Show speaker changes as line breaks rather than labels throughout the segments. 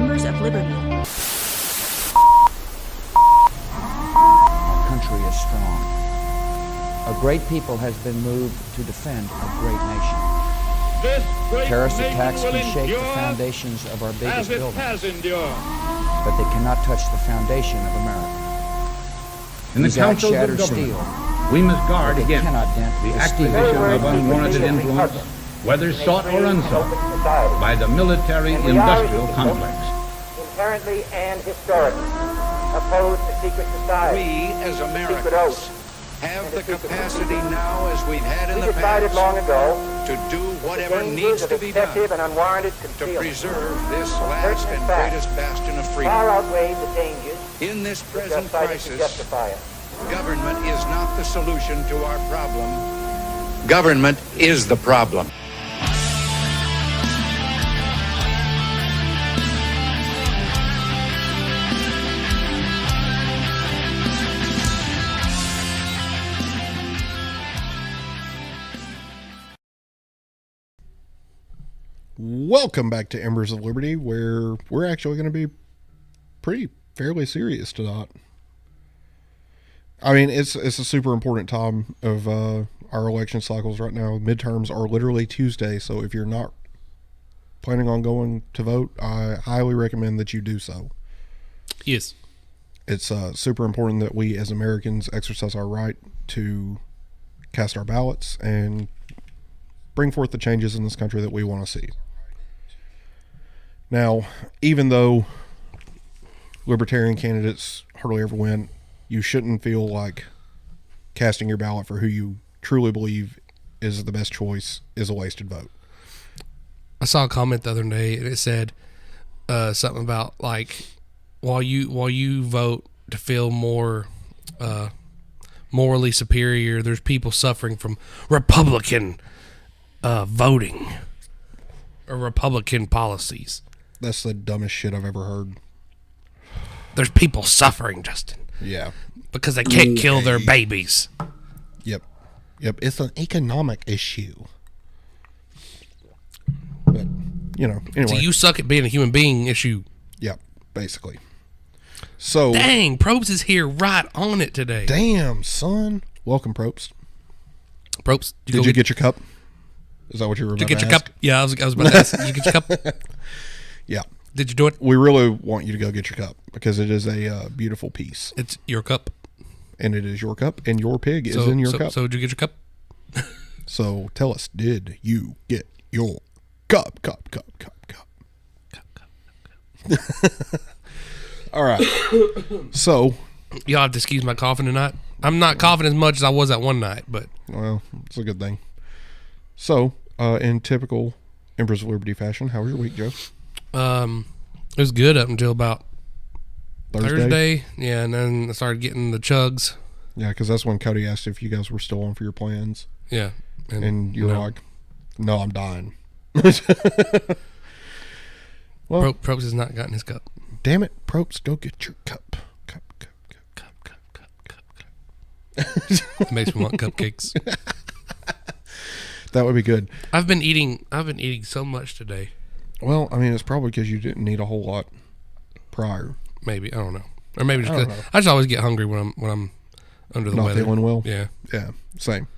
Embers of Liberty.
Our country is strong. A great people has been moved to defend a great nation. Terrorist attacks can shake the foundations of our biggest buildings, but they cannot touch the foundation of America.
In the councils of government, we must guard against the acquisition of unwarranted influence, whether sought or unsought, by the military-industrial complex.
Inherently and historically oppose the secret society.
We, as Americans, have the capacity now, as we've had in the
decided
past,
long ago
to do whatever needs to be done
and unwarranted
to preserve this last and greatest bastion of freedom.
Far outweigh the dangers
in this present crisis.
Justify it.
Government is not the solution to our problem. Government is the problem.
Welcome back to Embers of Liberty, where we're actually going to be fairly serious tonight. I mean, it's a super important time of our election cycles right now. Midterms are literally Tuesday, so if you're not planning on going to vote, I highly recommend that you do so.
Yes.
It's super important that we as Americans exercise our right to cast our ballots and bring forth the changes in this country that we want to see. Now, even though libertarian candidates hardly ever win, you shouldn't feel like casting your ballot for who you truly believe is the best choice is a wasted vote.
I saw a comment the other day, and it said something about, like, while you vote to feel more morally superior, there's people suffering from Republican voting or Republican policies.
That's the dumbest shit I've ever heard.
There's people suffering, Justin.
Yeah.
Because they can't kill their babies.
Yep. It's an economic issue. But, anyway.
So you suck at being a human being issue.
Yep, basically. So.
Dang, Probst is here right on it today.
Damn, son. Welcome, Probst.
Probst,
did you get your cup? Is that what you were about to ask? Did you get your cup?
Yeah, I was about to ask. Did you get your cup?
Yeah.
Did you do it?
We really want you to go get your cup because it is a beautiful piece.
It's your cup.
And it is your cup, and your pig is in your cup.
So did you get your cup?
So tell us, did you get your cup? Cup. All right. So.
Y'all have to excuse my coughing tonight. I'm not coughing as much as I was that one night, but.
Well, it's a good thing. So, in typical Embers of Liberty fashion, how was your week, Joe?
It was good up until about
Thursday.
Yeah, and then I started getting the chugs.
Yeah, because that's when Cody asked if you guys were still on for your plans.
Yeah.
And you were like, no, I'm dying.
Well, Probst has not gotten his cup.
Damn it, Probst, go get your cup. Cup.
It makes me want cupcakes.
That would be good.
I've been eating so much today.
Well, I mean, it's probably because you didn't eat a whole lot prior.
Maybe, I don't know, or maybe just because I just always get hungry when I'm under the weather.
Not feeling well.
Yeah,
same.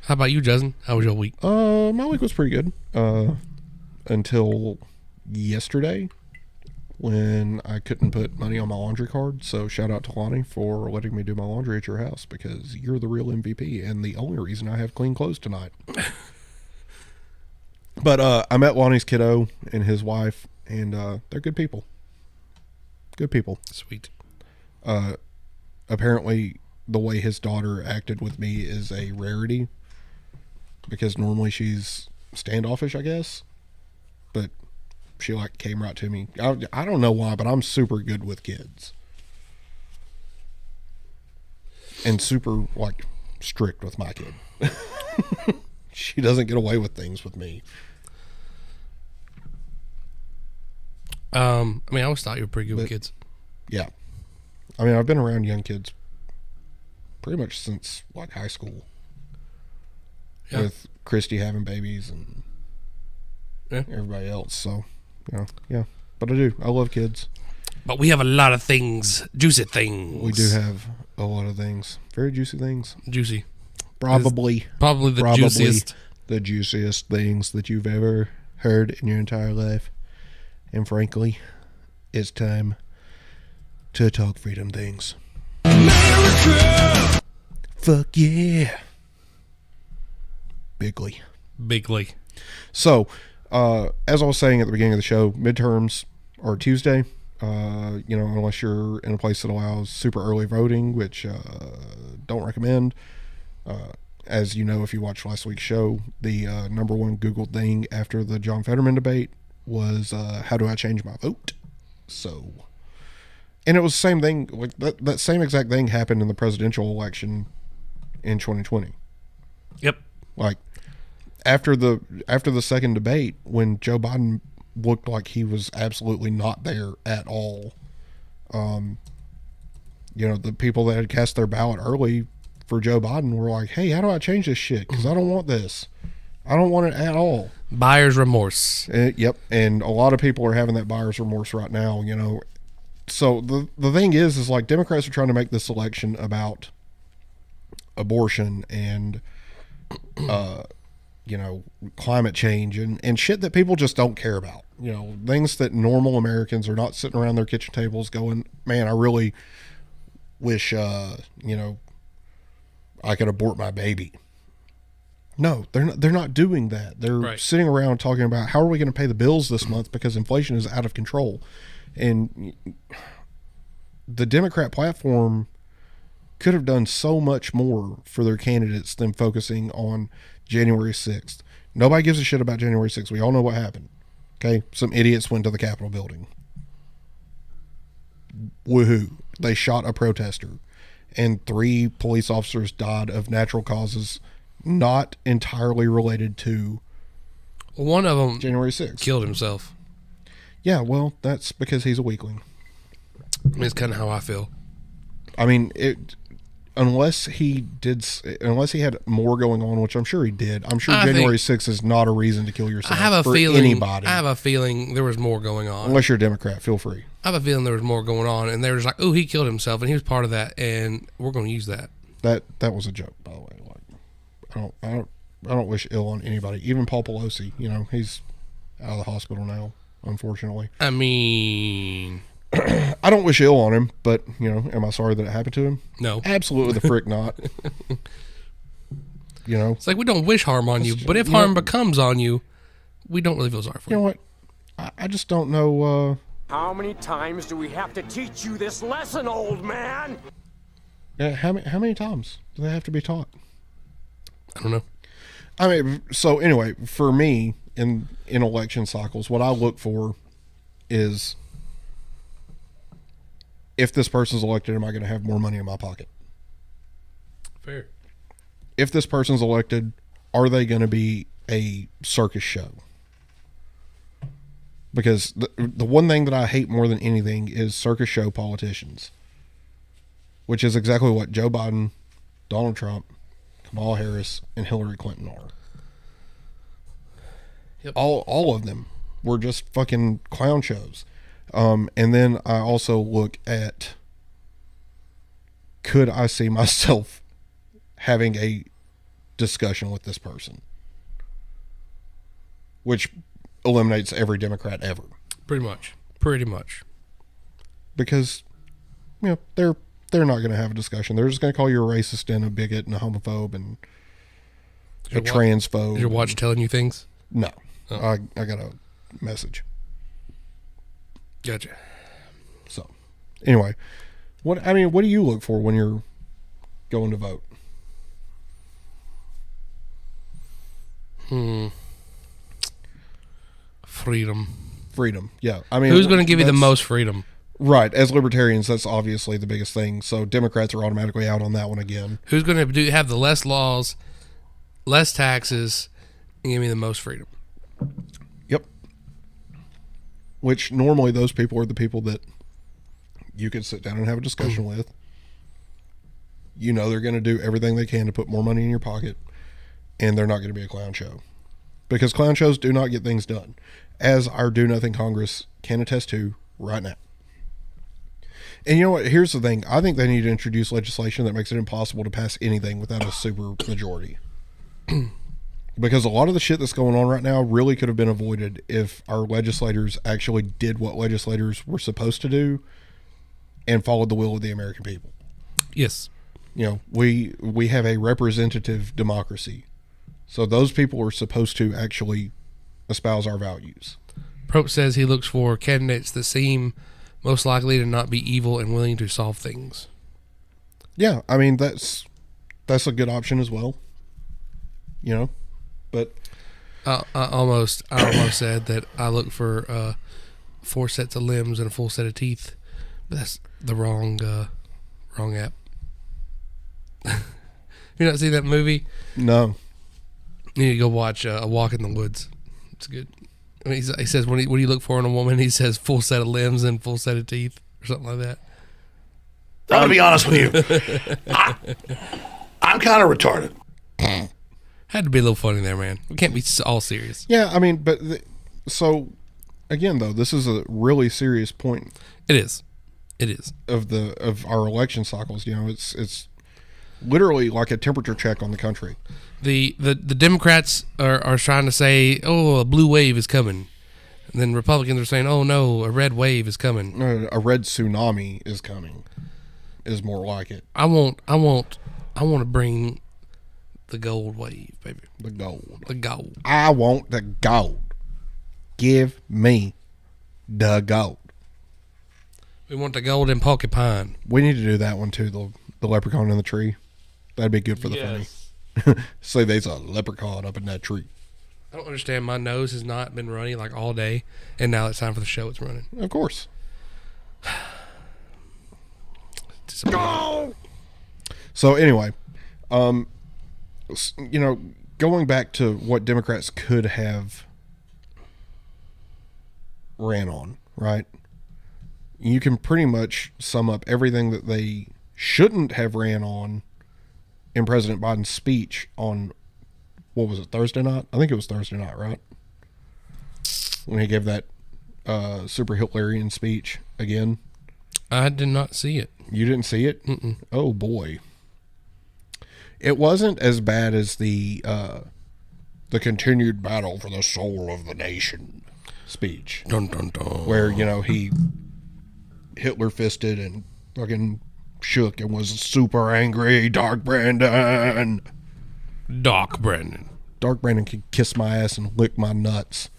How about you, Justin? How was your week?
My week was pretty good until yesterday when I couldn't put money on my laundry card. So shout out to Lonnie for letting me do my laundry at your house because you're the real MVP and the only reason I have clean clothes tonight. But I met Lonnie's kiddo and his wife, and they're good people. Good people.
Sweet.
Apparently, the way his daughter acted with me is a rarity because normally she's standoffish, I guess. But she came right to me. I don't know why, but I'm super good with kids. And super strict with my kid. She doesn't get away with things with me.
I mean, I always thought you were pretty good with kids.
Yeah. I mean, I've been around young kids pretty much since high school. Yeah. With Christy having babies and everybody else. So, yeah. But I do. I love kids.
But we have a lot of things, juicy things.
We do have a lot of things. Very juicy things.
Juicy.
Probably
the juiciest.
The juiciest things that you've ever heard in your entire life. And frankly, it's time to talk freedom things. America! Fuck yeah. Bigly. So, as I was saying at the beginning of the show, midterms are Tuesday. Unless you're in a place that allows super early voting, which don't recommend. As you know, if you watched last week's show, the number one Googled thing after the John Fetterman debate was, how do I change my vote? So, and it was the same thing, like that same exact thing happened in the presidential election in 2020.
Yep.
Like, after the second debate, when Joe Biden looked like he was absolutely not there at all, the people that had cast their ballot early for Joe Biden were like, hey, how do I change this shit? Because I don't want this. I don't want it at all.
Buyer's remorse.
Yep. And a lot of people are having that buyer's remorse right now, So the thing is like Democrats are trying to make this election about abortion and, climate change and shit that people just don't care about. Things that normal Americans are not sitting around their kitchen tables going, man, I really wish, I could abort my baby. No, they're not doing that. They're sitting around talking about how are we going to pay the bills this month because inflation is out of control. And the Democrat platform could have done so much more for their candidates than focusing on January 6th. Nobody gives a shit about January 6th. We all know what happened. Okay? Some idiots went to the Capitol building. Woohoo. They shot a protester. And 3 police officers died of natural causes not entirely related to
one of them
January 6th.
Killed himself.
Yeah, well, that's because he's a weakling.
It's kind of how I feel.
I mean, unless he had more going on, which I'm sure he did. I'm sure January 6th is not a reason to kill yourself. Anybody.
I have a feeling there was more going on.
Unless you're a Democrat, feel free.
I have a feeling there was more going on, and they were just like, "Oh, he killed himself, and he was part of that, and we're going to use that."
That was a joke, by the way. Like, I don't wish ill on anybody, even Paul Pelosi. He's out of the hospital now, unfortunately.
I mean,
I don't wish ill on him, but am I sorry that it happened to him?
No,
absolutely the frick not.
It's like we don't wish harm on you, but if harm becomes on you, we don't really feel sorry for you.
You know what? I just don't know.
How many times do we have to teach you this lesson, old man?
How many times do they have to be taught?
I don't know.
I mean, so anyway, for me in election cycles, what I look for is if this person's elected, am I going to have more money in my pocket?
Fair.
If this person's elected, are they going to be a circus show? Because the one thing that I hate more than anything is circus show politicians, which is exactly what Joe Biden, Donald Trump, Kamala Harris, and Hillary Clinton are.
Yep.
All of them were just fucking clown shows. And then I also look at, could I see myself having a discussion with this person? Which eliminates every Democrat ever.
Pretty much.
Because, they're not going to have a discussion. They're just going to call you a racist and a bigot and a homophobe and a transphobe.
Is your watch telling you things?
No. Oh. I got a message.
Gotcha.
So, anyway, what do you look for when you're going to vote? Freedom. Yeah. I mean,
who's going to give you the most freedom?
Right. As libertarians, that's obviously the biggest thing. So Democrats are automatically out on that one again.
Who's going to have the less laws, less taxes, and give me the most freedom?
Yep. Which normally those people are the people that you can sit down and have a discussion with. They're going to do everything they can to put more money in your pocket, and they're not going to be a clown show. because clown shows do not get things done, as our Do Nothing Congress can attest to right now. And you know what? Here's the thing. I think they need to introduce legislation that makes it impossible to pass anything without a super majority. Because a lot of the shit that's going on right now really could have been avoided if our legislators actually did what legislators were supposed to do and followed the will of the American people.
Yes.
You know, we have a representative democracy. So those people are supposed to actually espouse our values.
Probst says he looks for candidates that seem most likely to not be evil and willing to solve things.
Yeah, I mean, that's a good option as well. You know, but
I almost said that I look for 4 sets of limbs and a full set of teeth, but that's the wrong app. You not see that movie?
No.
You need to go watch A Walk in the Woods. It's good. I mean, he says, what do you look for in a woman? He says full set of limbs and full set of teeth or something like that.
I'm going to be honest with you. I'm kind of retarded.
Had to be a little funny there, man. We can't be all serious.
Yeah, I mean, but so again, though, this is a really serious point.
It is. It is.
Of our election cycles. You know, it's literally like a temperature check on the country.
The Democrats are trying to say, oh, a blue wave is coming. And then Republicans are saying, oh, no, a red wave is coming.
A red tsunami is coming, is more like it.
I want to bring the gold wave, baby.
The gold.
The gold.
I want the gold. Give me the gold.
We want the golden porcupine.
We need to do that one too, the leprechaun in the tree. That'd be good for the funny. Say there's a leprechaun up in that tree.
I don't understand. My nose has not been running like all day, and now it's time for the show. It's running.
Of course. So anyway, you know, going back to what Democrats could have ran on, right? You can pretty much sum up everything that they shouldn't have ran on in President Biden's speech on, what was it, Thursday night? I think it was Thursday night, right? When he gave that super Hitlerian speech again.
I did not see it.
You didn't see it?
Mm-mm.
Oh, boy. It wasn't as bad as the continued battle for the soul of the nation speech.
Dun, dun, dun.
Where, you know, he Hitler fisted and fucking shook and was super angry. Dark Brandon can kiss my ass and lick my nuts.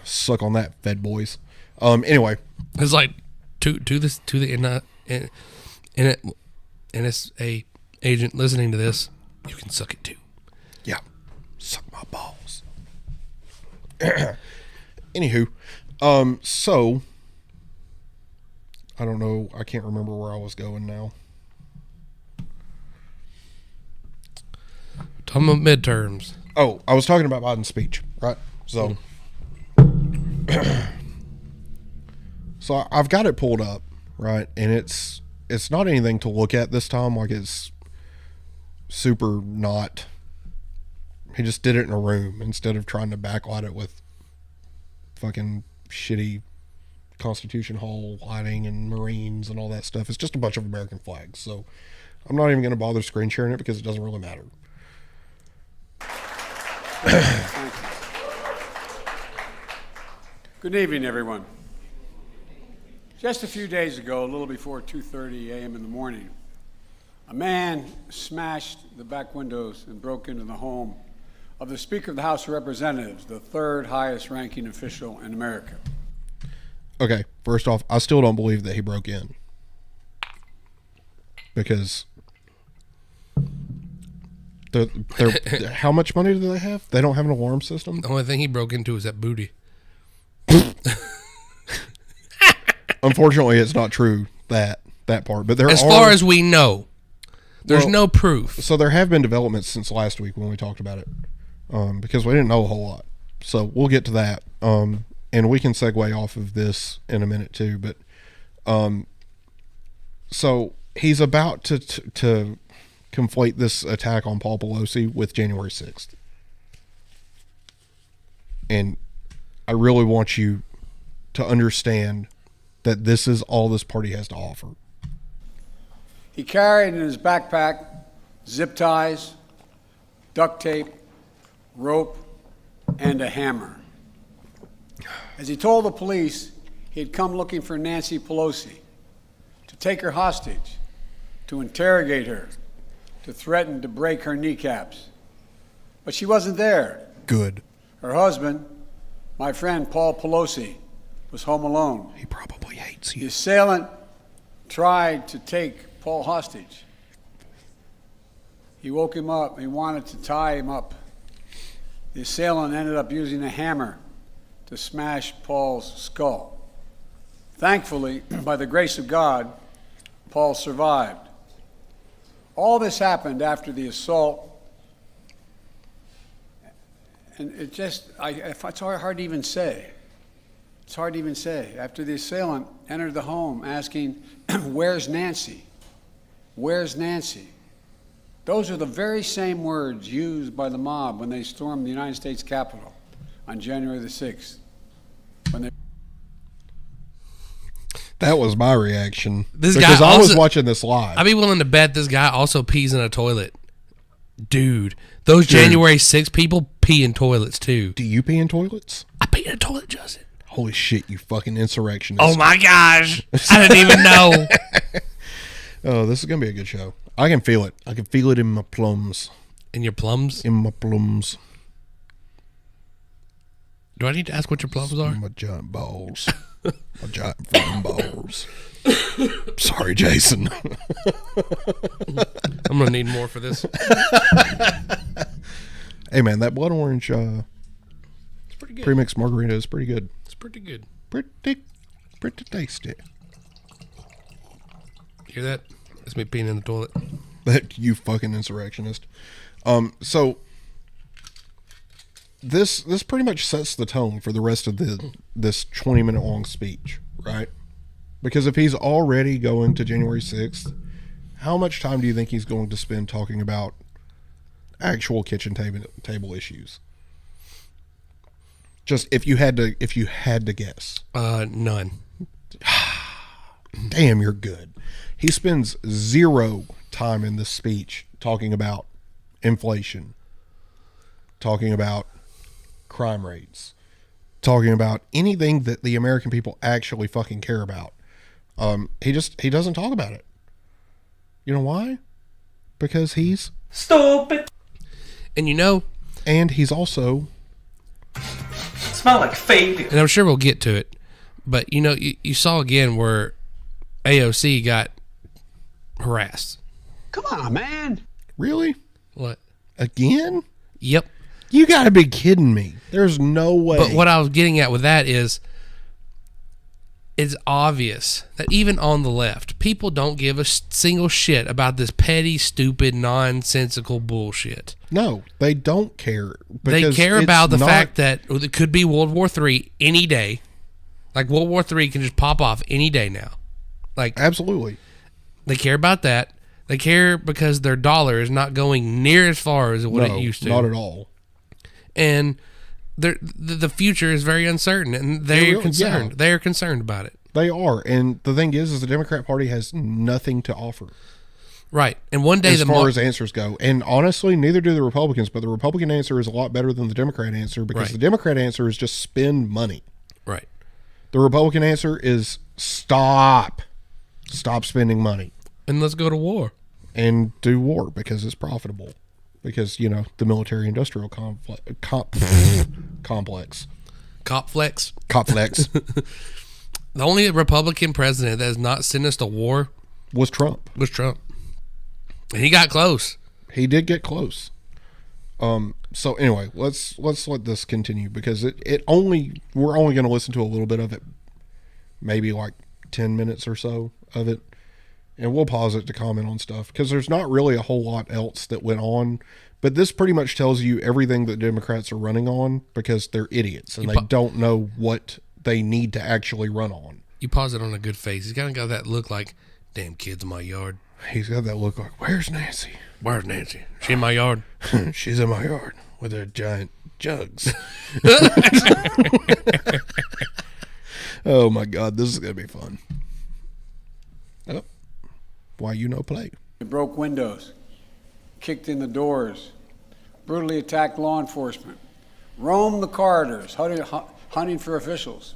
Suck on that, Fed boys. Anyway,
it's like to the NSA agent listening to this, you can suck it too.
Yeah, suck my balls. Anywho, so I don't know. I can't remember where I was going now.
Talking about midterms.
Oh, I was talking about Biden's speech, right? So, so I've got it pulled up, right? And it's not anything to look at this time. Like, it's super not. He just did it in a room instead of trying to backlight it with fucking shitty Constitution Hall lighting and Marines and all that stuff. It's just a bunch of American flags. So I'm not even going to bother screen sharing it because it doesn't really matter.
Good evening, everyone. Just a few days ago, a little before 2:30 a.m. in the morning, a man smashed the back windows and broke into the home of the Speaker of the House of Representatives, the third highest ranking official in America.
Okay, first off, I still don't believe that he broke in. Because they're how much money do they have? They don't have an alarm system?
The only thing he broke into is that booty.
Unfortunately, it's not true, that part. But
as far as we know, there's no proof.
So there have been developments since last week when we talked about it, because we didn't know a whole lot. So we'll get to that, and we can segue off of this in a minute too. But so he's about to conflate this attack on Paul Pelosi with January 6th. And I really want you to understand that this is all this party has to offer.
He carried in his backpack zip ties, duct tape, rope, and a hammer. As he told the police, he had come looking for Nancy Pelosi, to take her hostage, to interrogate her, to threaten to break her kneecaps. But she wasn't there.
Good.
Her husband, my friend Paul Pelosi, was home alone.
He probably hates
The
you.
assailant tried to take Paul hostage. He woke him up. He wanted to tie him up. The assailant ended up using a hammer to smash Paul's skull. Thankfully, by the grace of God, Paul survived. All this happened after the assault, and it's hard to even say. It's hard to even say. After the assailant entered the home asking, "Where's Nancy? Where's Nancy?" Those are the very same words used by the mob when they stormed the United States Capitol on January the 6th.
That was my reaction.
This
because
guy
I was
also-
watching this live.
I'd be willing to bet this guy also pees in a toilet. Dude, those January 6 people pee in toilets too.
Do you pee in toilets?
I pee in a toilet, Justin.
Holy shit, you fucking insurrectionist.
Oh my gosh. I didn't even know.
Oh, this is going to be a good show. I can feel it. I can feel it in my plums.
In your plums?
In my plums.
Do I need to ask what your plums are?
My giant balls. My giant fucking balls. Sorry, Jason.
I'm going to need more for this.
Hey, man, that blood orange
It's pretty good.
premixed margarita is pretty good.
It's pretty good.
Pretty tasty.
Hear that? That's me peeing in the toilet.
That you fucking insurrectionist. So this pretty much sets the tone for the rest of this 20-minute long speech, right? Because if he's already going to January 6th, how much time do you think he's going to spend talking about actual kitchen table issues? Just if you had to guess.
None.
Damn, you're good. He spends zero time in this speech talking about inflation, talking about crime rates, talking about anything that the American people actually fucking care about. He doesn't talk about it. You know why? Because he's
stupid.
And he's also
smell like failure.
And I'm sure we'll get to it. But you saw again where AOC got harassed.
Come on, man.
Really?
What?
Again?
Yep.
You gotta be kidding me. There's no way.
But what I was getting at with that is it's obvious that even on the left, people don't give a single shit about this petty, stupid, nonsensical bullshit.
No, they don't care.
They care about the fact that it could be World War III any day. Like World War III can just pop off any day now. Like
absolutely.
They care about that. They care because their dollar is not going near as far as what it used to.
Not at all.
And the future is very uncertain, and they're concerned. Yeah. They are concerned about it.
They are, and the thing is the Democrat Party has nothing to offer.
Right, and one day
as far as answers go, and honestly, neither do the Republicans. But the Republican answer is a lot better than the Democrat answer because the Democrat answer is just spend money.
Right.
The Republican answer is stop spending money,
and let's go to war
and do war because it's profitable. Because, the military-industrial complex.
Complex.
Complex.
The only Republican president that has not sent us to war
was Trump.
And he got close.
He did get close. So anyway, let's let this continue because we're only going to listen to a little bit of it, maybe like 10 minutes or so of it. And we'll pause it to comment on stuff because there's not really a whole lot else that went on. But this pretty much tells you everything that Democrats are running on because they're idiots and they don't know what they need to actually run on.
You pause it on a good face. He's kind of got that look like, damn kids in my yard.
He's got that look like, where's Nancy?
Where's Nancy? She in my yard.
She's in my yard with her giant jugs. Oh my God, this is gonna be fun. Oh, why you no play?
They broke windows, kicked in the doors, brutally attacked law enforcement, roamed the corridors, hunting for officials,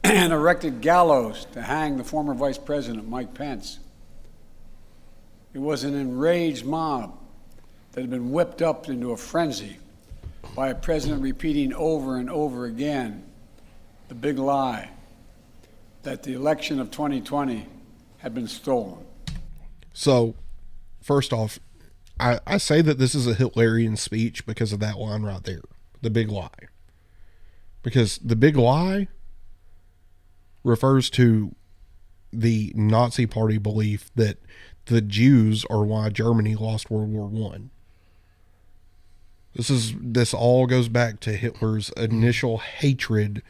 and erected gallows to hang the former Vice President, Mike Pence. It was an enraged mob that had been whipped up into a frenzy by a president repeating over and over again the big lie that the election of 2020 had been stolen.
So, first off, I say that this is a Hitlerian speech because of that line right there, the big lie. Because the big lie refers to the Nazi Party belief that the Jews are why Germany lost World War I. This all goes back to Hitler's initial hatred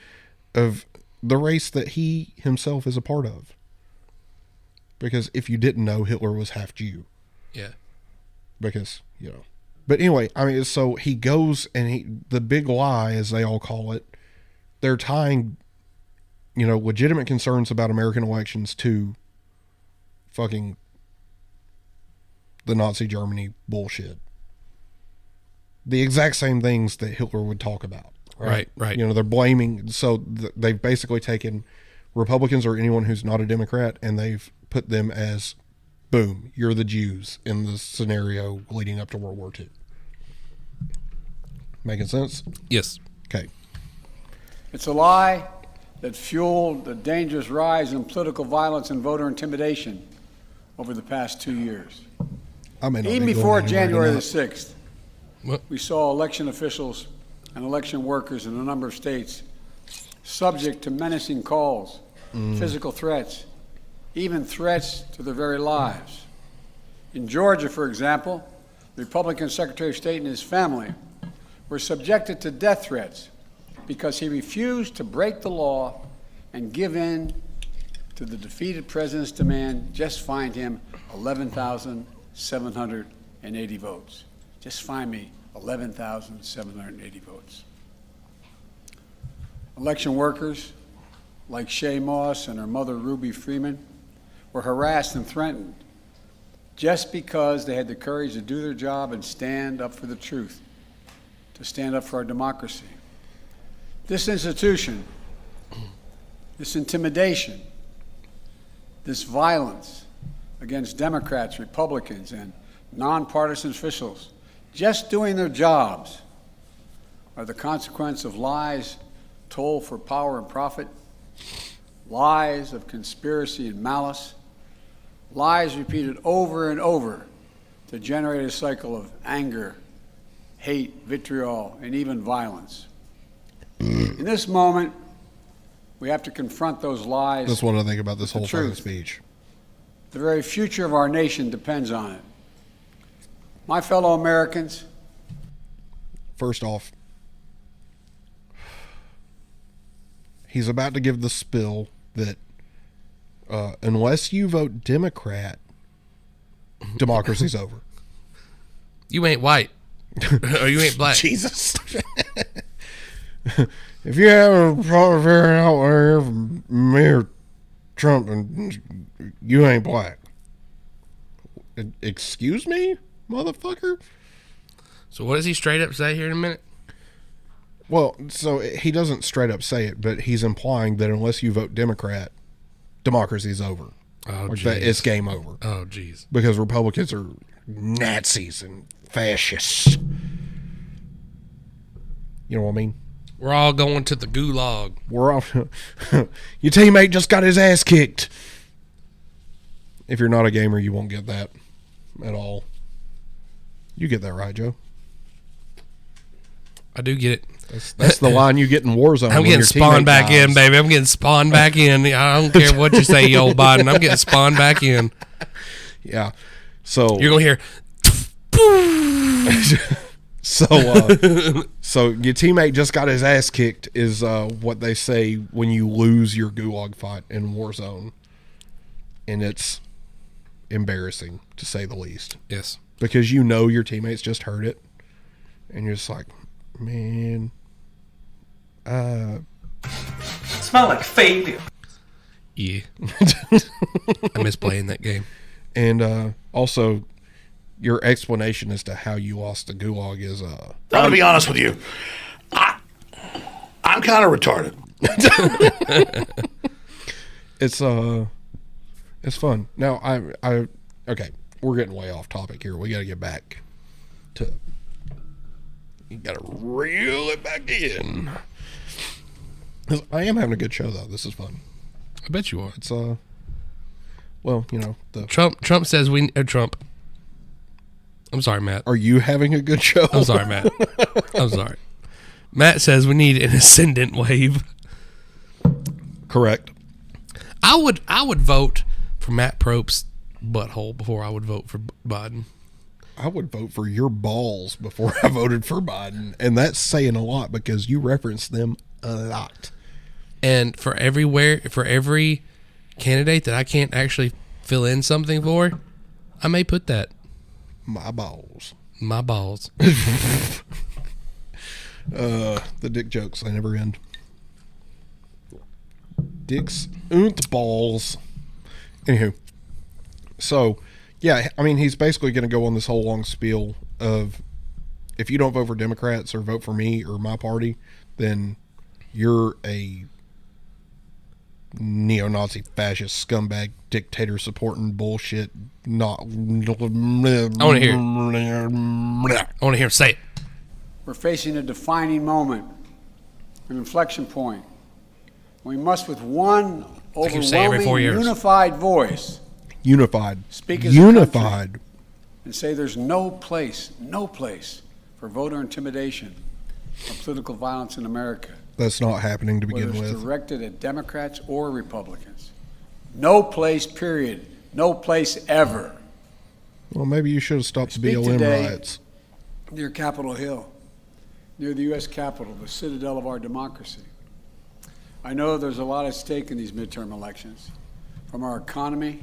of the race that he himself is a part of. Because if you didn't know, Hitler was half Jew.
Yeah.
Because, you know. But anyway, I mean, so he goes and the big lie, as they all call it, they're tying, you know, legitimate concerns about American elections to fucking the Nazi Germany bullshit. The exact same things that Hitler would talk about.
Right.
You know, they're blaming, so they've basically taken Republicans or anyone who's not a Democrat and they've put them as, boom, you're the Jews in the scenario leading up to World War II. Making sense?
Yes.
Okay.
It's a lie that fueled the dangerous rise in political violence and voter intimidation over the past 2 years. Even before January the 6th, we saw election officials and election workers in a number of states subject to menacing calls, physical threats, even threats to their very lives. In Georgia, for example, the Republican Secretary of State and his family were subjected to death threats because he refused to break the law and give in to the defeated president's demand, just find him 11,780 votes. Just find me 11,780 votes. Election workers like Shay Moss and her mother Ruby Freeman were harassed and threatened just because they had the courage to do their job and stand up for the truth, to stand up for our democracy. This institution, this intimidation, this violence against Democrats, Republicans, and nonpartisan officials just doing their jobs are the consequence of lies told for power and profit, lies of conspiracy and malice, lies repeated over and over to generate a cycle of anger, hate, vitriol, and even violence. In this moment, we have to confront those lies.
That's what I think about this whole fucking speech.
The very future of our nation depends on it. My fellow Americans.
First off, he's about to give the spill that unless you vote Democrat, democracy's over.
You ain't white. Or you ain't black.
Jesus. If you have a problem figuring out where from Mayor Trump and you ain't black. Excuse me, motherfucker?
So what does he straight up say here in a minute?
Well, so he doesn't straight up say it, but he's implying that unless you vote Democrat, democracy's over.
Oh,
like that it's game over.
Oh, jeez.
Because Republicans are Nazis and fascists. You know what I mean?
We're all going to the gulag.
We're all... Your teammate just got his ass kicked. If you're not a gamer, you won't get that at all. You get that right, Joe?
I do get it.
That's the line you get in Warzone.
I'm getting spawned back in, baby. I'm getting spawned back in. I don't care what you say, you old Biden. I'm getting spawned back in.
Yeah. So
you're going to hear...
So your teammate just got his ass kicked is what they say when you lose your gulag fight in Warzone. And it's embarrassing, to say the least.
Yes.
Because you know your teammates just heard it, and you're just like, man,
Smell like failure.
Yeah. I miss playing that game.
And also, your explanation as to how you lost the gulag is
I'm gonna be honest with you. I'm kind of retarded.
It's fun. Now I okay, we're getting way off topic here. We got to get back to. You got to reel it back in. 'Cause I am having a good show though. This is fun.
I bet you are.
It's well, you know, the
Trump says we Trump. I'm sorry, Matt.
Are you having a good show?
I'm sorry, Matt. I'm sorry. Matt says we need an ascendant wave.
Correct.
I would vote for Matt Prope's butthole before I would vote for Biden.
I would vote for your balls before I voted for Biden, and that's saying a lot because you reference them a lot.
And for every candidate that I can't actually fill in something for, I may put that.
My balls.
My balls.
The dick jokes, they never end. Dicks und balls. Anywho, so yeah, I mean, he's basically going to go on this whole long spiel of, if you don't vote for Democrats or vote for me or my party, then you're a neo-Nazi fascist scumbag dictator supporting bullshit. Not. I
want to hear it. I want to hear him say it.
We're facing a defining moment, an inflection point. We must, with one overwhelming unified voice, speak as a country and say there's no place for voter intimidation or political violence in America.
That's not happening to begin
whether it's
with.
Directed at Democrats or Republicans. No place, period. No place ever.
Well, maybe you should have stopped the BLM riots.
Near Capitol Hill, near the U.S. Capitol, the citadel of our democracy. I know there's a lot at stake in these midterm elections, from our economy,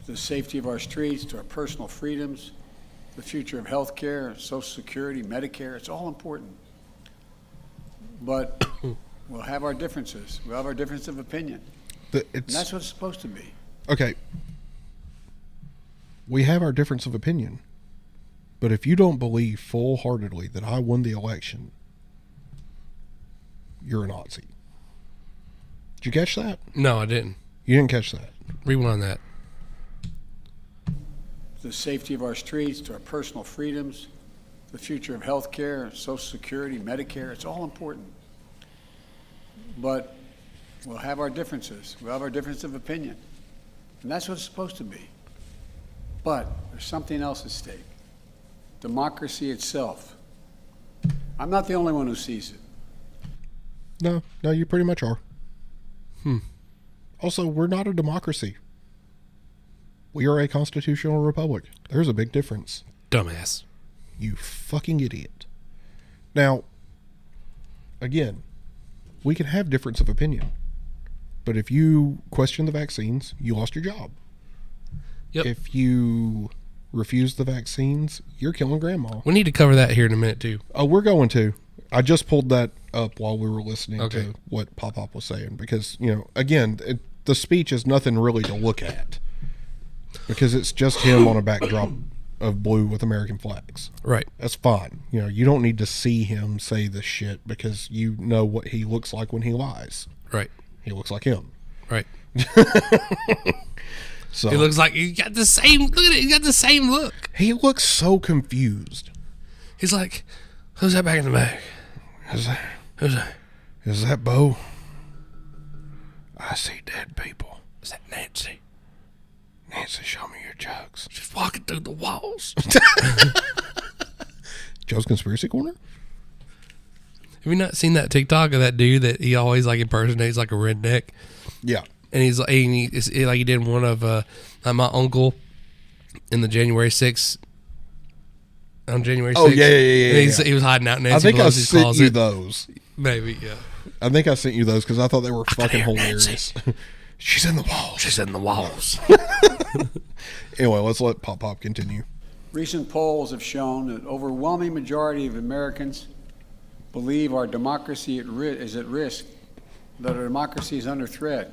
to the safety of our streets, to our personal freedoms, the future of health care, Social Security, Medicare. It's all important. But we'll have our differences. We'll have our difference of opinion. And that's what it's supposed to be.
Okay. We have our difference of opinion. But if you don't believe full-heartedly that I won the election, you're a Nazi. Did you catch that?
No, I didn't.
You didn't catch that?
Rewind that.
The safety of our streets, to our personal freedoms, the future of health care, Social Security, Medicare, it's all important. But we'll have our differences. We'll have our difference of opinion. And that's what it's supposed to be. But there's something else at stake. Democracy itself. I'm not the only one who sees it.
No, you pretty much are. Also, we're not a democracy. We are a constitutional republic. There's a big difference.
Dumbass.
You fucking idiot. Now, again, we can have difference of opinion. But if you question the vaccines, you lost your job.
Yep.
If you refuse the vaccines, you're killing grandma.
We need to cover that here in a minute, too.
Oh, we're going to. I just pulled that up while we were listening to what Pop was saying. Because, you know, again, the speech is nothing really to look at. Because it's just him on a backdrop of blue with American flags.
Right.
That's fine. You know, you don't need to see him say this shit because you know what he looks like when he lies.
Right.
He looks like him.
Right.
So
he looks like he got the same. Look at it. He got the same look.
He looks so confused.
He's like, "Who's that back in the back?
Who's
that?
Is that Bo? I see dead people.
Is that Nancy?
Nancy, show me your jugs.
She's walking through the walls."
Joe's Conspiracy Corner?
Have you not seen that TikTok of that dude that he always like impersonates like a redneck?
Yeah.
And he's like, like he did one of my uncle in the January 6th. On January 6th.
Oh, yeah.
He was hiding out in Nancy
I think
Pelosi's
I sent
closet.
you those.
Maybe, yeah.
I think I sent you those because I thought they were fucking hilarious. She's in the walls.
She's in the walls.
Anyway, let's let Pop continue.
Recent polls have shown that overwhelming majority of Americans believe our democracy is at risk, that our democracy is under threat.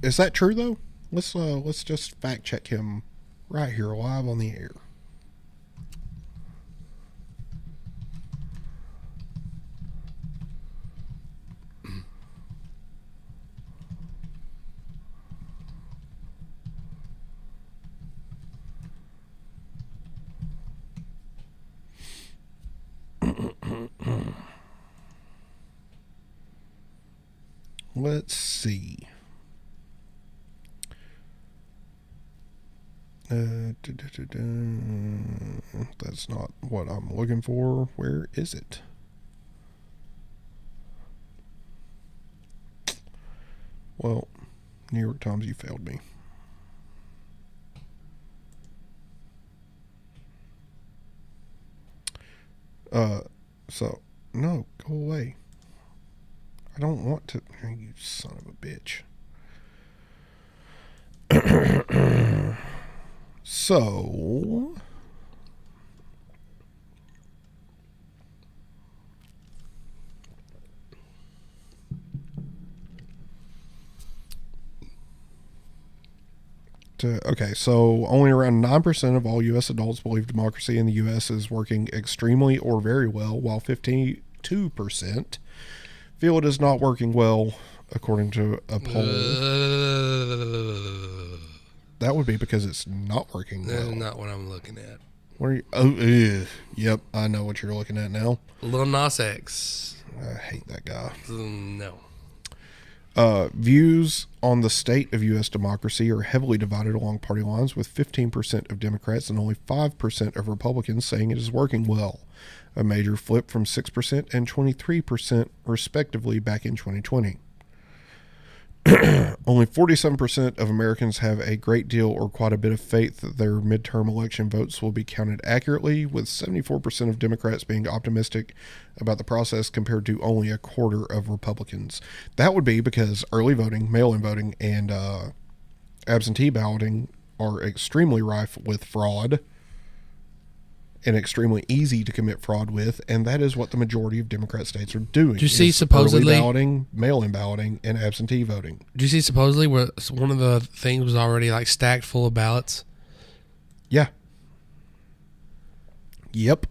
Is that true, though? Let's just fact check him right here, live on the air. Let's see. That's not what I'm looking for. Where is it? Well, New York Times, you failed me. So, no, go away. I don't want to. You son of a bitch. So, okay, so only around 9% of all U.S. adults believe democracy in the U.S. is working extremely or very well, while 52% feel it is not working well, according to a poll. That would be because it's not working well.
That's not what I'm looking at.
What are you? Oh, yep, I know what you're looking at now.
Lil Nas X.
I hate that guy.
No.
Views on the state of U.S. democracy are heavily divided along party lines, with 15% of Democrats and only 5% of Republicans saying it is working well. A major flip from 6% and 23% respectively back in 2020. Only 47% of Americans have a great deal or quite a bit of faith that their midterm election votes will be counted accurately, with 74% of Democrats being optimistic about the process compared to only a quarter of Republicans. That would be because early voting, mail-in voting, and absentee balloting are extremely rife with fraud and extremely easy to commit fraud with, and that is what the majority of Democrat states are doing.
Do you see supposedly
early balloting, mail-in balloting, and absentee voting?
Do you see supposedly where one of the things was already like stacked full of ballots?
Yeah. Yep.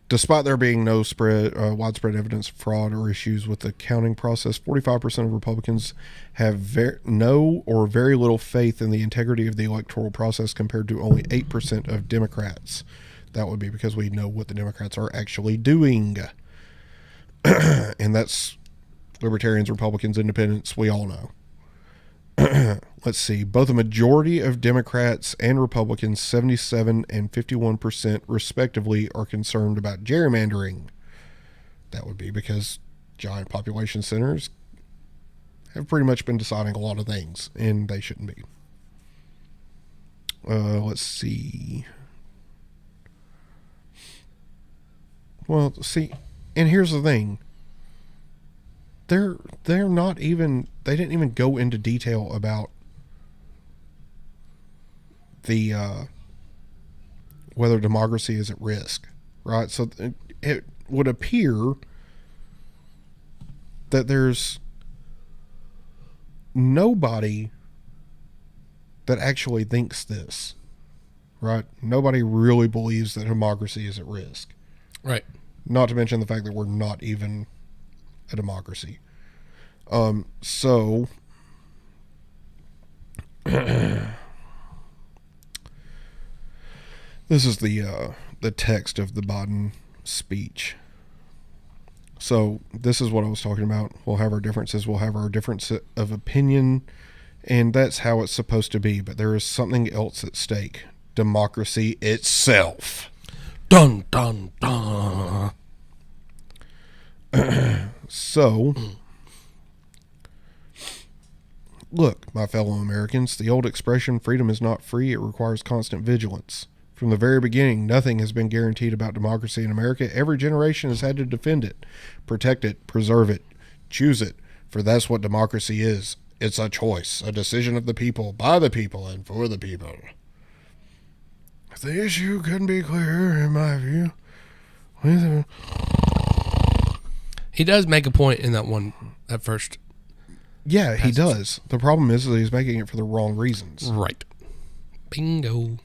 Despite there being no widespread evidence of fraud or issues with the counting process, 45% of Republicans have no or very little faith in the integrity of the electoral process compared to only 8% of Democrats. That would be because we know what the Democrats are actually doing. And that's libertarians, Republicans, independents, we all know. Let's see. Both a majority of Democrats and Republicans, 77 and 51% respectively, are concerned about gerrymandering. That would be because giant population centers have pretty much been deciding a lot of things, and they shouldn't be. Let's see. Well, see, and here's the thing. They're not even, they didn't even go into detail about the whether democracy is at risk, right? So it would appear that there's nobody that actually thinks this, right? Nobody really believes that democracy is at risk,
right?
Not to mention the fact that we're not even a democracy. So this is the text of the Biden speech. So this is what I was talking about. We'll have our differences. We'll have our difference of opinion, and that's how it's supposed to be. But there is something else at stake: democracy itself.
Dun dun dun.
So, look, my fellow Americans, the old expression, freedom is not free, it requires constant vigilance. From the very beginning, nothing has been guaranteed about democracy in America. Every generation has had to defend it, protect it, preserve it, choose it, for that's what democracy is. It's a choice, a decision of the people, by the people, and for the people. The issue couldn't be clearer, in my view.
He does make a point in that one at first.
Yeah, he does. The problem is that he's making it for the wrong reasons.
Right. Bingo.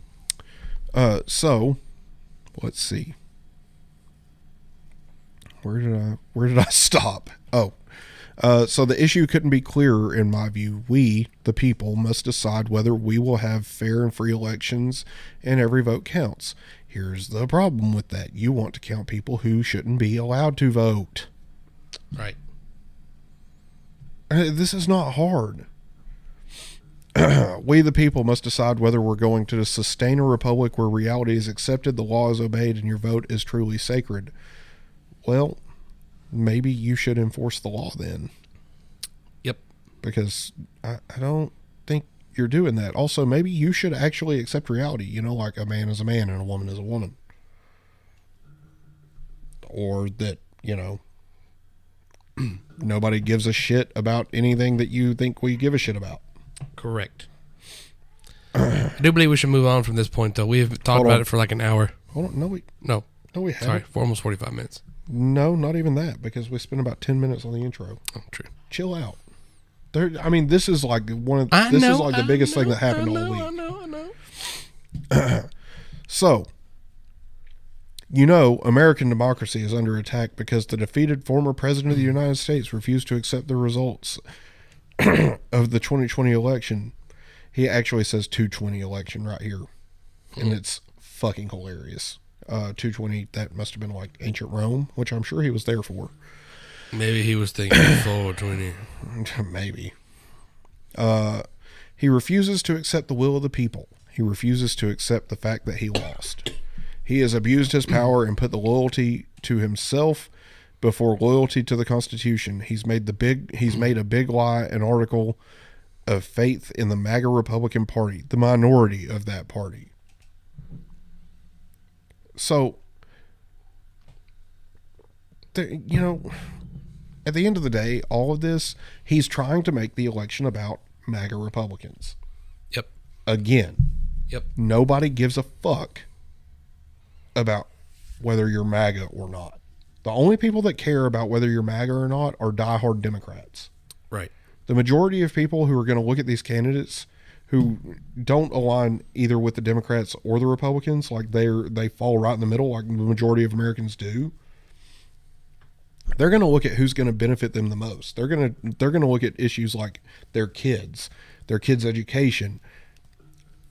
So, let's see. Where did I stop? Oh. So the issue couldn't be clearer, in my view. We, the people, must decide whether we will have fair and free elections, and every vote counts. Here's the problem with that. You want to count people who shouldn't be allowed to vote.
Right.
This is not hard. We, the people, must decide whether we're going to sustain a republic where reality is accepted, the law is obeyed, and your vote is truly sacred. Well, maybe you should enforce the law then.
Yep.
Because I don't think you're doing that. Also, maybe you should actually accept reality. You know, like a man is a man and a woman is a woman. Or that, you know, nobody gives a shit about anything that you think we give a shit about.
Correct. I do believe we should move on from this point, though. We have talked about it for like an hour.
Hold on. No, we haven't.
Sorry, for almost 45 minutes.
No, not even that, because we spent about 10 minutes on the intro.
Oh, true.
Chill out. This is like the biggest thing that happened all week. I know. So, American democracy is under attack because the defeated former president of the United States refused to accept the results of the 2020 election. He actually says 220 election right here, and it's fucking hilarious. 220, that must have been like ancient Rome, which I'm sure he was there for.
Maybe he was thinking 420.
Maybe. He refuses to accept the will of the people. He refuses to accept the fact that he lost. He has abused his power and put the loyalty to himself before loyalty to the Constitution. He's made a big lie an article of faith in the MAGA Republican Party, the minority of that party. So, at the end of the day, all of this, he's trying to make the election about MAGA Republicans.
Yep.
Again.
Yep.
Nobody gives a fuck about whether you're MAGA or not. The only people that care about whether you're MAGA or not are diehard Democrats.
Right.
The majority of people who are going to look at these candidates who don't align either with the Democrats or the Republicans, like they fall right in the middle, like the majority of Americans do. They're going to look at who's going to benefit them the most. They're going to look at issues like their kids' education,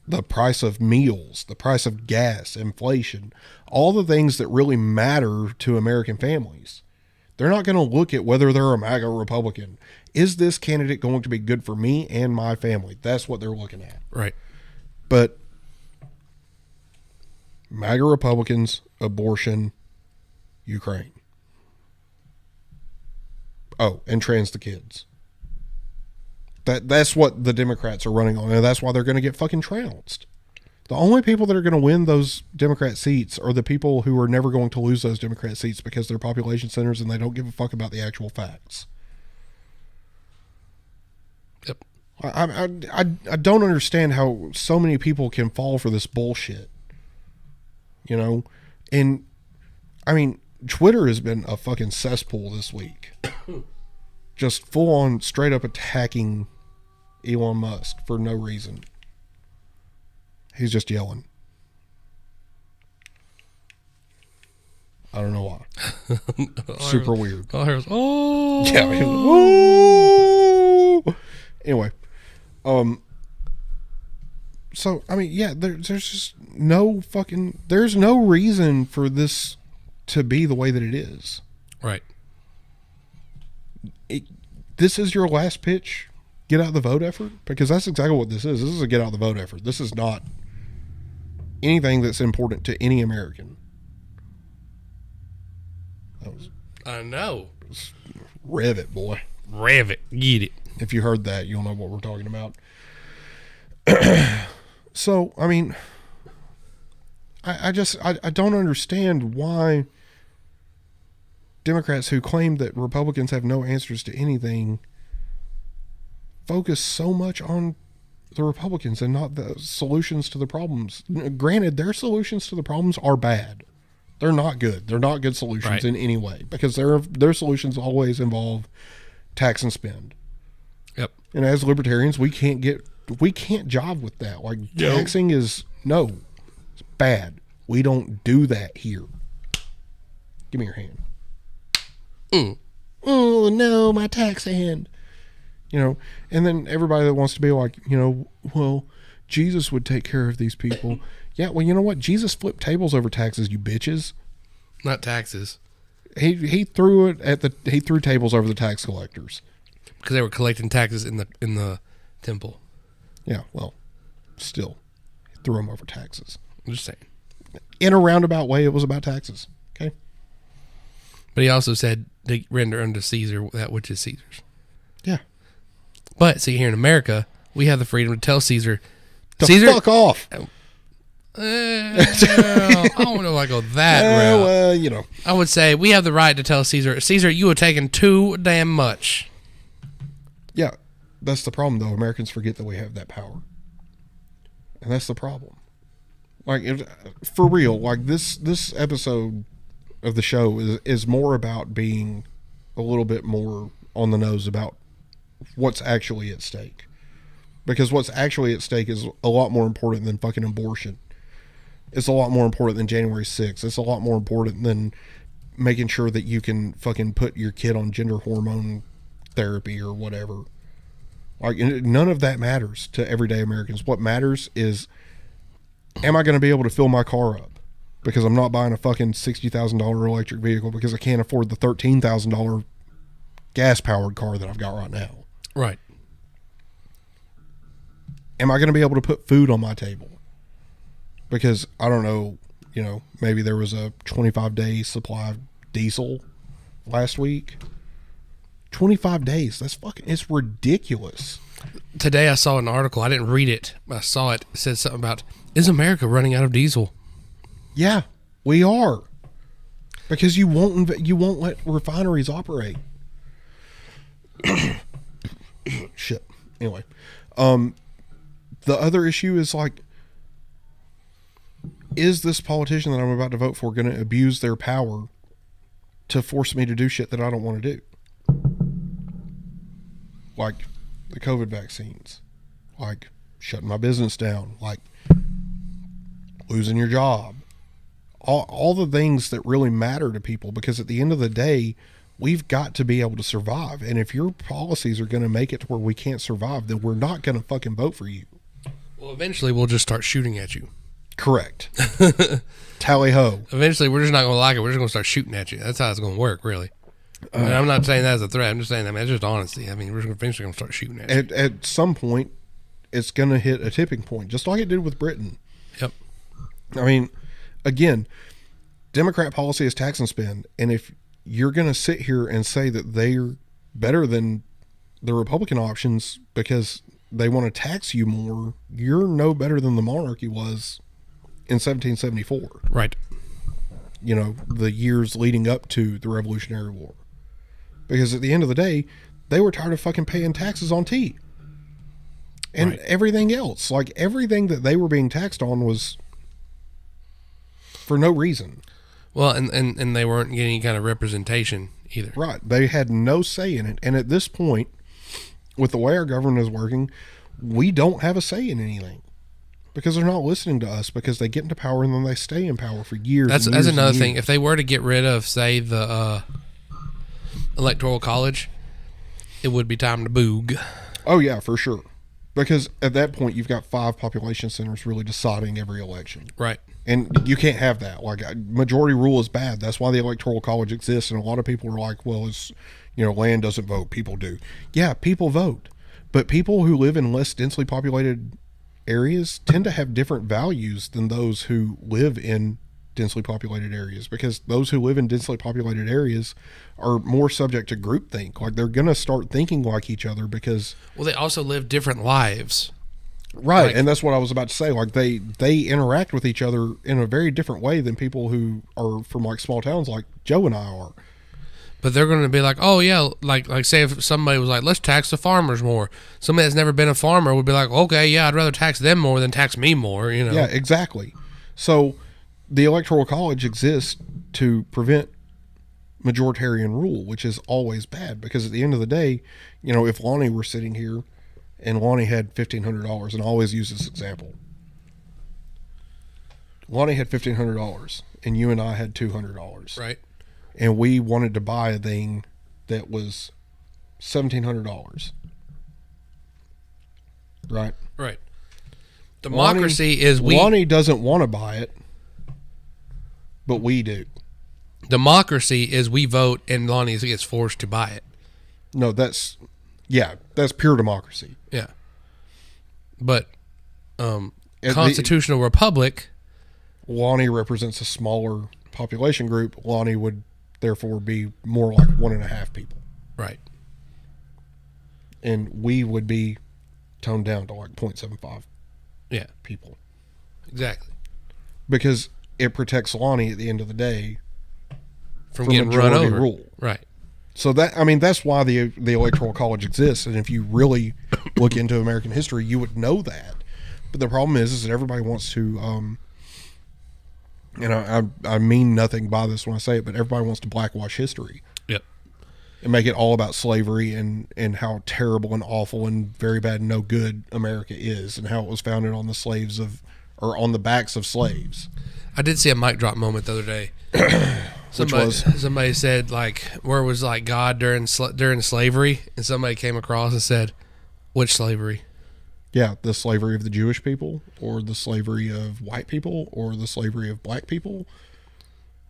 the price of meals, the price of gas, inflation, all the things that really matter to American families. They're not going to look at whether they're a MAGA Republican. Is this candidate going to be good for me and my family? That's what they're looking at.
Right.
But MAGA Republicans, abortion, Ukraine. Oh, and trans the kids. That's what the Democrats are running on, and that's why they're going to get fucking trounced. The only people that are going to win those Democrat seats are the people who are never going to lose those Democrat seats because they're population centers and they don't give a fuck about the actual facts.
Yep.
I don't understand how so many people can fall for this bullshit. And I mean, Twitter has been a fucking cesspool this week. Just full on straight up attacking Elon Musk for no reason. He's just yelling. I don't know why. Super weird.
Oh.
Yeah. Woo! Anyway. So, I mean, yeah, there's just there's no reason for this to be the way that it is.
Right.
This is your last pitch, get out the vote effort? Because that's exactly what this is. This is a get out the vote effort. This is not anything that's important to any American.
I know.
Rev it, boy.
Rev it. Get it.
If you heard that, you'll know what we're talking about. So, I mean, I don't understand why Democrats who claim that Republicans have no answers to anything focus so much on the Republicans and not the solutions to the problems. Granted, their solutions to the problems are bad. They're not good. They're not good solutions in any way, because their solutions always involve tax and spend.
Yep.
And as libertarians, we can't jive with that. Like, taxing is it's bad. We don't do that here. Give me your hand. Oh no, my tax hand. And then everybody that wants to be like, well, Jesus would take care of these people. Yeah, well, you know what? Jesus flipped tables over taxes, you bitches.
Not taxes.
He threw tables over the tax collectors
because they were collecting taxes in the temple.
Yeah, well, still, he threw them over taxes.
I'm just saying.
In a roundabout way, it was about taxes. Okay.
But he also said they render unto Caesar that which is Caesar's.
Yeah.
But see, here in America, we have the freedom to tell Caesar
Caesar, fuck off.
I don't know if I go that route.
Well,
I would say we have the right to tell Caesar, you are taking too damn much.
Yeah, that's the problem, though. Americans forget that we have that power. And that's the problem. Like, for real, like this episode of the show is more about being a little bit more on the nose about what's actually at stake. Because what's actually at stake is a lot more important than fucking abortion. It's a lot more important than January 6th. It's a lot more important than making sure that you can fucking put your kid on gender hormone therapy or whatever. Like, none of that matters to everyday Americans. What matters is, am I going to be able to fill my car up? Because I'm not buying a fucking $60,000 electric vehicle because I can't afford the $13,000 gas-powered car that I've got right now.
Right.
Am I going to be able to put food on my table? Because, I don't know, maybe there was a 25-day supply of diesel last week. 25 days. It's ridiculous.
Today I saw an article. I didn't read it. I saw it. It said something about, is America running out of diesel?
Yeah, we are. Because you won't let refineries operate. Shit. Anyway. The other issue is, like, is this politician that I'm about to vote for going to abuse their power to force me to do shit that I don't want to do? Like the COVID vaccines, like shutting my business down, like losing your job, all the things that really matter to people, because at the end of the day, we've got to be able to survive. And if your policies are going to make it to where we can't survive, then we're not going to fucking vote for you.
Well, eventually we'll just start shooting at you.
Correct. Tally ho.
Eventually we're just not going to like it. We're just going to start shooting at you. That's how it's going to work, really. And I'm not saying that as a threat. I'm just saying that, man, it's just honesty. I mean, we're eventually going to start shooting at you.
At some point, it's going to hit a tipping point, just like it did with Britain.
Yep.
I mean, again, Democrat policy is tax and spend. And if you're going to sit here and say that they're better than the Republican options because they want to tax you more, you're no better than the monarchy was in 1774.
Right.
The years leading up to the Revolutionary War. Because at the end of the day, they were tired of fucking paying taxes on tea. And everything else. Like, everything that they were being taxed on was for no reason.
Well, and they weren't getting any kind of representation either.
Right. They had no say in it. And at this point, with the way our government is working, we don't have a say in anything. Because they're not listening to us, because they get into power and then they stay in power for years.
That's another thing. If they were to get rid of, say, the Electoral College, it would be time to boog.
Oh, yeah, for sure. Because at that point, you've got 5 population centers really deciding every election.
Right.
And you can't have that. Like, majority rule is bad. That's why the Electoral College exists. And a lot of people are like, well, it's, land doesn't vote. People do. Yeah, people vote. But people who live in less densely populated areas tend to have different values than those who live in densely populated areas, because those who live in densely populated areas are more subject to groupthink. Like, they're going to start thinking like each other because...
Well, they also live different lives.
Right, and that's what I was about to say. Like, they interact with each other in a very different way than people who are from, like, small towns like Joe and I are.
But they're going to be like, oh yeah, like say if somebody was like, let's tax the farmers more. Somebody that's never been a farmer would be like, okay, yeah, I'd rather tax them more than tax me more. You know?
Yeah, exactly. So the Electoral College exists to prevent majoritarian rule, which is always bad, because at the end of the day, you know, if Lonnie were sitting here and Lonnie had $1,500, and I always use this example, Lonnie had $1,500 and you and I had $200,
right?
And we wanted to buy a thing that was $1,700, right?
Right. Democracy is
Lonnie doesn't want to buy it, but we do.
Democracy is we vote and Lonnie gets forced to buy it.
No, that's pure democracy.
Yeah. But constitutional republic,
Lonnie represents a smaller population group. Lonnie would therefore be more like 1.5 people.
Right.
And we would be toned down to like 0.75 people.
Exactly.
Because it protects Lonnie at the end of the day
from getting run over.
Rule.
Right.
So that's why the Electoral College exists. And if you really look into American history, you would know that. But the problem is that everybody wants to, I mean nothing by this when I say it, but everybody wants to blackwash history.
Yep.
And make it all about slavery and how terrible and awful and very bad and no good America is, and how it was founded on on the backs of slaves.
I did see a mic drop moment the other day. Somebody said, like, where was like God during slavery, and somebody came across and said, which slavery?
Yeah, the slavery of the Jewish people, or the slavery of white people, or the slavery of black people,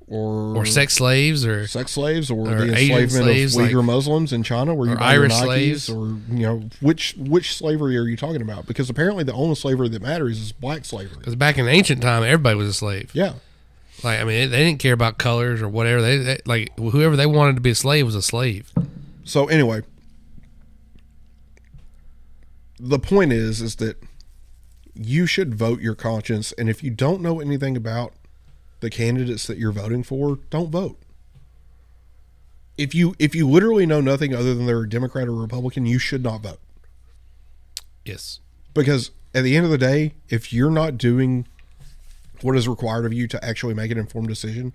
or
sex slaves, or
the enslavement
Asian slaves,
of Uyghur Muslims in China, where you buy
Irish
Nikes,
slaves,
or which slavery are you talking about? Because apparently the only slavery that matters is black slavery.
Because back in ancient time, everybody was a slave.
Yeah.
Like, I mean, they didn't care about colors or whatever. They like whoever they wanted to be a slave was a slave.
So anyway, the point is that you should vote your conscience, and if you don't know anything about the candidates that you're voting for, don't vote. If you literally know nothing other than they're a Democrat or Republican, you should not vote.
Yes.
Because at the end of the day, if you're not doing what is required of you to actually make an informed decision,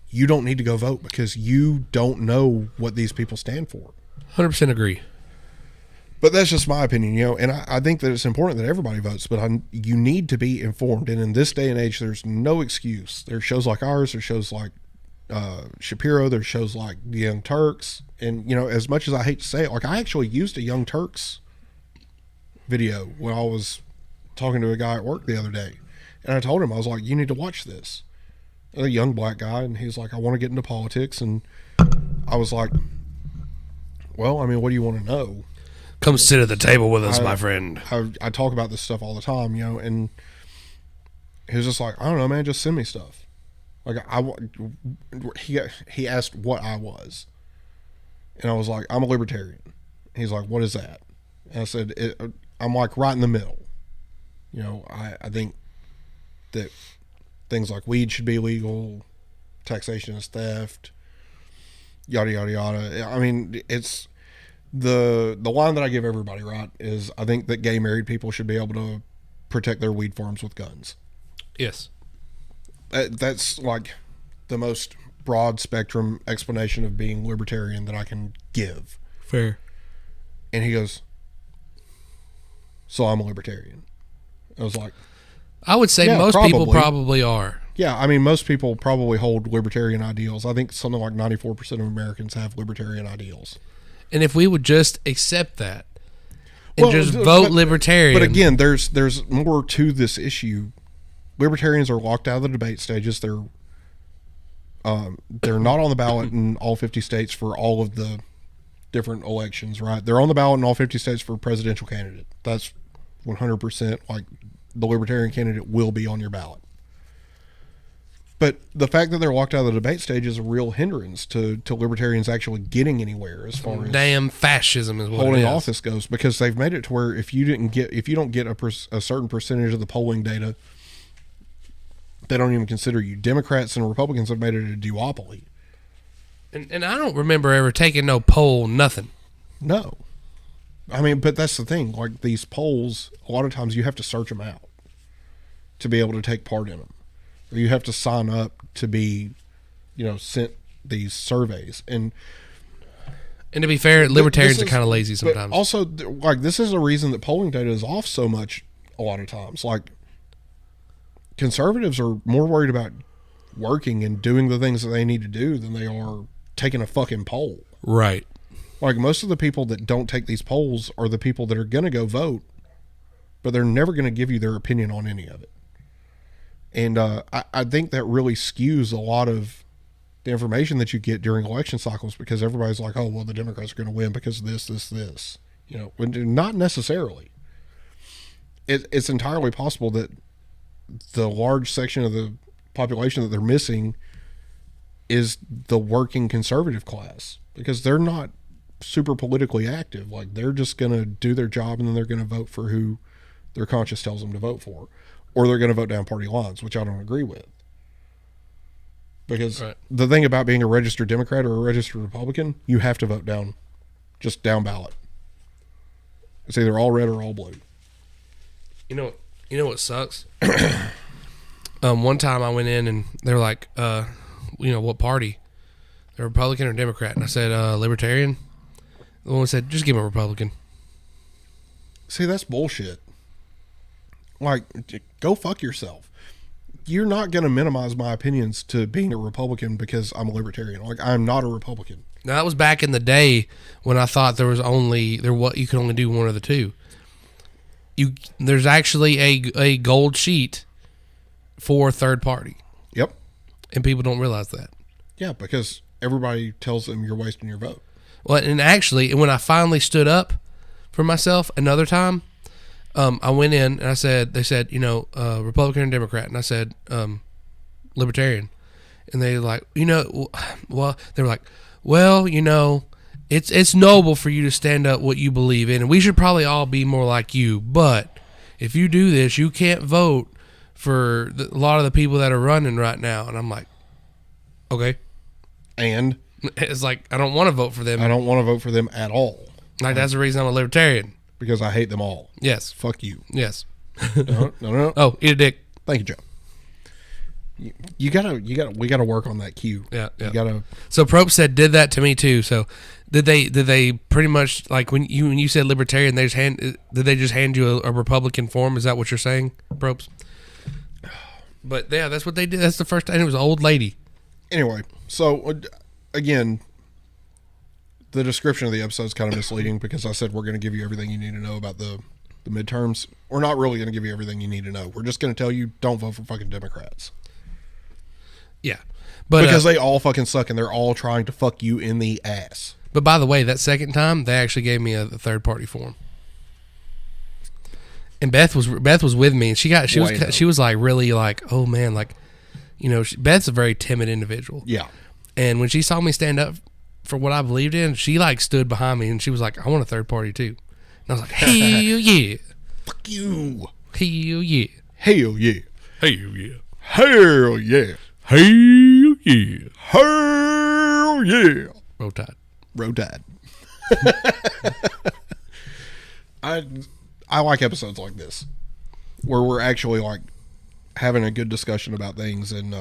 you don't need to go vote, because you don't know what these people stand for.
100% agree.
But that's just my opinion, and I think that it's important that everybody votes, but you need to be informed. And in this day and age, there's no excuse. There's shows like ours, there's shows like Shapiro, there's shows like the Young Turks. And, as much as I hate to say it, like, I actually used a Young Turks video when I was talking to a guy at work the other day. And I told him, I was like, you need to watch this. A young black guy, and he's like, I want to get into politics. And I was like, well, I mean, what do you want to know?
Come sit at the table with us, my friend.
I talk about this stuff all the time, and he was just like, I don't know, man, just send me stuff. Like, he asked what I was, and I was like, I'm a libertarian. He's like, what is that? And I said, I'm like right in the middle. I think that things like weed should be legal, taxation is theft, yada yada yada. I mean, it's the line that I give everybody, right, is I think that gay married people should be able to protect their weed farms with guns.
Yes.
That's like the most broad spectrum explanation of being libertarian that I can give.
Fair.
And he goes, so I'm a libertarian. I was like,
I would say most people probably are.
Yeah, I mean, most people probably hold libertarian ideals. I think something like 94% of Americans have libertarian ideals.
And if we would just accept that and vote libertarian.
But again, there's more to this issue. Libertarians are locked out of the debate stages. They're not on the ballot in all 50 states for all of the different elections, right? They're on the ballot in all 50 states for presidential candidate. That's 100%, like, the libertarian candidate will be on your ballot. But the fact that they're locked out of the debate stage is a real hindrance to libertarians actually getting anywhere as far as
damn fascism is what
holding
it is.
office goes, because they've made it to where if you don't get a certain percentage of the polling data, they don't even consider you. Democrats and Republicans have made it a duopoly.
And I don't remember ever taking no poll, nothing.
No. I mean, but that's the thing. Like, these polls, a lot of times you have to search them out to be able to take part in them. Or you have to sign up to be, sent these surveys. And
to be fair, libertarians are kind of lazy sometimes.
But also, like, this is a reason that polling data is off so much a lot of times. Like, conservatives are more worried about working and doing the things that they need to do than they are taking a fucking poll.
Right.
Like, most of the people that don't take these polls are the people that are going to go vote, but they're never going to give you their opinion on any of it. And I think that really skews a lot of the information that you get during election cycles, because everybody's like, oh, well, the Democrats are going to win because of this. When not necessarily. It's entirely possible that the large section of the population that they're missing is the working conservative class, because they're not super politically active. Like, they're just going to do their job, and then they're going to vote for who their conscience tells them to vote for, or they're going to vote down party lines, which I don't agree with. Because the thing about being a registered Democrat or a registered Republican, you have to vote down ballot. It's either all red or all blue.
You know what sucks? One time I went in and they were like, what party? A Republican or Democrat? And I said, Libertarian. The one said, just give me a Republican.
See, that's bullshit. Like, go fuck yourself. You're not going to minimize my opinions to being a Republican because I'm a Libertarian. Like, I'm not a Republican.
Now, that was back in the day when I thought you could only do one of the two. There's actually a gold sheet for third party.
Yep.
And people don't realize that.
Yeah, because everybody tells them you're wasting your vote.
Well, and actually, when I finally stood up for myself another time, I went in and they said, Republican and Democrat. And I said, Libertarian. And they were like, it's noble for you to stand up what you believe in. And we should probably all be more like you. But if you do this, you can't vote for a lot of the people that are running right now. And I'm like, okay.
And?
It's like, I don't want to vote for them.
I don't want to vote for them at all.
Like, that's the reason I'm a Libertarian.
Because I hate them all.
Yes.
Fuck you.
Yes.
No.
Oh, eat a dick.
Thank you, Joe. We gotta work on that cue.
Yeah.
You gotta.
So Probe said did that to me too. So did they pretty much, like, when you said Libertarian, did they just hand you a Republican form? Is that what you're saying, Probes? But yeah, that's what they did. That's the first time. It was an old lady.
Anyway, so again, the description of the episode is kind of misleading, because I said we're going to give you everything you need to know about the midterms. We're not really going to give you everything you need to know. We're just going to tell you don't vote for fucking Democrats.
Yeah. But
because they all fucking suck, and they're all trying to fuck you in the ass.
But by the way, that second time, they actually gave me a third party form. And Beth was with me, and she was like really like, oh man, like, Beth's a very timid individual.
Yeah.
And when she saw me stand up for what I believed in, she like stood behind me, and she was like, I want a third party too. And I was like, hell yeah.
Fuck you.
Hell yeah.
Hell yeah.
Hell yeah.
Hell yeah.
Hell yeah.
Hell yeah.
Roll Tide.
Roll Tide. I like episodes like this, where we're actually like having a good discussion about things and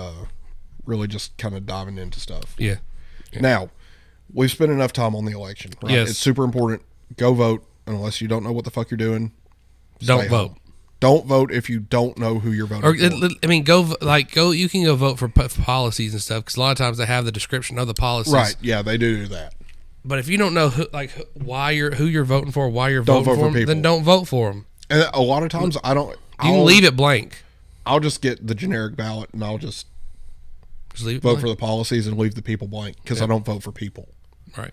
really just kind of diving into stuff.
Yeah.
Now, we've spent enough time on the election, right?
Yes.
It's super important. Go vote, unless you don't know what the fuck you're doing.
Don't vote.
Don't vote if you don't know who you're voting for.
I mean, go. You can go vote for policies and stuff, because a lot of times they have the description of the policies.
Right? Yeah, they do that.
But if you don't know who you're voting for, why you're voting for them, then don't vote for them.
And a lot of times I don't.
You can leave it blank.
I'll just get the generic ballot, and I'll just vote for the policies and leave the people blank, because I don't vote for people.
Right.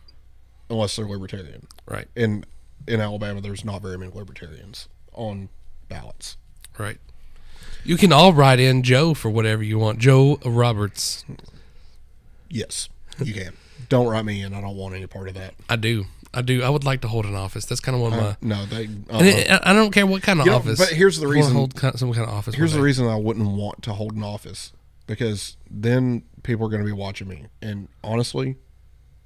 Unless they're libertarian.
Right.
In Alabama, there's not very many libertarians on ballots.
Right. You can all write in Joe for whatever you want. Joe Roberts.
Yes, you can. Don't write me in. I don't want any part of that.
I do. I would like to hold an office. That's kind of one of my.
No, they.
I don't care what kind of office.
But here's the reason.
Hold some kind of office.
Here's the reason I wouldn't want to hold an office, because then people are going to be watching me, and honestly,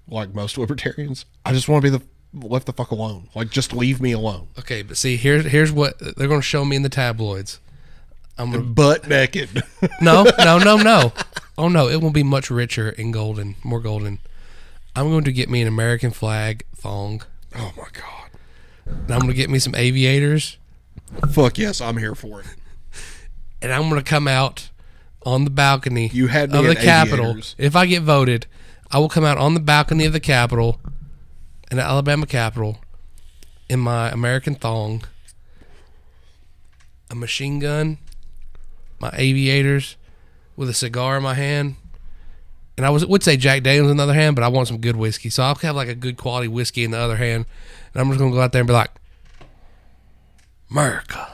like most libertarians. I just want to be left the fuck alone. Like, just leave me alone.
Okay, but see, here's what they're going to show me in the tabloids. I'm gonna,
butt naked.
No. Oh no, it won't be much richer and golden, more golden. I'm going to get me an American flag thong.
Oh my god.
And I'm going to get me some aviators.
Fuck yes, I'm here for it.
And I'm going to come out on the balcony of
the
Capitol.
aviators.
If I get voted, I will come out on the balcony of the Capitol, in the Alabama Capitol, in my American thong, a machine gun, my aviators, with a cigar in my hand. And I would say Jack Daniels in the other hand, but I want some good whiskey. So I'll have like a good quality whiskey in the other hand. And I'm just going to go out there and be like, America.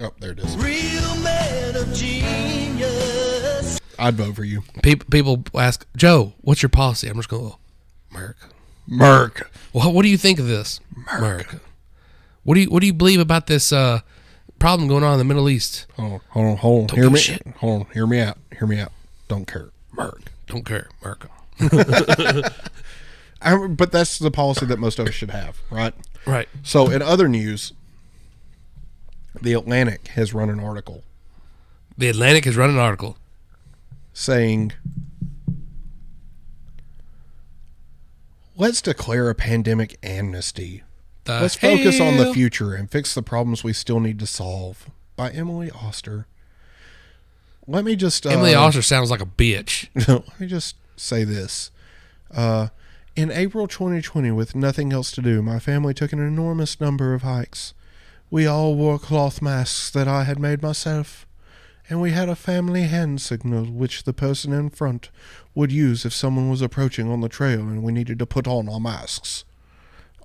Oh, there it is.
Real man of genius.
I'd vote for you.
People ask, Joe, what's your policy? I'm just going, America. Well, what do you think of this? America. What do you believe about this problem going on in the Middle East?
Hold on.
Don't give a shit.
Hold on. Hear me out. Don't care. America.
Don't care. America.
But that's the policy that most of us should have, right?
Right.
So in other news, The Atlantic has run an article.
The Atlantic has run an article
saying, let's declare a pandemic amnesty. Let's focus on the future and fix the problems we still need to solve. By Emily Oster. Let me just...
Emily Oster sounds like a bitch.
Let me just say this. In April 2020, with nothing else to do, my family took an enormous number of hikes. We all wore cloth masks that I had made myself, and we had a family hand signal which the person in front would use if someone was approaching on the trail and we needed to put on our masks.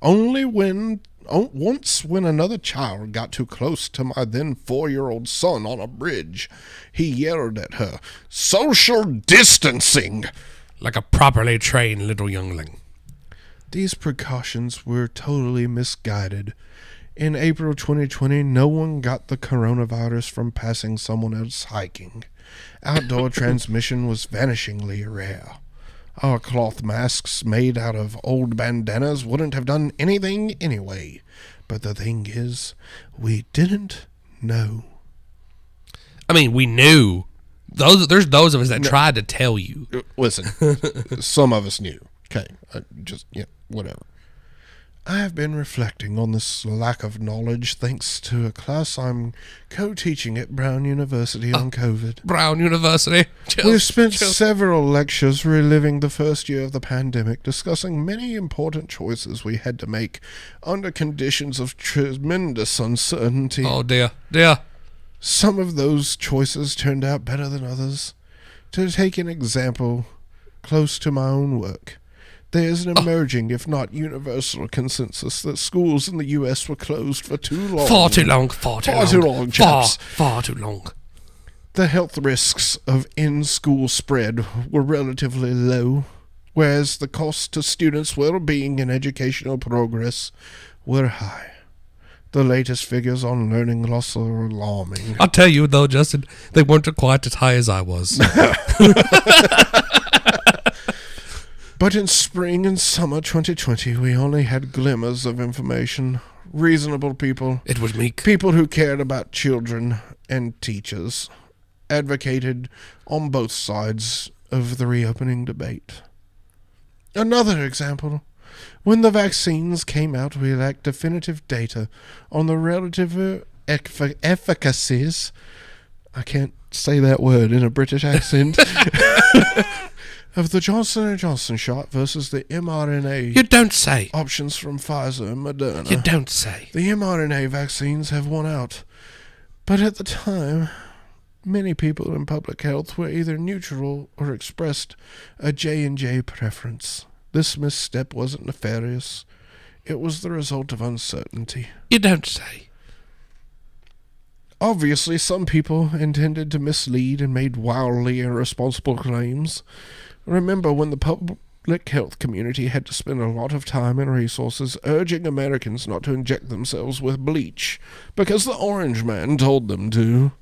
Once when another child got too close to my then 4-year-old son on a bridge, he yelled at her, "Social distancing!"
Like a properly trained little youngling.
These precautions were totally misguided. In April 2020, no one got the coronavirus from passing someone else hiking. Outdoor transmission was vanishingly rare. Our cloth masks made out of old bandanas wouldn't have done anything anyway. But the thing is, we didn't know.
I mean, we knew. There's those of us that tried to tell you.
Listen, some of us knew. Okay, whatever. I have been reflecting on this lack of knowledge thanks to a class I'm co-teaching at Brown University on COVID.
Brown University.
We've spent several lectures reliving the first year of the pandemic, discussing many important choices we had to make under conditions of tremendous uncertainty.
Oh, dear.
Some of those choices turned out better than others. To take an example close to my own work, there is an emerging, if not universal, consensus that schools in the U.S. were closed for too long.
Far too long,
chaps.
Far too long.
The health risks of in-school spread were relatively low, whereas the cost to students' well-being and educational progress were high. The latest figures on learning loss are alarming.
I'll tell you, though, Justin, they weren't quite as high as I was.
But in spring and summer 2020, we only had glimmers of information. Reasonable people.
It was meek.
People who cared about children and teachers advocated on both sides of the reopening debate. Another example. When the vaccines came out, we lacked definitive data on the relative efficacies. I can't say that word in a British accent. Of the Johnson & Johnson shot versus the mRNA.
You don't say.
Options from Pfizer and Moderna.
You don't say.
The mRNA vaccines have won out. But at the time, many people in public health were either neutral or expressed a J&J preference. This misstep wasn't nefarious. It was the result of uncertainty.
You don't say.
Obviously, some people intended to mislead and made wildly irresponsible claims. Remember when the public health community had to spend a lot of time and resources urging Americans not to inject themselves with bleach because the orange man told them to.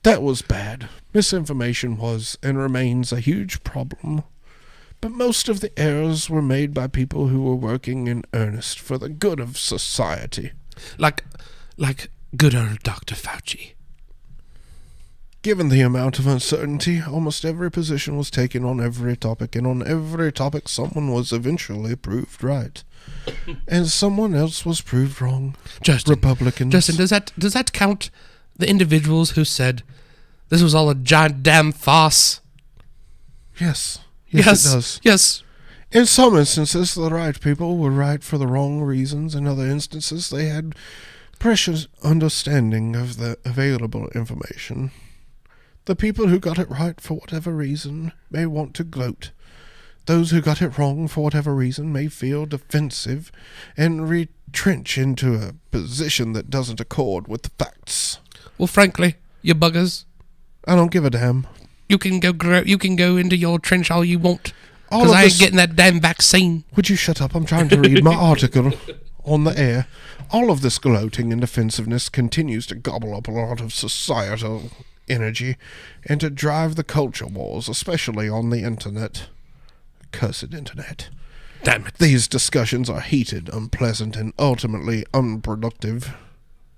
That was bad. Misinformation was and remains a huge problem. But most of the errors were made by people who were working in earnest for the good of society.
Like good old Dr. Fauci.
Given the amount of uncertainty, almost every position was taken on every topic, and on every topic someone was eventually proved right. And someone else was proved wrong. Republicans.
Justin, does that count the individuals who said this was all a giant damn farce?
Yes. Yes, it does.
Yes.
In some instances, the right people were right for the wrong reasons. In other instances, they had precious understanding of the available information. The people who got it right for whatever reason may want to gloat. Those who got it wrong for whatever reason may feel defensive and retrench into a position that doesn't accord with the facts.
Well, frankly, you buggers.
I don't give a damn.
You can go into your trench all you want, because I ain't getting that damn vaccine.
Would you shut up? I'm trying to read my article on the air. All of this gloating and defensiveness continues to gobble up a lot of societal energy and to drive the culture wars, especially on the internet. Cursed internet.
Damn it.
These discussions are heated, unpleasant, and ultimately unproductive.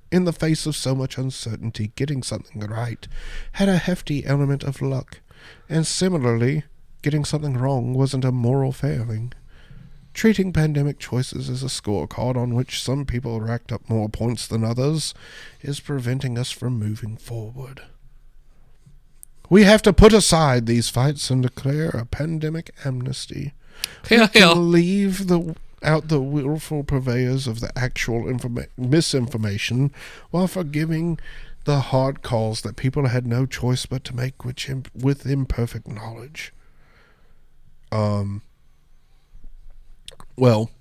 In the face of so much uncertainty, getting something right had a hefty element of luck, and similarly, getting something wrong wasn't a moral failing. Treating pandemic choices as a scorecard on which some people racked up more points than others is preventing us from moving forward. We have to put aside these fights and declare a pandemic amnesty. We can leave out the willful purveyors of the actual misinformation while forgiving the hard calls that people had no choice but to make with imperfect knowledge. Well,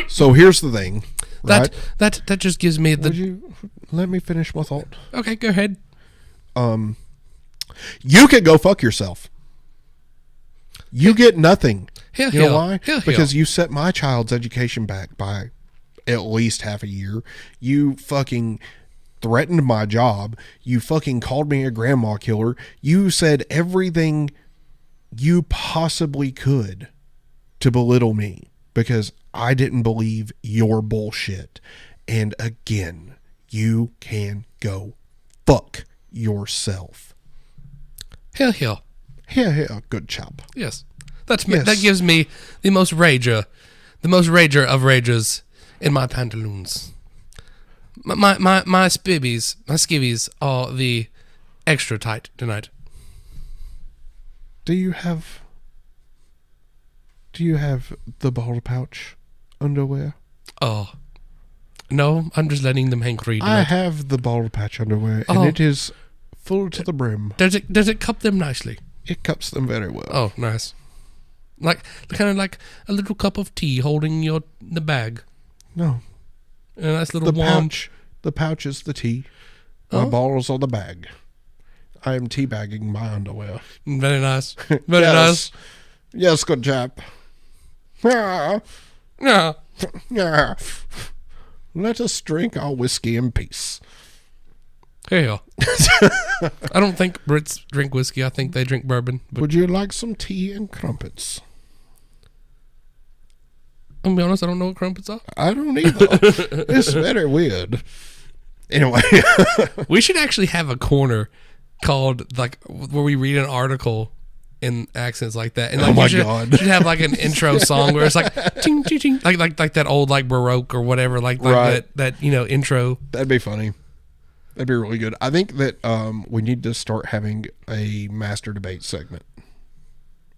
so here's the thing, right?
That just gives me the...
Would you let me finish my thought?
Okay, go ahead.
You can go fuck yourself. You get nothing. You know why? Because you set my child's education back by at least half a year. You fucking threatened my job. You fucking called me a grandma killer. You said everything you possibly could to belittle me because I didn't believe your bullshit. And again, you can go fuck yourself.
Hell.
Here, good chap.
Yes. That gives me the most rager of ragers in my pantaloons. My skivvies are the extra tight tonight.
Do you have the ball pouch underwear?
Oh. No, I'm just letting them hang free tonight.
I have the ball patch underwear, and it is full to the brim.
Does it cup them nicely?
It cups them very well.
Oh, nice. Like kind of like a little cup of tea holding the bag.
No.
A nice little warm...
The pouch is the tea. My balls are the bag. I am teabagging my underwear.
Very nice. Very nice.
Yes, good chap. Yeah. Let us drink our whiskey in peace.
Hell. I don't think Brits drink whiskey. I think they drink bourbon.
Would you like some tea and crumpets?
I'm gonna be honest, I don't know what crumpets are.
I don't either. It's very weird. Anyway.
We should actually have a corner called, like, where we read an article in accents like that. And, like,
God.
You should have, like, an intro song where it's like, ting, ting, ting, like that old, like, Baroque or whatever, like
right.
that intro.
That'd be funny. That'd be really good. I think that we need to start having a master debate segment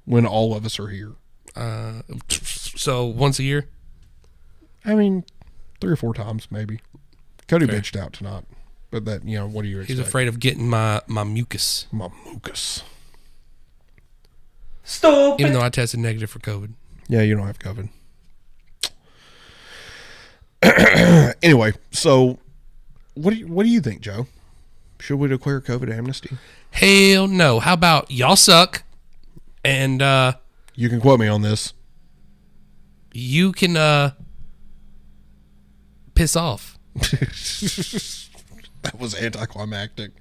when all of us are here.
So once a year?
I mean, 3 or 4 times maybe. Cody bitched out tonight, but that, what do you expect?
He's afraid of getting my mucus.
My mucus.
Stupid.
Even though I tested negative for COVID.
Yeah, you don't have COVID. Anyway, so what do you think, Joe? Should we declare COVID amnesty?
Hell no. How about y'all suck? And
you can quote me on this.
You can piss off.
That was anticlimactic.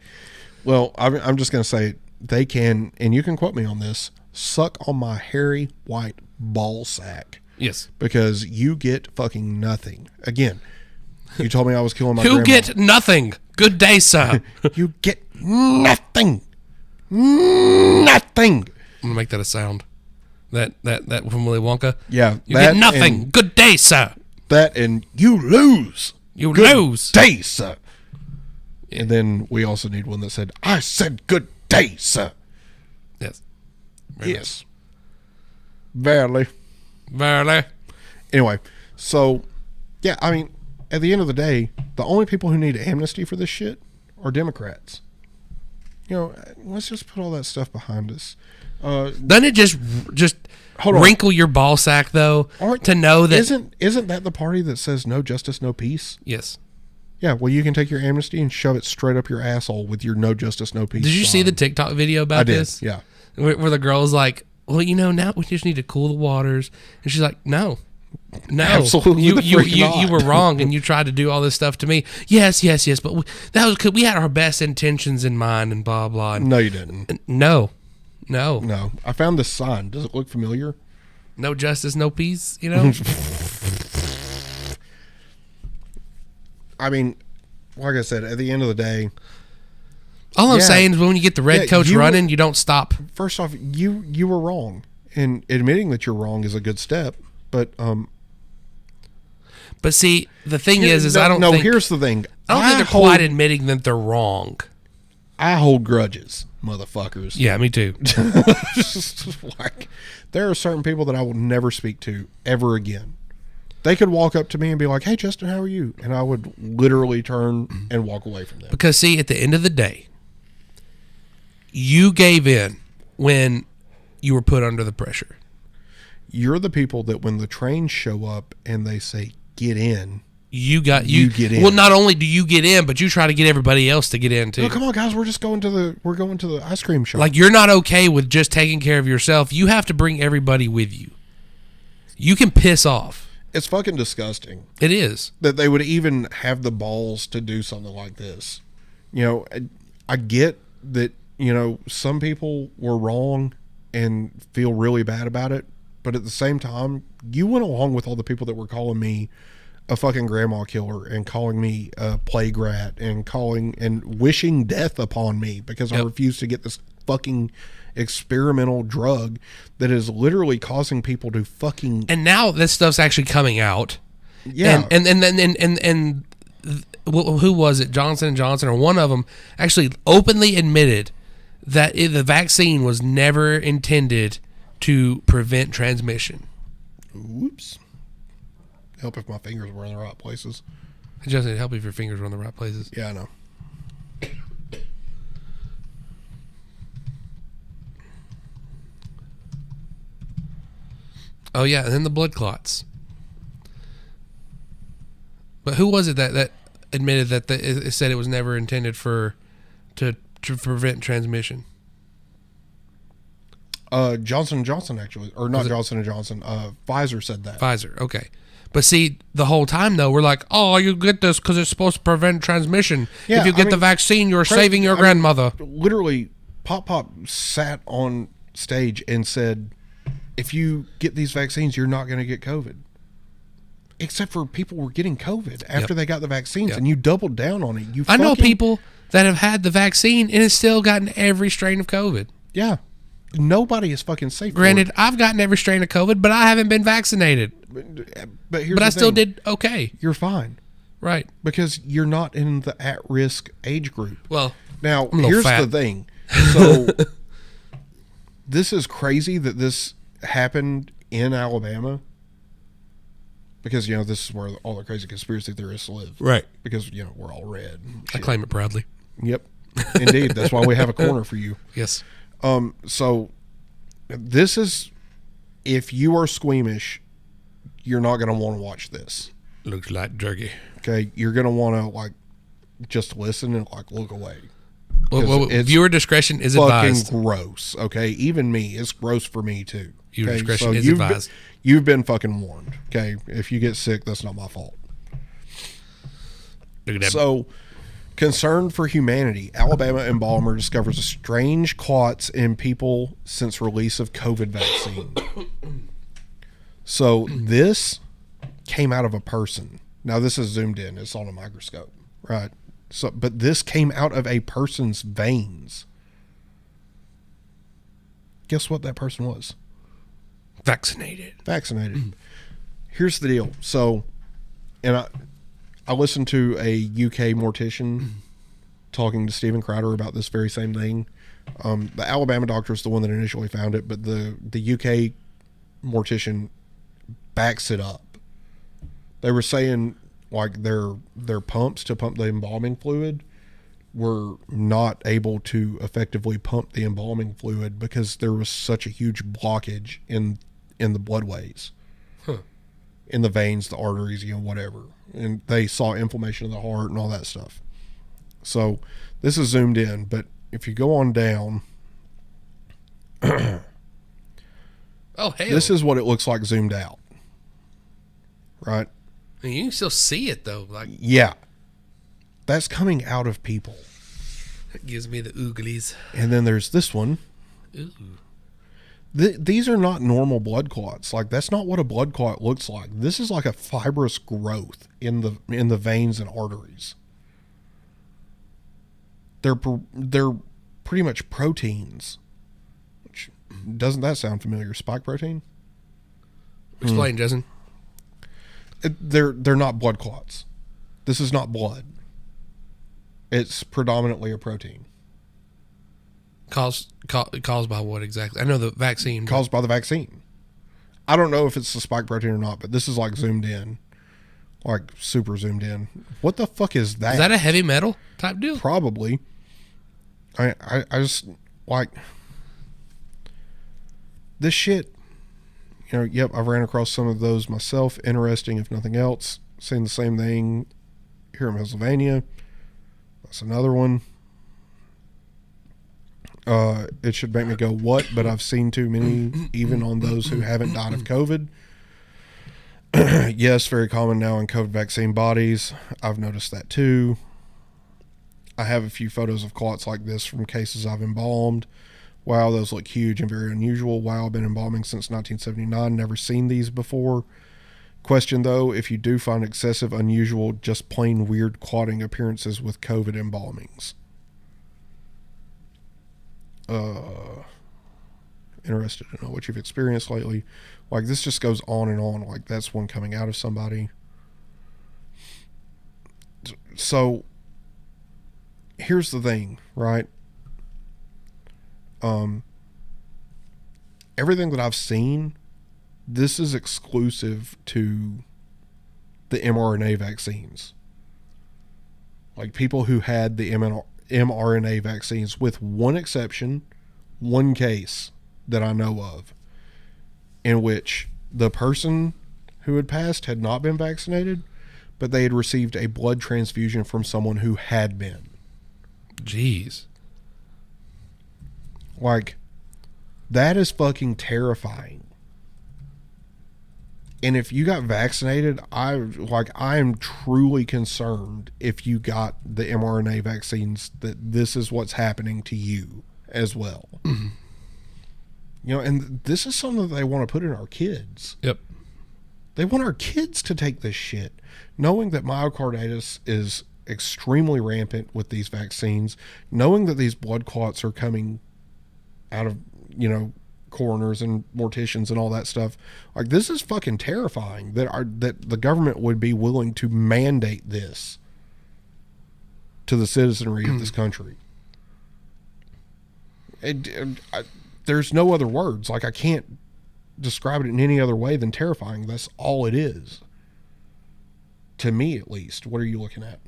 Well, I'm just going to say they can, and you can quote me on this, suck on my hairy white ball sack.
Yes.
Because you get fucking nothing. Again, you told me I was killing my
grandma.
You
get nothing. Good day, sir.
You get nothing. Nothing.
I'm going to make that a sound. That from Willy Wonka?
Yeah.
You get nothing. Good day, sir.
That and you lose.
You
good
lose.
Day, sir. Yeah. And then we also need one that said, I said good day, sir.
Yes.
Very yes. Nice.
Verily.
Anyway, so, yeah, I mean, at the end of the day, the only people who need amnesty for this shit are Democrats. You know, let's just put all that stuff behind us.
Doesn't it just wrinkle your ball sack, though, to know that...
Isn't that the party that says no justice, no peace?
Yes.
Yeah, well, you can take your amnesty and shove it straight up your asshole with your no justice, no peace.
Did you see the TikTok video about this?
Yeah.
Where the girl's like, well, you know, now we just need to cool the waters. And she's like, no.
Absolutely.
You were wrong, and you tried to do all this stuff to me. Yes, but that was because we had our best intentions in mind and blah, blah. And,
no, you didn't.
No.
I found this sign. Does it look familiar?
No justice, no peace, you know?
I mean, like I said, at the end of the day...
All I'm saying is when you get the red coach running, you don't stop.
First off, you were wrong. And admitting that you're wrong is a good step. But
see, the thing is I don't think...
No, here's the thing.
I don't think they're quite admitting that they're wrong.
I hold grudges, motherfuckers.
Yeah, me too.
Like, there are certain people that I will never speak to ever again. They could walk up to me and be like, hey, Justin, how are you? And I would literally turn and walk away from them.
Because, see, at the end of the day, you gave in when you were put under the pressure.
You're the people that when the trains show up and they say, get in,
you get in.
Well,
not only do you get in, but you try to get everybody else to get in too.
No, come on, guys, we're going to the ice cream shop.
Like, you're not okay with just taking care of yourself. You have to bring everybody with you. You can piss off.
It's fucking disgusting.
It is.
That they would even have the balls to do something like this. You know, I get that, you know, some people were wrong and feel really bad about it. But at the same time, you went along with all the people that were calling me a fucking grandma killer and calling me a plague rat and calling and wishing death upon me because I refused to get this fucking experimental drug that is literally causing people to fucking...
And now this stuff's actually coming out.
Yeah.
And who was it? Johnson & Johnson, or one of them, actually openly admitted that the vaccine was never intended to prevent transmission.
Oops. Help if my fingers were in the right places.
It just help if your fingers were in the right places.
Yeah, I know.
Oh yeah, and then the blood clots. But who was it that admitted that it said it was never intended to prevent transmission?
Johnson & Johnson, actually. Or not Johnson & Johnson. Pfizer said that.
Pfizer, okay. But see, the whole time, though, we're like, oh, you get this because it's supposed to prevent transmission.
Yeah,
if you get the vaccine, you're saving your grandmother.
Literally, Pop sat on stage and said, if you get these vaccines, you're not going to get COVID. Except for people were getting COVID after they got the vaccines, and you doubled down on it.
I know people that have had the vaccine and have still gotten every strain of COVID.
Yeah. Nobody is fucking safe.
Granted, I've gotten every strain of COVID, but I haven't been vaccinated.
But
I still did okay.
You're fine.
Right.
Because you're not in the at-risk age group.
Well,
now, here's the thing. So, this is crazy that this happened in Alabama. Because, you know, this is where all the crazy conspiracy theorists live.
Right.
Because, you know, we're all red.
I claim it proudly.
Yep. Indeed. That's why we have a corner for you.
Yes.
So this is, if you are squeamish, you're not going to want to watch this.
Looks like jerky.
Okay. You're going to want to like, just listen and like look away.
Well, viewer discretion is advised.
Fucking gross. Okay. Even me, it's gross for me too.
Viewer discretion is advised.
You've been fucking warned. Okay. If you get sick, that's not my fault.
Look at that.
So Concerned for humanity. Alabama embalmer discovers strange clots in people since release of COVID vaccine. So this came out of a person. Now this is zoomed in. It's on a microscope, right? So, but this came out of a person's veins. Guess what that person was?
Vaccinated.
Here's the deal. So, and I listened to a UK mortician talking to Stephen Crowder about this very same thing. The Alabama doctor is the one that initially found it, but the UK mortician backs it up. They were saying like their pumps to pump the embalming fluid were not able to effectively pump the embalming fluid because there was such a huge blockage in the bloodways, in the veins, the arteries, whatever. And they saw inflammation of the heart and all that stuff. So this is zoomed in, but if you go on down,
oh, hell.
This is what it looks like zoomed out, right?
I mean, you can still see it though. Like,
yeah, that's coming out of people.
That gives me the ooglies.
And then there's this one.
Ooh.
These are not normal blood clots. Like, that's not what a blood clot looks like. This is like a fibrous growth in the veins and arteries. They're pretty much proteins. Which, doesn't that sound familiar? Spike protein?
Explain, Jason.
They're not blood clots. This is not blood. It's predominantly a protein.
Caused by what exactly? I know the vaccine.
Caused by the vaccine. I don't know if it's the spike protein or not, but this is like zoomed in. Like super zoomed in. What the fuck is that?
Is that a heavy metal type deal?
Probably. I just like this shit. Yep, I've ran across some of those myself. Interesting, if nothing else. Seen the same thing here in Pennsylvania. That's another one. It should make me go, what? But I've seen too many, even on those who haven't died of COVID. Yes, very common now in COVID vaccine bodies. I've noticed that too. I have a few photos of clots like this from cases I've embalmed. Wow, those look huge and very unusual. Wow, I've been embalming since 1979. Never seen these before. Question though, if you do find excessive, unusual, just plain weird clotting appearances with COVID embalmings. Interested to know what you've experienced lately. Like, this just goes on and on. Like, that's one coming out of somebody. So here's the thing, right? Everything that I've seen, this is exclusive to the mRNA vaccines. Like, people who had the mRNA vaccines, with one exception, one case that I know of, in which the person who had passed had not been vaccinated, but they had received a blood transfusion from someone who had been.
Jeez.
Like, that is fucking terrifying. And if you got vaccinated, I am truly concerned if you got the mRNA vaccines that this is what's happening to you as well.
Mm-hmm.
And this is something that they want to put in our kids.
Yep.
They want our kids to take this shit, knowing that myocarditis is extremely rampant with these vaccines, knowing that these blood clots are coming out of, coroners and morticians and all that stuff. Like, this is fucking terrifying that the government would be willing to mandate this to the citizenry of this country. There's no other words. Like, I can't describe it in any other way than terrifying. That's all it is. To me, at least. What are you looking at?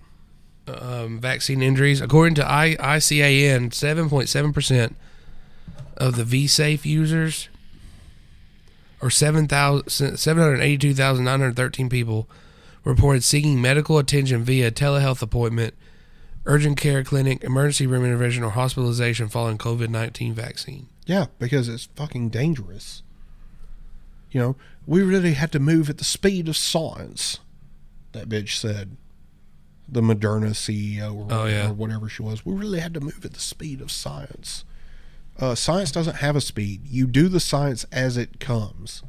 Vaccine injuries. According to ICAN, 7.7% of the V-Safe users, or 782,913 people, reported seeking medical attention via telehealth appointment, urgent care clinic, emergency room intervention, or hospitalization following COVID-19 vaccine.
Yeah, because it's fucking dangerous. We really had to move at the speed of science, that bitch said. the Moderna CEO or
or
whatever she was. We really had to move at the speed of science. Science doesn't have a speed. You do the science as it comes.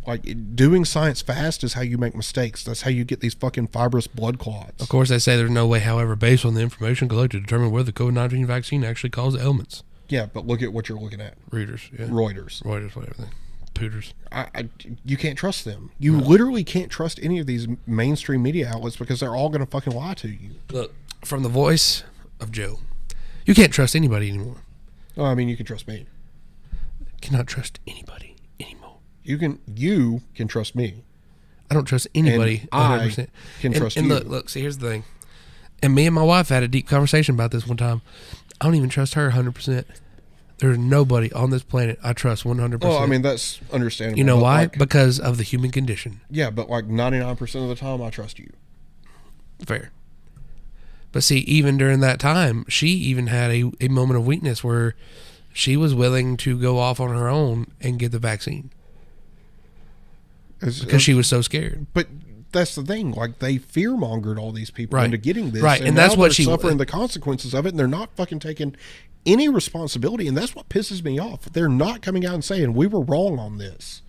Like, doing science fast is how you make mistakes. That's how you get these fucking fibrous blood clots.
Of course, they say there's no way, however, based on the information collected, to determine whether the COVID-19 vaccine actually causes ailments.
Yeah, but look at what you're looking at.
Reuters, whatever. Pooters.
You can't trust them. You literally can't trust any of these mainstream media outlets because they're all going to fucking lie to you.
Look, from the voice of Joe, you can't trust anybody anymore.
Oh, I mean, you can trust me.
Cannot trust anybody anymore.
You can trust me.
I don't trust anybody.
And
100%.
I can trust
and
you.
Look, see, here's the thing. And me and my wife had a deep conversation about this one time. I don't even trust her 100%. There's nobody on this planet I trust 100%.
Well, I mean, that's understandable.
You know why? Because of the human condition.
Yeah, but like 99% of the time, I trust you.
Fair. But see, even during that time, she even had a moment of weakness where she was willing to go off on her own and get the vaccine. Because she was so scared.
But that's the thing. Like, they fear-mongered all these people into getting this.
Right, and that's
now
what
they're
she
suffering the consequences of it, and they're not fucking taking any responsibility, and that's what pisses me off. They're not coming out and saying, we were wrong on this.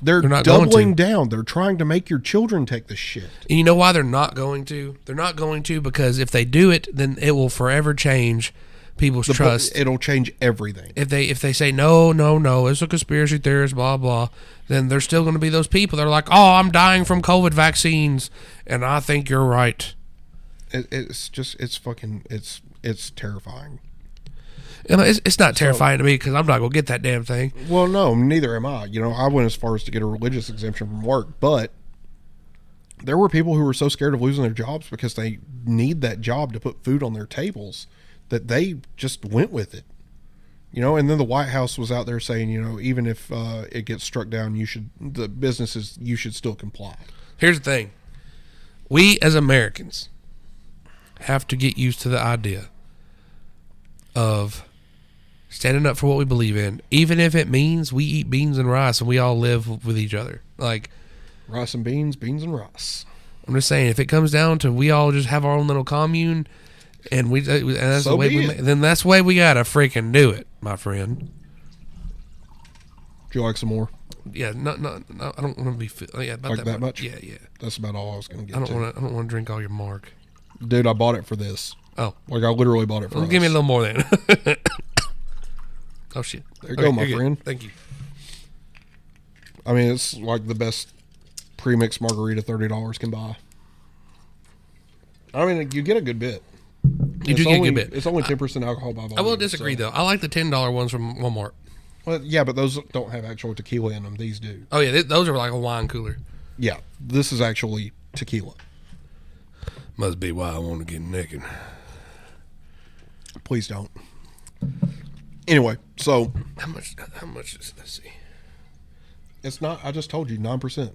They're not doubling down. They're trying to make your children take this shit.
And you know why they're not going to? They're not going to because if they do it, then it will forever change people's trust.
It'll change everything.
If they say no, it's a conspiracy theorist, blah blah, then there's still going to be those people that are like, oh, I'm dying from COVID vaccines, and I think you're right.
It's terrifying.
It's not terrifying to me because I'm not going to get that damn thing.
Well, no, neither am I. You know, I went as far as to get a religious exemption from work, but there were people who were so scared of losing their jobs because they need that job to put food on their tables that they just went with it. You know, and then the White House was out there saying, you know, even if it gets struck down, you should still comply.
Here's the thing. We as Americans have to get used to the idea of standing up for what we believe in, even if it means we eat beans and rice and we all live with each other. Like
rice and beans, beans and rice.
I'm just saying, if it comes down to we all just have our own little commune and that's the way then that's the way we gotta freaking do it, my friend.
Would you like some more?
Yeah, no, I don't want to be about
like that much.
Yeah.
That's about all I was gonna get.
I don't want to drink all your mark.
Dude, I bought it for this.
Oh,
like I literally bought it for us.
Give me a little more then. Oh shit!
There you go, my friend.
Thank you.
I mean, it's like the best pre-mixed margarita $30 can buy. I mean, you get a good bit.
You do get a good bit.
It's only 10% alcohol by volume.
I will disagree though. I like the $10 ones from Walmart.
Well, yeah, but those don't have actual tequila in them. These do.
Oh yeah, those are like a wine cooler.
Yeah, this is actually tequila.
Must be why I want to get naked.
Please don't. Anyway, so
how much is, let's see.
It's not, I just told you 9%.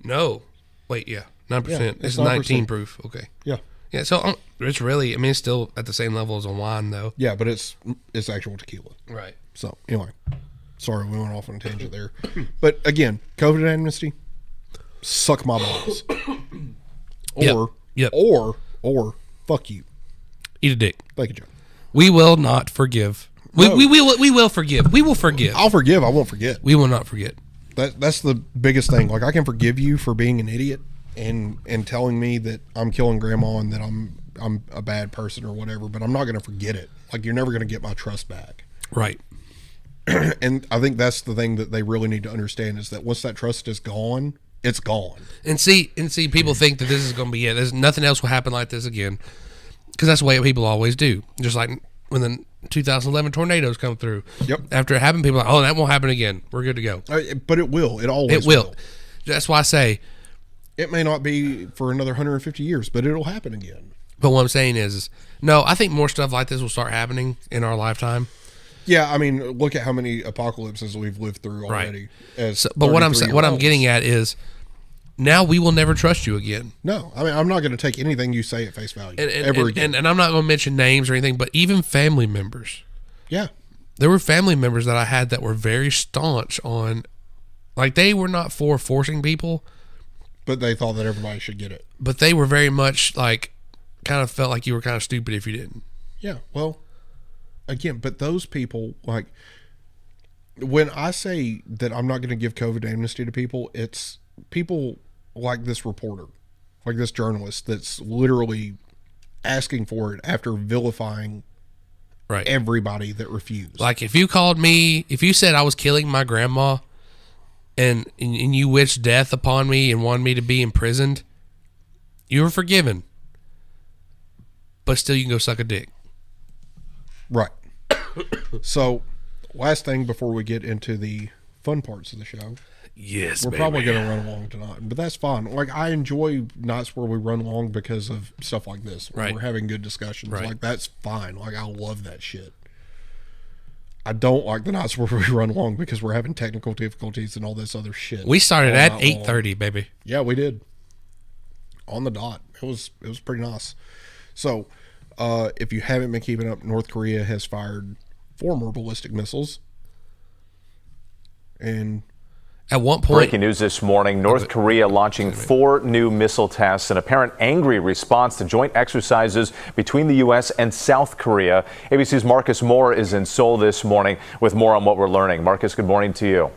No. Wait, yeah. 9%.
Yeah,
it's 19 proof. Okay.
Yeah.
Yeah, so it's really, I mean, it's still at the same level as a wine though.
Yeah, but it's actual tequila.
Right.
So, anyway. Sorry, we went off on a tangent there. But again, COVID amnesty, suck my balls. Or fuck you.
Eat a dick.
Thank you, John.
We will not forgive. No. We will forgive. We will forgive.
I'll forgive. I won't forget.
We will not forget.
That's the biggest thing. Like, I can forgive you for being an idiot and telling me that I'm killing grandma and that I'm a bad person or whatever, but I'm not going to forget it. Like, you're never going to get my trust back.
Right.
And I think that's the thing that they really need to understand is that once that trust is gone, it's gone.
And see, people think that this is going to be it. There's nothing else will happen like this again, because that's the way people always do. Just like when the 2011 tornadoes come through.
Yep.
After it happened, people are like, oh, that won't happen again. We're good to go.
But it will. It always will.
That's why I say
it may not be for another 150 years, but it'll happen again.
But what I'm saying is no, I think more stuff like this will start happening in our lifetime.
Yeah, I mean, look at how many apocalypses we've lived through already.
Right. But what I'm getting at is now we will never trust you again.
No, I mean, I'm not going to take anything you say at face value ever again.
And I'm not going to mention names or anything, but even family members.
Yeah.
There were family members that I had that were very staunch on, like they were not for forcing people,
But they thought that everybody should get it.
But they were very much like, kind of felt like you were kind of stupid if you didn't.
Yeah, well, again, but those people, like, when I say that I'm not going to give COVID amnesty to people, it's people like this reporter, like this journalist that's literally asking for it after vilifying everybody that refused.
Like, if you called me, if you said I was killing my grandma and you wished death upon me and wanted me to be imprisoned, you were forgiven. But still, you can go suck a dick.
Right. So, last thing before we get into the fun parts of the show.
Yes,
we're probably going to run long tonight, but that's fine. Like, I enjoy nights where we run long because of stuff like this. Where we're having good discussions. Like, that's fine. Like, I love that shit. I don't like the nights where we run long because we're having technical difficulties and all this other shit.
We started at 8:30, baby.
Yeah, we did. On the dot. It was pretty nice. So, if you haven't been keeping up, North Korea has fired 4 more ballistic missiles. And
at one point,
breaking news this morning, North Korea launching 4 new missile tests, an apparent angry response to joint exercises between the U.S. and South Korea. ABC's Marcus Moore is in Seoul this morning with more on what we're learning. Marcus, good morning to you.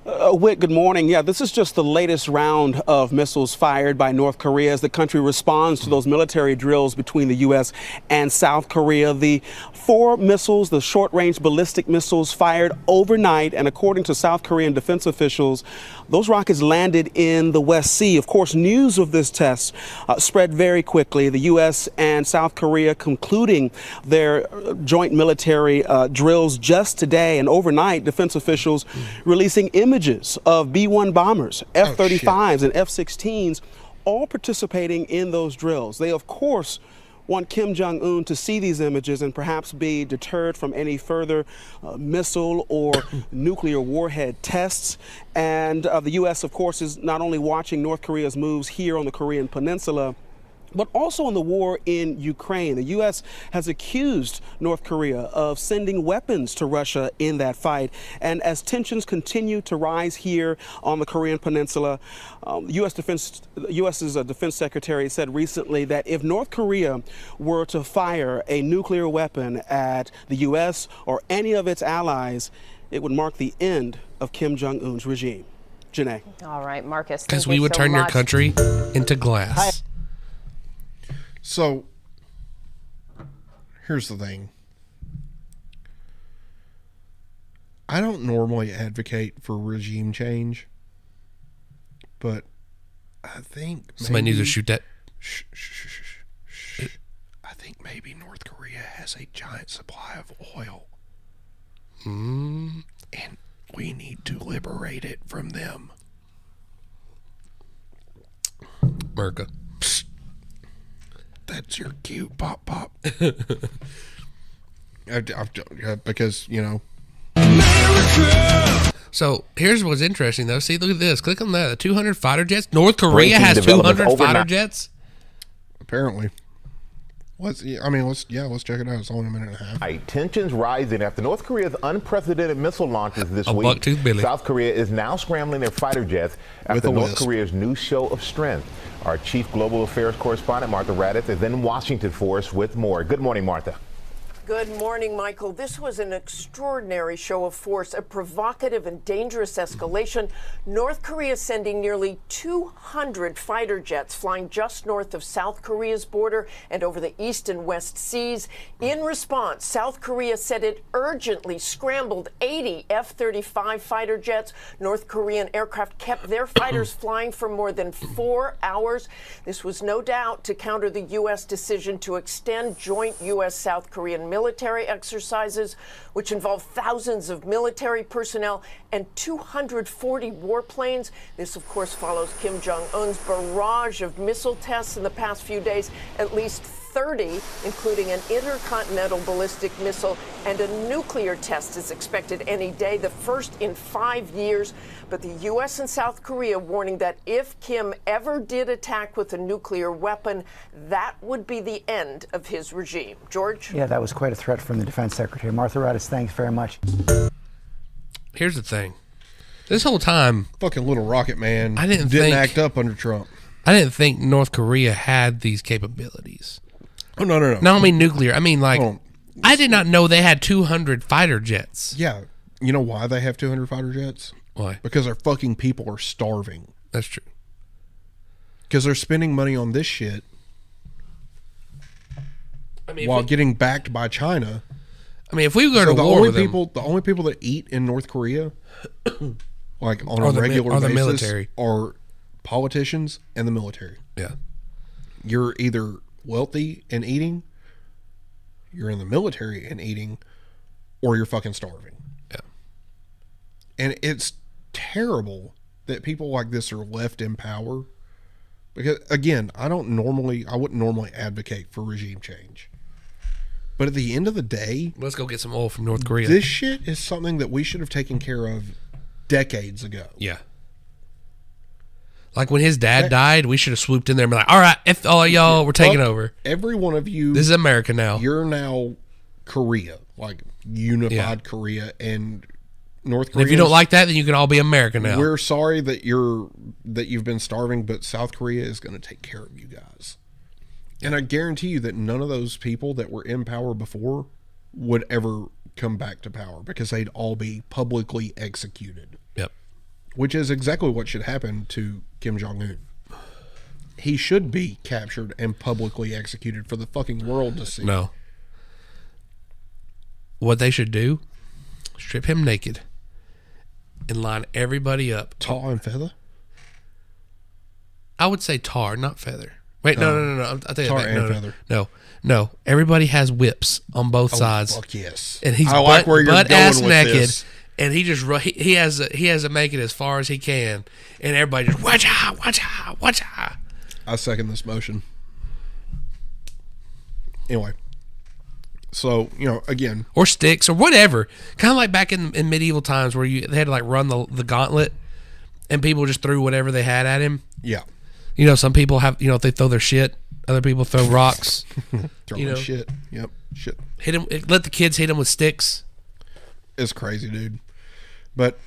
Whit, good morning. Yeah, this is just the latest round of missiles fired by North Korea as the country responds to those military drills between the U.S. and South Korea. The 4 missiles, the short-range ballistic missiles fired overnight, and according to South Korean defense officials, those rockets landed in the West Sea. Of course, news of this test spread very quickly. The U.S. and South Korea concluding their joint military drills just today, and overnight, defense officials releasing images of B-1 bombers, F-35s, and F-16s, all participating in those drills. They, of course, want Kim Jong-un to see these images and perhaps be deterred from any further missile or nuclear warhead tests. And the U.S., of course, is not only watching North Korea's moves here on the Korean Peninsula, but also in the war in Ukraine. The U.S. has accused North Korea of sending weapons to Russia in that fight. And as tensions continue to rise here on the Korean Peninsula, U.S.'s defense secretary said recently that if North Korea were to fire a nuclear weapon at the U.S. or any of its allies, it would mark the end of Kim Jong-un's regime. Janae.
All right, Marcus.
Because we would turn your country into glass.
So, here's the thing. I don't normally advocate for regime change, but I think
somebody needs to shoot that.
I think maybe North Korea has a giant supply of oil.
And
we need to liberate it from them.
America.
That's your cue, pop. Because, you know.
So here's what's interesting, though. See, look at this. Click on that. The 200 fighter jets. North Korea has 200 fighter jets.
Apparently. Let's check it out. It's only a minute and a half.
Tensions rising after North Korea's unprecedented missile launches this week. South Korea is now scrambling their fighter jets after North Korea's new show of strength. Our chief global affairs correspondent, Martha Raddatz, is in Washington for us with more. Good morning, Martha.
Good morning, Michael. This was an extraordinary show of force, a provocative and dangerous escalation. North Korea sending nearly 200 fighter jets flying just north of South Korea's border and over the East and West Seas. In response, South Korea said it urgently scrambled 80 F-35 fighter jets. North Korean aircraft kept their fighters flying for more than 4 hours. This was no doubt to counter the U.S. decision to extend joint U.S.-South Korean military exercises, which involve thousands of military personnel and 240 warplanes. This, of course, follows Kim Jong-un's barrage of missile tests in the past few days. At least 30, including an intercontinental ballistic missile, and a nuclear test is expected any day, the first in 5 years. But the U.S. and South Korea warning that if Kim ever did attack with a nuclear weapon, that would be the end of his regime. George?
Yeah, that was quite a threat from the Defense Secretary. Martha Raddatz, thanks very much.
Here's the thing. This whole time,
fucking little rocket man
didn't
act up under Trump.
I didn't think North Korea had these capabilities.
Oh, no.
No, I mean nuclear. I mean, like, I did not know they had 200 fighter jets.
Yeah. You know why they have 200 fighter jets?
Why?
Because our fucking people are starving.
That's true.
Because they're spending money on this shit while getting backed by China.
I mean, if we go to war with them,
the only people that eat in North Korea, like on a regular basis,
military.
are politicians and the military.
Yeah.
You're either wealthy and eating, you're in the military and eating, or you're fucking starving.
Yeah.
And it's terrible that people like this are left in power. Because again, I wouldn't normally advocate for regime change. But at the end of the day,
let's go get some oil from North Korea.
This shit is something that we should have taken care of decades ago.
Yeah. Like when his dad died, we should have swooped in there and been like, all right, if all y'all, we're taking over.
Every one of you.
This is America now.
You're now Korea, like unified Korea, and North Korea.
If you don't like that, then you can all be America now.
We're sorry that you've been starving, but South Korea is going to take care of you guys. And I guarantee you that none of those people that were in power before would ever come back to power because they'd all be publicly executed.
Yep.
Which is exactly what should happen to Kim Jong-un. He should be captured and publicly executed for the fucking world to see.
No. What they should do, strip him naked and line everybody up.
Tar and feather?
I would say tar, not feather. Wait, no. I'll tell you
tar
that.
and feather.
No. Everybody has whips on both sides.
Fuck yes.
And he's butt ass naked, this. And he just he has to make it as far as he can, and everybody just watch out.
I second this motion. Anyway, so again,
or sticks or whatever, kind of like back in medieval times where they had to like run the gauntlet, and people just threw whatever they had at him.
Yeah.
Some people have, if they throw their shit, other people throw rocks.
Throwing shit. Yep. Shit.
Hit them. Let the kids hit them with sticks.
It's crazy, dude. But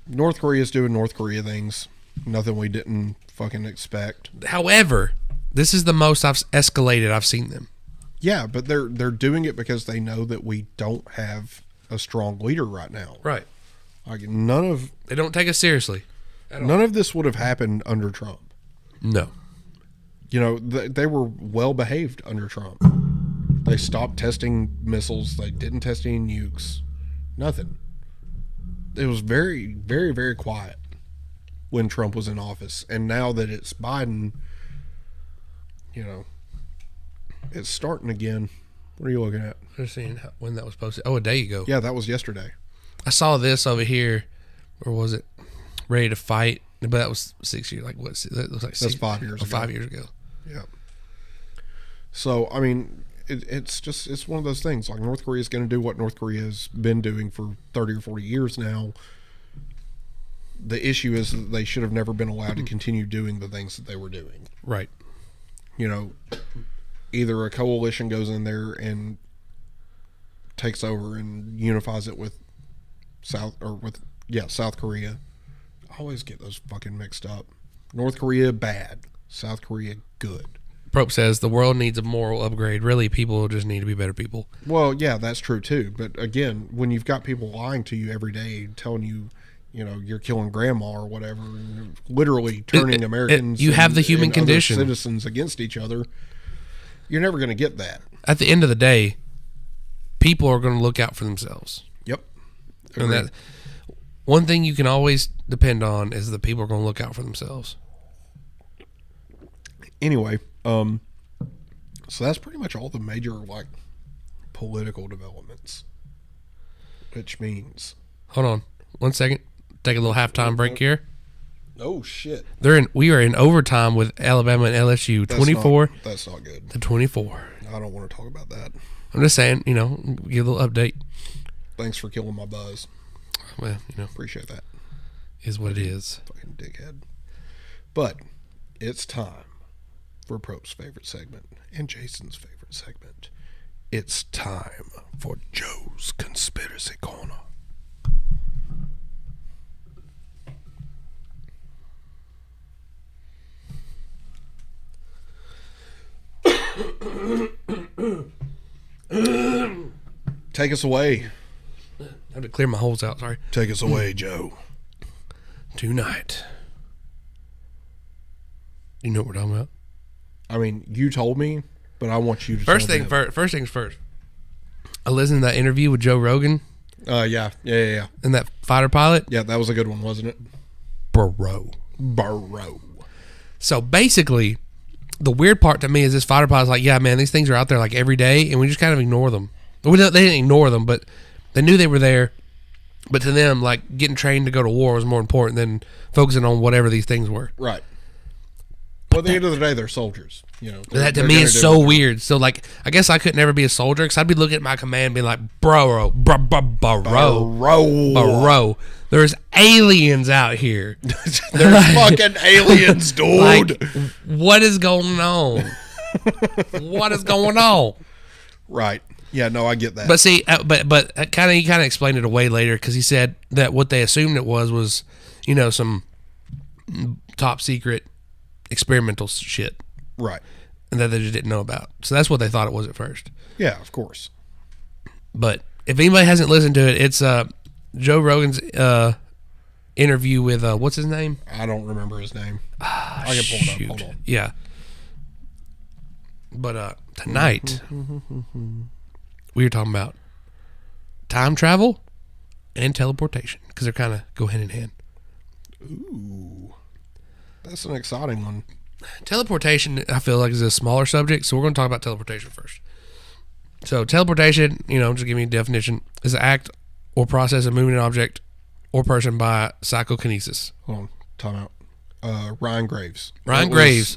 North Korea's doing North Korea things. Nothing we didn't fucking expect.
However, this is the most escalated I've seen them.
Yeah, but they're doing it because they know that we don't have a strong leader right now.
Right.
Like
they don't take us seriously.
None of this would have happened under Trump.
No.
They were well behaved under Trump. They stopped testing missiles. They didn't test any nukes. Nothing. It was very, very, very quiet when Trump was in office. And now that it's Biden, it's starting again. What are you looking at?
I'm seeing when that was posted. Oh, a day ago.
Yeah, that was yesterday.
I saw this over here. Where was it? Ready to fight. But that was 6 years. Like what? That looks like
that's 5 years ago.
5 years ago.
Yeah. So I mean, it's one of those things. Like North Korea is going to do what North Korea has been doing for 30 or 40 years now. The issue is that they should have never been allowed to continue doing the things that they were doing.
Right.
Either a coalition goes in there and takes over and unifies it with South Korea. I always get those fucking mixed up. North Korea, bad. South Korea, good.
Prope says the world needs a moral upgrade. Really, people just need to be better people.
Well, yeah, that's true too. But again, when you've got people lying to you every day, telling you, you're killing grandma or whatever, and literally turning Americans,
you have the human condition,
citizens against each other, you're never going to get that.
At the end of the day, people are going to look out for themselves.
Yep.
And that one thing you can always depend on is that people are going to look out for themselves.
Anyway, so that's pretty much all the major political developments. Which means,
hold on 1 second, take a little halftime break here.
Oh shit!
We are in overtime with Alabama and LSU. 24.
That's not good.
To 24.
I don't want to talk about that.
I'm just saying, give a little update.
Thanks for killing my buzz.
Well,
appreciate that.
Is what it is.
Fucking dickhead. But it's time for Prope's favorite segment and Jason's favorite segment. It's time for Joe's Conspiracy Corner. take us away.
I have to clear my holes out, sorry.
Take us away, Joe.
Tonight. You know what we're talking about?
I mean, you told me, but I want you to
First things first. I listened to that interview with Joe Rogan.
Yeah.
And that fighter pilot.
Yeah, that was a good one, wasn't it?
Bro. So basically, the weird part to me is this fighter pilot's like, yeah, man, these things are out there like every day, and we just kind of ignore them. They didn't ignore them, but they knew they were there. But to them, like, getting trained to go to war was more important than focusing on whatever these things were.
Right. Well, at the end of the day, they're soldiers. You know,
that to me is so weird. So, like, I guess I could never be a soldier because I'd be looking at my command being like, bro. There's aliens out here.
There's fucking aliens, dude.
Like, what is going on? What is going on?
Right. Yeah, no, I get that.
But see, but he kind of explained it away later because he said that what they assumed it was, you know, some top secret experimental shit.
Right.
And that they just didn't know about. So that's what they thought it was at first.
Yeah, of course.
But if anybody hasn't listened to it, it's Joe Rogan's interview with what's his name?
I don't remember his name. I can pull it up. Hold on.
Yeah. But tonight we were talking about time travel and teleportation because they're kind of go hand in hand.
Ooh, that's an exciting one.
Teleportation, I feel like, is a smaller subject, so we're going to talk about teleportation first. So teleportation, you know, just give me a definition, is the act or process of moving an object or person by psychokinesis.
Hold on, time out. Ryan Graves.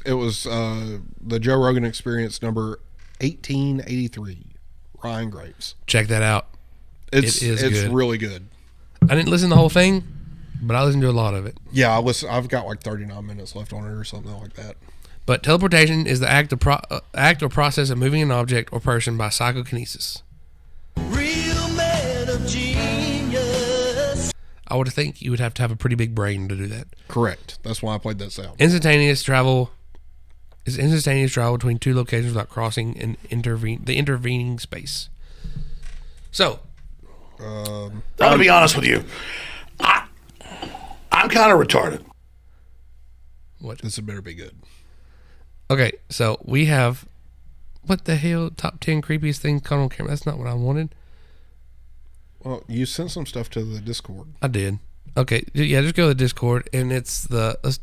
It
was the Joe Rogan Experience number 1883. Ryan Graves.
Check that out.
It's
good.
Really good.
I didn't listen to the whole thing, but I listened to a lot of it.
Yeah, I've got like 39 minutes left on it or something like that.
But teleportation is the act or process of moving an object or person by psychokinesis.
Real man of genius.
I would think you would have to have a pretty big brain to do that.
Correct. That's why I played that sound.
Instantaneous travel is instantaneous travel between two locations without crossing the intervening space. So,
I'm going to be honest with you. I'm kind of retarded.
What? This had better be good.
Okay, so we have, what the hell, top 10 creepiest things caught on camera. That's not what I wanted.
Well, you sent some stuff to the Discord.
I did. Okay, yeah, just go to the Discord, and it's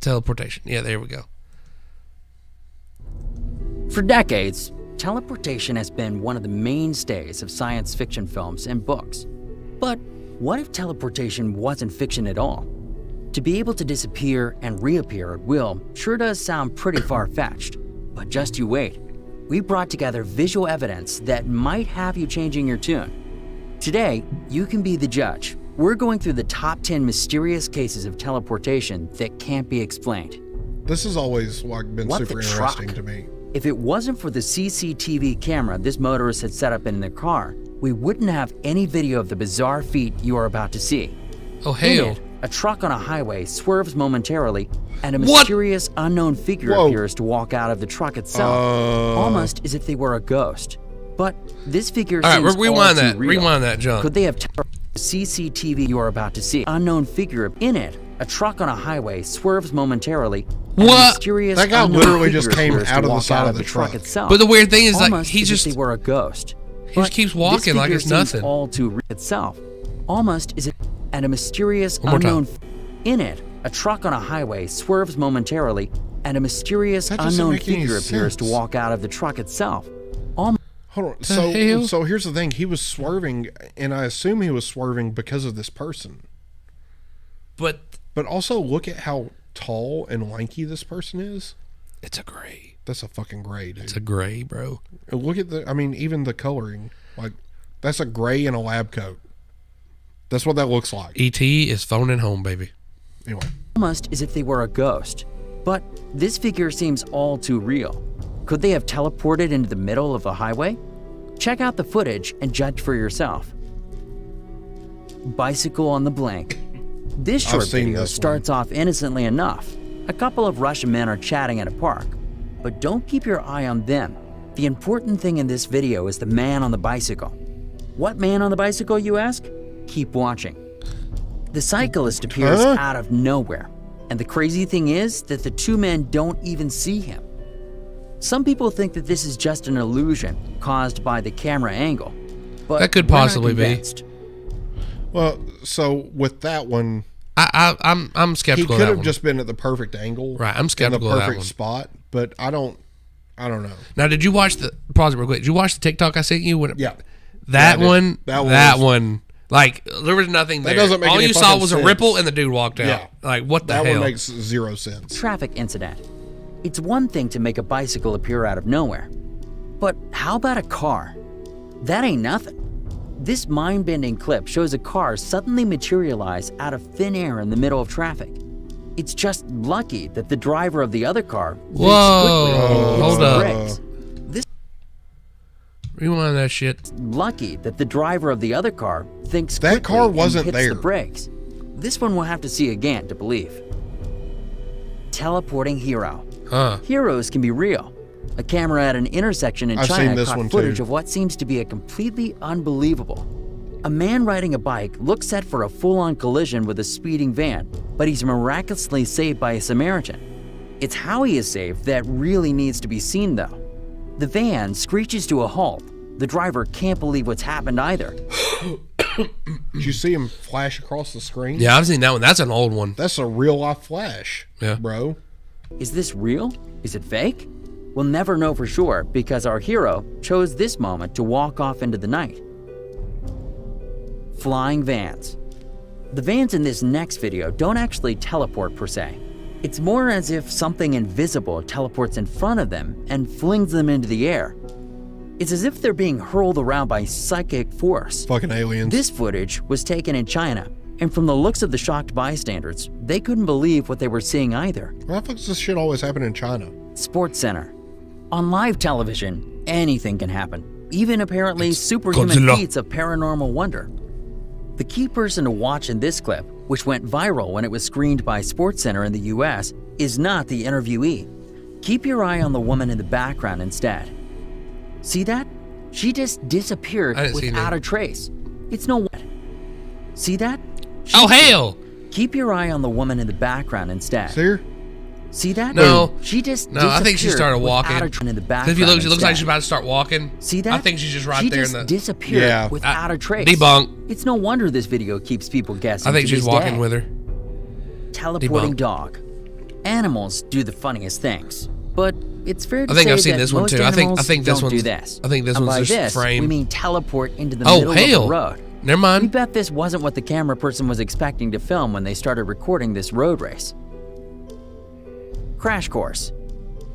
teleportation. Yeah, there we go.
For decades, teleportation has been one of the mainstays of science fiction films and books. But what if teleportation wasn't fiction at all? To be able to disappear and reappear at will sure does sound pretty far-fetched. But just you wait. We brought together visual evidence that might have you changing your tune. Today, you can be the judge. We're going through the top 10 mysterious cases of teleportation that can't be explained.
This has always been super interesting to me.
If it wasn't for the CCTV camera this motorist had set up in their car, we wouldn't have any video of the bizarre feat you are about to see.
Oh, hell.
In it, a truck on a highway swerves momentarily, and a mysterious unknown figure appears to walk out of the truck itself, almost as if they were a ghost. But this figure seems
rewind that.
real.
Rewind that, John.
Could they have the CCTV you are about to see? Unknown figure in it. A truck on a highway swerves momentarily.
What?
That guy literally just came out of the side of the truck
itself.
But the weird thing is, like,
almost
he
as
just
if they were a ghost.
He just keeps walking like it's nothing.
All too real itself, almost as if, and a mysterious unknown in it. A truck on a highway swerves momentarily, and a mysterious unknown figure appears to walk out of the truck itself.
Hold on. So here's the thing. He was swerving, and I assume he was swerving because of this person. But also look at how tall and lanky this person is.
It's a gray.
That's a fucking gray, dude.
It's a gray, bro.
Look at even the coloring. Like, that's a gray in a lab coat. That's what that looks like.
E.T. is phoning home, baby.
Anyway.
Almost as if they were a ghost. But this figure seems all too real. Could they have teleported into the middle of the highway? Check out the footage and judge for yourself. Bicycle on the blink. This short video starts off innocently enough. A couple of Russian men are chatting at a park. But don't keep your eye on them. The important thing in this video is the man on the bicycle. What man on the bicycle, you ask? Keep watching. The cyclist appears out of nowhere, and the crazy thing is that the two men don't even see him. Some people think that this is just an illusion caused by the camera angle, but
that could possibly be.
Well, so with that one,
I'm skeptical.
He could have just been at the perfect angle,
right? I'm skeptical
in the
of that
perfect
one.
spot, but I don't know.
Now, did you watch the pause it real quick? Did you watch the TikTok I sent you?
Yeah,
that one. That one. Like there was nothing there.
That doesn't make
all
any
you saw was
sense.
a ripple, and the dude walked out.
Yeah.
Like what the hell?
That one makes zero sense.
Traffic incident. It's one thing to make a bicycle appear out of nowhere, but how about a car? That ain't nothing. This mind-bending clip shows a car suddenly materialize out of thin air in the middle of traffic. It's just lucky that the driver of the other car
hold up.
Brakes.
Rewind that shit.
Lucky that the driver of the other car thinks
that car wasn't
and hits
there.
The brakes. This one we'll have to see again to believe. Teleporting hero. Heroes can be real. A camera at an intersection in China caught footage of what seems to be a completely unbelievable. A man riding a bike looks set for a full-on collision with a speeding van, but he's miraculously saved by a Samaritan. It's how he is saved that really needs to be seen, though. The van screeches to a halt. The driver can't believe what's happened either.
Did you see him flash across the screen?
Yeah, I've seen that one. That's an old one.
That's a real-life flash,
yeah,
bro.
Is this real? Is it fake? We'll never know for sure because our hero chose this moment to walk off into the night. Flying vans. The vans in this next video don't actually teleport per se. It's more as if something invisible teleports in front of them and flings them into the air. It's as if they're being hurled around by psychic force.
Fucking aliens.
This footage was taken in China, and from the looks of the shocked bystanders, they couldn't believe what they were seeing either.
Why the fuck does this shit always happen in China?
Sports Center. On live television, anything can happen, even apparently superhuman feats of paranormal wonder. The key person to watch in this clip, which went viral when it was screened by SportsCenter in the US, is not the interviewee. Keep your eye on the woman in the background instead. See that? She just disappeared without a trace. It's no what. See that?
Hell!
Keep your eye on the woman in the background instead.
See her?
See that?
No.
She just
I think she started walking.
In the background
If you look, it looks like she's about to start walking.
See that?
I think she's just right
she
there
just
in the.
disappeared without a trace.
Debunk.
It's no wonder this video keeps people guessing.
I think she's walking with her.
Teleporting dog. Animals do the funniest things, but it's fair to
I think
say
I've seen
that
this one
most
too. I think this
don't
one's.
do this.
I think this
and
one's
by
just
this,
framed.
we mean teleport into the middle of the road.
Never mind.
We bet this wasn't what the camera person was expecting to film when they started recording this road race. Crash course.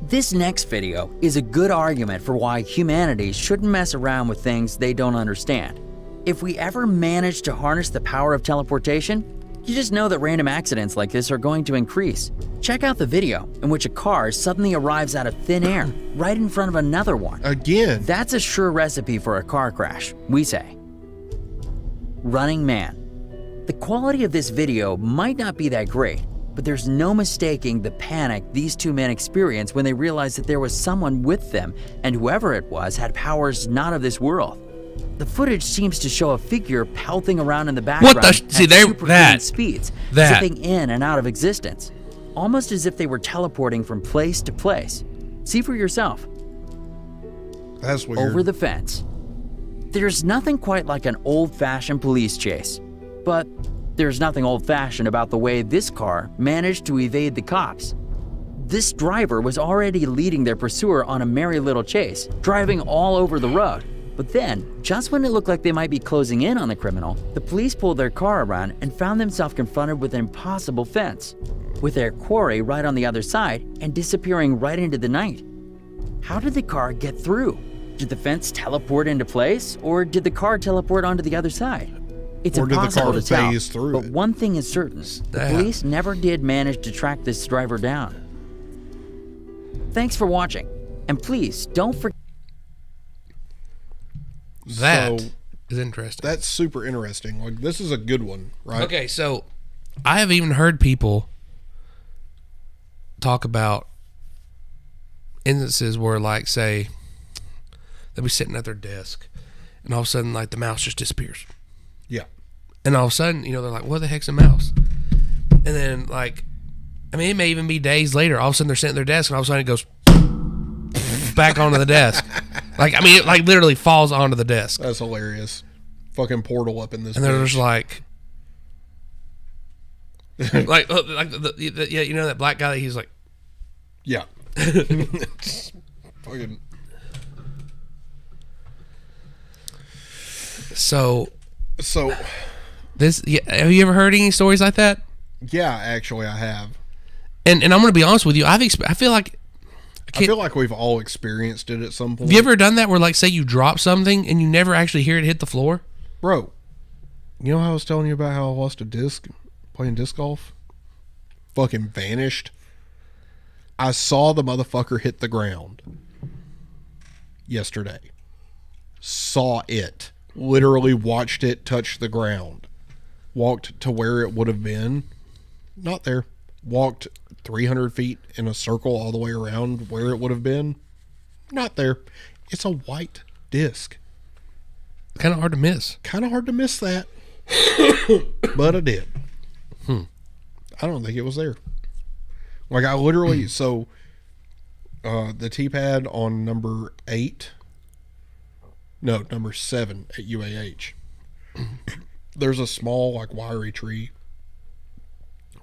This next video is a good argument for why humanity shouldn't mess around with things they don't understand. If we ever manage to harness the power of teleportation, you just know that random accidents like this are going to increase. Check out the video in which a car suddenly arrives out of thin air right in front of another one.
Again.
That's a sure recipe for a car crash, we say. Running man. The quality of this video might not be that great, but there's no mistaking the panic these two men experienced when they realized that there was someone with them, and whoever it was had powers not of this world. The footage seems to show a figure pelting around in the background at superhuman speeds, zipping in and out of existence, almost as if they were teleporting from place to place. See for yourself.
That's weird.
Over the fence. There's nothing quite like an old-fashioned police chase, but there's nothing old-fashioned about the way this car managed to evade the cops. This driver was already leading their pursuer on a merry little chase, driving all over the road. But then, just when it looked like they might be closing in on the criminal, the police pulled their car around and found themselves confronted with an impossible fence, with their quarry right on the other side and disappearing right into the night. How did the car get through? Did the fence teleport into place, or did the car teleport onto the other side? It's impossible to tell, but one thing is certain, the police never did manage to track this driver down. Thanks for watching, and please don't forget.
That is interesting.
That's super interesting. Like, this is a good one, right?
Okay, so I have even heard people talk about instances where, like, say, they'll be sitting at their desk and all of a sudden, like, the mouse just disappears.
Yeah.
And all of a sudden, they're like, what the heck's a mouse? And then, like, I mean, it may even be days later. All of a sudden, they're sitting at their desk, and all of a sudden, it goes back onto the desk. Like, I mean, it, like, literally falls onto the desk.
That's hilarious. Fucking portal up in this.
And they're just like... like that black guy that he's like...
Yeah. Fucking...
So
this,
have you ever heard any stories like that?
Yeah, actually, I have.
And I'm going to be honest with you. I feel like
we've all experienced it at some point.
Have you ever done that where, like, say you drop something and you never actually hear it hit the floor?
Bro, you know how I was telling you about how I lost a disc playing disc golf? Fucking vanished. I saw the motherfucker hit the ground yesterday. Saw it. Literally watched it touch the ground. Walked to where it would have been. Not there. Walked 300 feet in a circle all the way around where it would have been. Not there. It's a white disc.
Kind of hard to miss.
Kind of hard to miss that. But I did. I don't think it was there. Like, I literally... So, the T-pad on number 7 at UAH. There's a small, like, wiry tree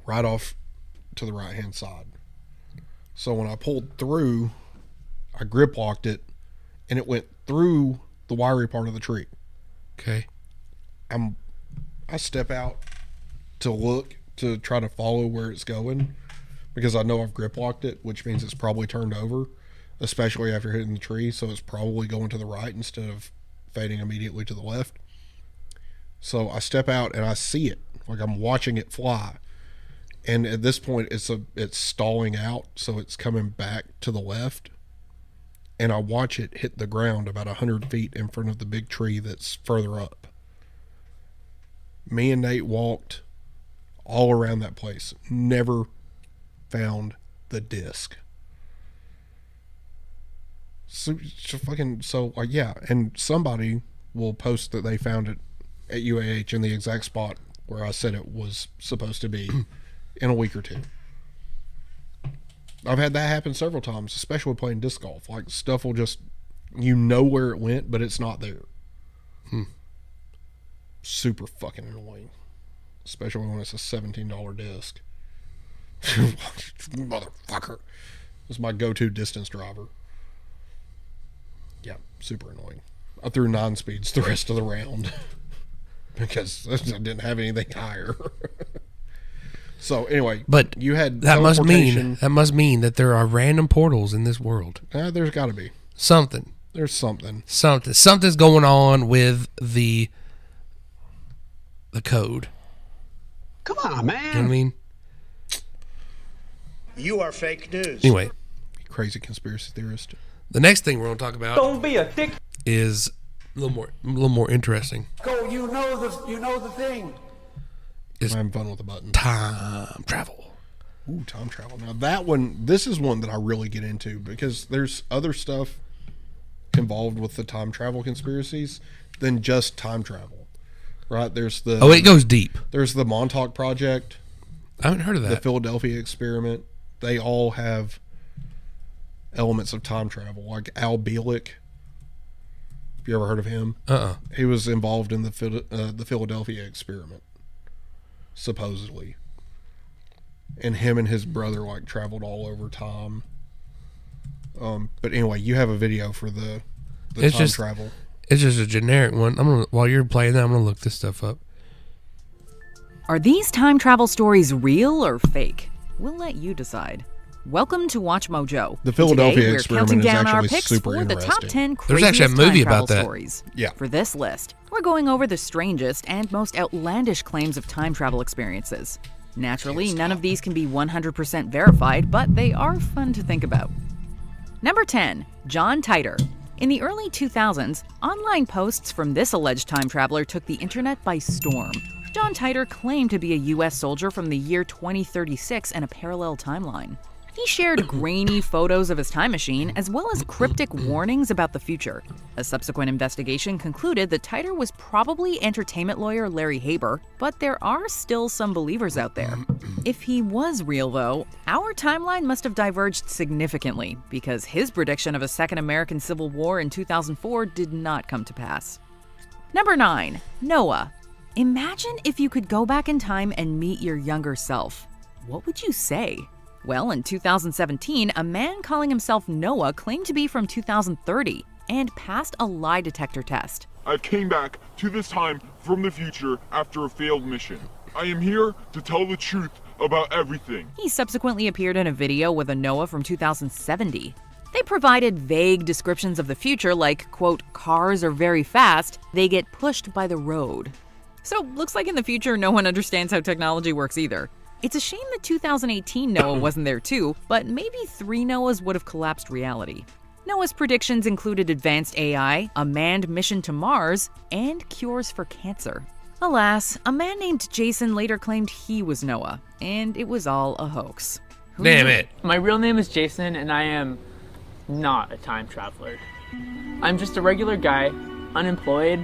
right off to the right-hand side. So when I pulled through, I grip locked it, and it went through the wiry part of the tree.
Okay.
I step out to look to try to follow where it's going because I know I've grip locked it, which means it's probably turned over, especially after hitting the tree. So it's probably going to the right instead of fading immediately to the left. So I step out and I see it, like I'm watching it fly. And at this point, it's stalling out, so it's coming back to the left. And I watch it hit the ground about 100 feet in front of the big tree that's further up. Me and Nate walked all around that place. Never found the disc. So yeah, and somebody will post that they found it at UAH in the exact spot where I said it was supposed to be in a week or two. I've had that happen several times, especially playing disc golf. Like, stuff will just, where it went, but it's not there. Super fucking annoying. Especially when it's a $17 disc. Motherfucker. It's my go-to distance driver. Yeah, super annoying. I threw 9 speeds the rest of the round because I didn't have anything higher. So anyway,
but
you had
that must mean that there are random portals in this world.
There's got to be
something.
There's something.
Something's going on with the code.
Come on, man.
You know what I mean?
You are fake news.
Anyway,
crazy conspiracy theorist.
The next thing we're going to talk about.
Don't be a dick.
Is a little more interesting.
Go. You know the thing.
I'm having fun with the button.
Time travel.
Ooh, time travel. Now this is one that I really get into because there's other stuff involved with the time travel conspiracies than just time travel. Right? There's
it goes deep.
There's the Montauk Project.
I haven't heard of that.
The Philadelphia Experiment. They all have elements of time travel. Like Al Bielek. Have you ever heard of him? He was involved in the Philadelphia Experiment. Supposedly. And him and his brother traveled all over time. But anyway, you have a video for the time travel.
It's just a generic one. While you're playing that, I'm gonna look this stuff up.
Are these time travel stories real or fake? We'll let you decide. Welcome to Watch Mojo.
The Philadelphia
Experiment
is
down
actually
our picks
super
for
interesting.
the top 10
There's actually a
craziest
movie
time travel
about that.
stories.
Yeah.
For this list, we're going over the strangest and most outlandish claims of time travel experiences. Naturally, none of these can be 100% verified, but they are fun to think about. Number 10, John Titor. In the early 2000s, online posts from this alleged time traveler took the internet by storm. John Titor claimed to be a U.S. soldier from the year 2036 in a parallel timeline. He shared grainy photos of his time machine, as well as cryptic warnings about the future. A subsequent investigation concluded that Titer was probably entertainment lawyer Larry Haber, but there are still some believers out there. If he was real, though, our timeline must have diverged significantly, because his prediction of a second American Civil War in 2004 did not come to pass. Number 9. Noah. Imagine if you could go back in time and meet your younger self. What would you say? Well, in 2017, a man calling himself Noah claimed to be from 2030 and passed a lie detector test.
I came back to this time from the future after a failed mission. I am here to tell the truth about everything.
He subsequently appeared in a video with a Noah from 2070. They provided vague descriptions of the future like, quote, cars are very fast, they get pushed by the road. So, looks like in the future no one understands how technology works either. It's a shame that 2018 Noah wasn't there too, but maybe 3 Noahs would have collapsed reality. Noah's predictions included advanced AI, a manned mission to Mars, and cures for cancer. Alas, a man named Jason later claimed he was Noah, and it was all a hoax.
Damn it.
My real name is Jason, and I am not a time traveler. I'm just a regular guy, unemployed,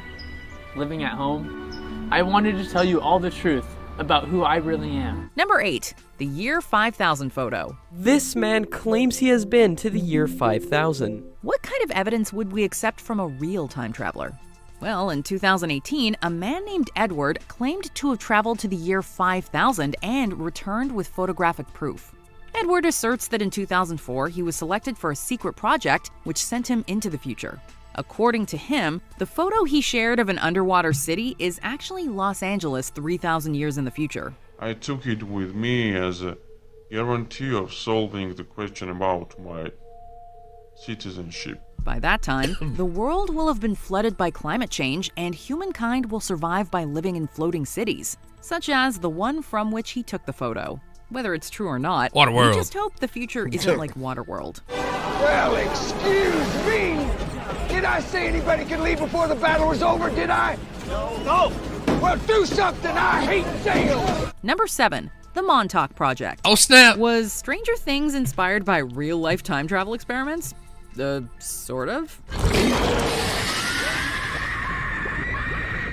living at home. I wanted to tell you all the truth about who I really am.
Number 8. The year 5000 photo.
This man claims he has been to the year 5000.
What kind of evidence would we accept from a real time traveler? Well, in 2018, a man named Edward claimed to have traveled to the year 5000 and returned with photographic proof. Edward asserts that in 2004, he was selected for a secret project which sent him into the future. According to him, the photo he shared of an underwater city is actually Los Angeles 3,000 years in the future.
I took it with me as a guarantee of solving the question about my citizenship.
By that time, the world will have been flooded by climate change and humankind will survive by living in floating cities, such as the one from which he took the photo. Whether it's true or not,
Waterworld.
we just hope the future isn't like Waterworld.
Well, excuse me. Did I say anybody could leave before the battle was over, did I? No. Well, do something. I hate sales.
Number 7. The Montauk Project.
Oh, snap.
Was Stranger Things inspired by real-life time travel experiments? Sort of.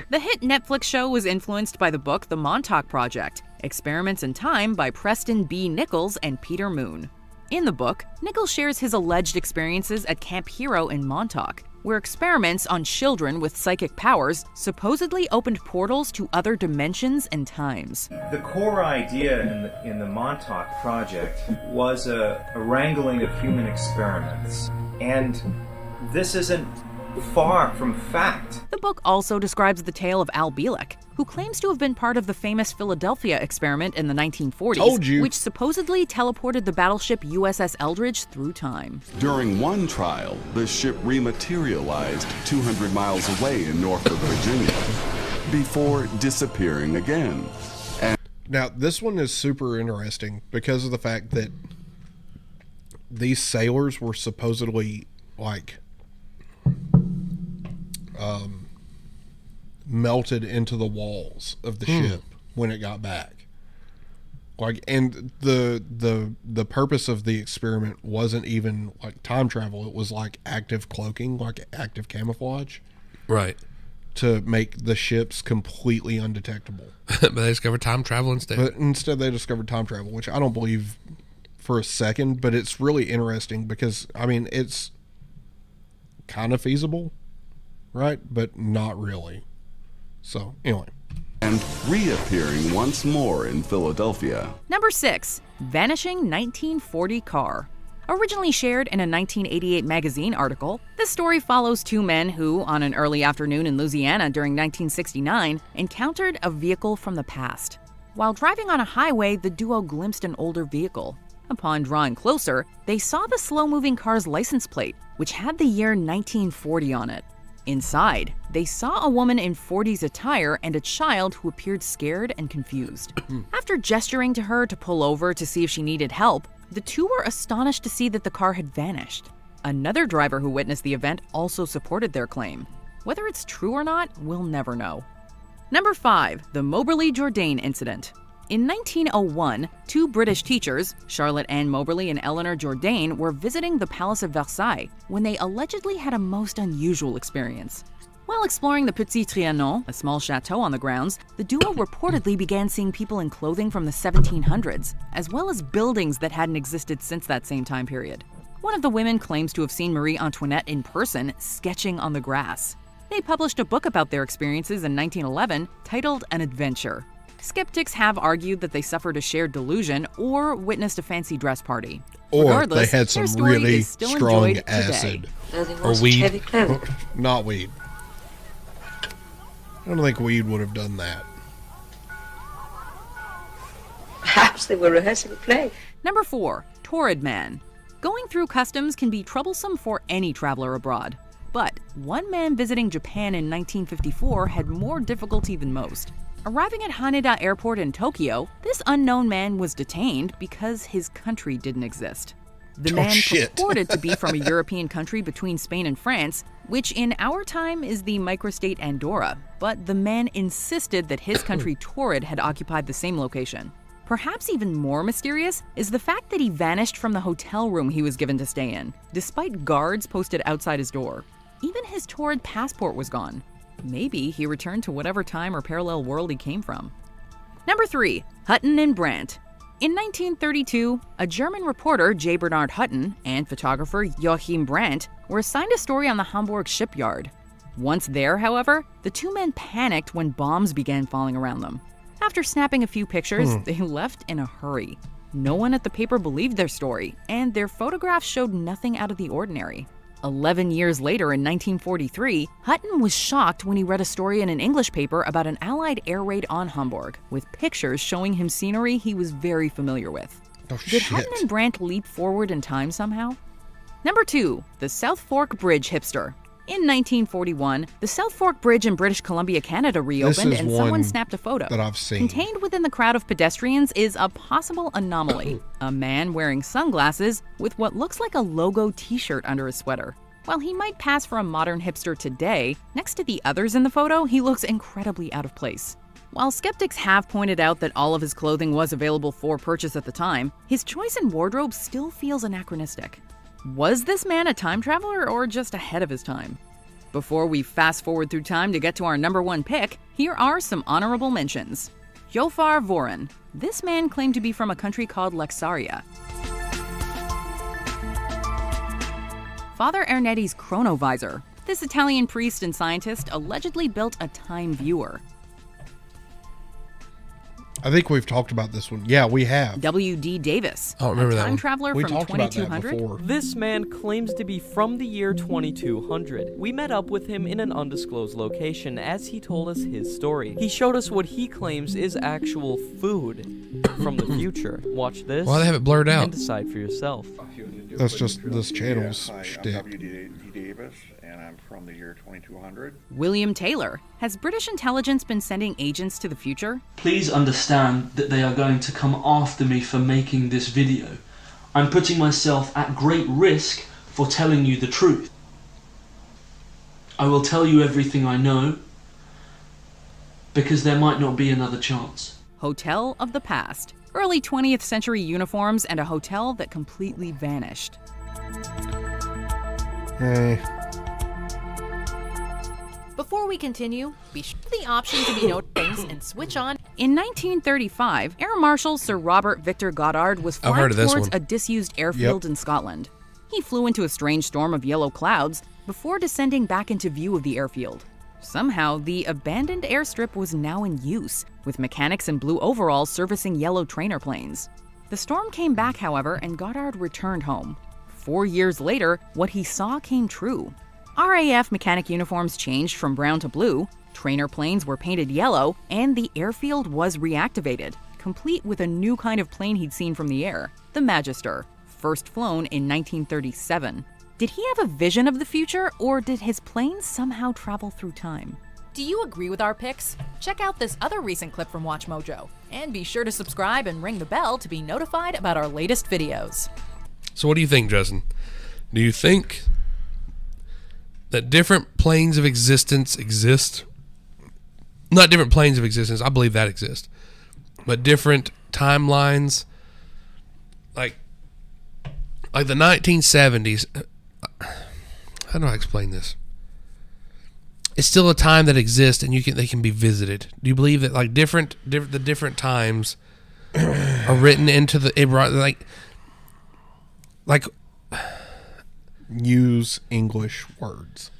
The hit Netflix show was influenced by the book The Montauk Project, Experiments in Time by Preston B. Nichols and Peter Moon. In the book, Nichols shares his alleged experiences at Camp Hero in Montauk, where experiments on children with psychic powers supposedly opened portals to other dimensions and times.
The core idea in the Montauk Project was a wrangling of human experiments, and this isn't far from fact.
The book also describes the tale of Al Bielek, who claims to have been part of the famous Philadelphia experiment in the 1940s, which supposedly teleported the battleship USS Eldridge through time.
During one trial, the ship rematerialized 200 miles away in Norfolk, Virginia, before disappearing again.
Now, this one is super interesting because of the fact that these sailors were supposedly, like, melted into the walls of the ship when it got back. Like, and the purpose of the experiment wasn't even like time travel. It was like active cloaking, like active camouflage.
Right.
To make the ships completely undetectable.
But they discovered time travel instead.
But instead they discovered time travel, which I don't believe for a second, but it's really interesting because, I mean, it's kind of feasible, right? But not really. So, anyway.
And reappearing once more in Philadelphia.
Number 6. Vanishing 1940 Car. Originally shared in a 1988 magazine article, this story follows 2 men who, on an early afternoon in Louisiana during 1969, encountered a vehicle from the past. While driving on a highway, the duo glimpsed an older vehicle. Upon drawing closer, they saw the slow-moving car's license plate, which had the year 1940 on it. Inside, they saw a woman in 40s attire and a child who appeared scared and confused. After gesturing to her to pull over to see if she needed help, the 2 were astonished to see that the car had vanished. Another driver who witnessed the event also supported their claim. Whether it's true or not, we'll never know. Number 5. The Moberly Jourdain Incident. In 1901, two British teachers, Charlotte Ann Moberly and Eleanor Jourdain, were visiting the Palace of Versailles when they allegedly had a most unusual experience. While exploring the Petit Trianon, a small chateau on the grounds, the duo reportedly began seeing people in clothing from the 1700s, as well as buildings that hadn't existed since that same time period. One of the women claims to have seen Marie Antoinette in person, sketching on the grass. They published a book about their experiences in 1911 titled An Adventure. Skeptics have argued that they suffered a shared delusion or witnessed a fancy dress party.
Or they had some really strong acid.
Or weed.
Not weed. I don't think weed would have done that.
Perhaps they were rehearsing a play.
Number 4. Torrid Man. Going through customs can be troublesome for any traveler abroad. But one man visiting Japan in 1954 had more difficulty than most. Arriving at Haneda Airport in Tokyo, this unknown man was detained because his country didn't exist. The man purported to be from a European country between Spain and France, which in our time is the microstate Andorra, but the man insisted that his country Torrid had occupied the same location. Perhaps even more mysterious is the fact that he vanished from the hotel room he was given to stay in, despite guards posted outside his door. Even his Torrid passport was gone. Maybe he returned to whatever time or parallel world he came from. Number 3. Hutton and Brandt. In 1932, a German reporter, J. Bernard Hutton, and photographer Joachim Brandt were assigned a story on the Hamburg shipyard. Once there, however, the two men panicked when bombs began falling around them. After snapping a few pictures, they left in a hurry. No one at the paper believed their story, and their photographs showed nothing out of the ordinary. 11 years later, in 1943, Hutton was shocked when he read a story in an English paper about an Allied air raid on Hamburg, with pictures showing him scenery he was very familiar with. Did Hutton and Brandt leap forward in time somehow? Number 2. The South Fork Bridge Hipster. In 1941, the South Fork Bridge in British Columbia, Canada reopened and someone snapped a photo.
That I've seen.
Contained within the crowd of pedestrians is a possible anomaly. A man wearing sunglasses with what looks like a logo t-shirt under his sweater. While he might pass for a modern hipster today, next to the others in the photo, he looks incredibly out of place. While skeptics have pointed out that all of his clothing was available for purchase at the time, his choice in wardrobe still feels anachronistic. Was this man a time traveler or just ahead of his time? Before we fast forward through time to get to our number 1 pick, here are some honorable mentions. Jofar Voren. This man claimed to be from a country called Laxaria. Father Ernetti's chronovisor. This Italian priest and scientist allegedly built a time viewer.
I think we've talked about this one. Yeah, we have.
W.D. Davis.
I don't remember
a
that
time
one.
traveler
We
from
talked about that
2200.
before.
This man claims to be from the year 2200. We met up with him in an undisclosed location as he told us his story. He showed us what he claims is actual food from the future. Watch this.
Why they have it blurred out?
And decide for yourself.
That's just this channel's shtick.
I'm W.D. Davis, and I'm from the year 2200.
William Taylor. Has British intelligence been sending agents to the future?
Please understand that they are going to come after me for making this video. I'm putting myself at great risk for telling you the truth. I will tell you everything I know, because there might not be another chance.
Hotel of the Past. Early 20th century uniforms and a hotel that completely vanished.
Hey.
Before we continue, be sure the option to be note things and switch on. In 1935, Air Marshal Sir Robert Victor Goddard was flying towards a disused airfield in Scotland. He flew into a strange storm of yellow clouds before descending back into view of the airfield. Somehow, the abandoned airstrip was now in use, with mechanics in blue overalls servicing yellow trainer planes. The storm came back, however, and Goddard returned home. 4 years later, what he saw came true. RAF mechanic uniforms changed from brown to blue, trainer planes were painted yellow, and the airfield was reactivated, complete with a new kind of plane he'd seen from the air, the Magister, first flown in 1937. Did he have a vision of the future, or did his plane somehow travel through time?
Do you agree with our picks? Check out this other recent clip from WatchMojo, and be sure to subscribe and ring the bell to be notified about our latest videos.
So what do you think, Justin? Do you think that different planes of existence exist? Not different planes of existence, I believe that exists. but different timelines. Like the 1970s. How do I explain this? It's still a time that exists, and they can be visited. Do you believe that like the different times are written into like
use English words?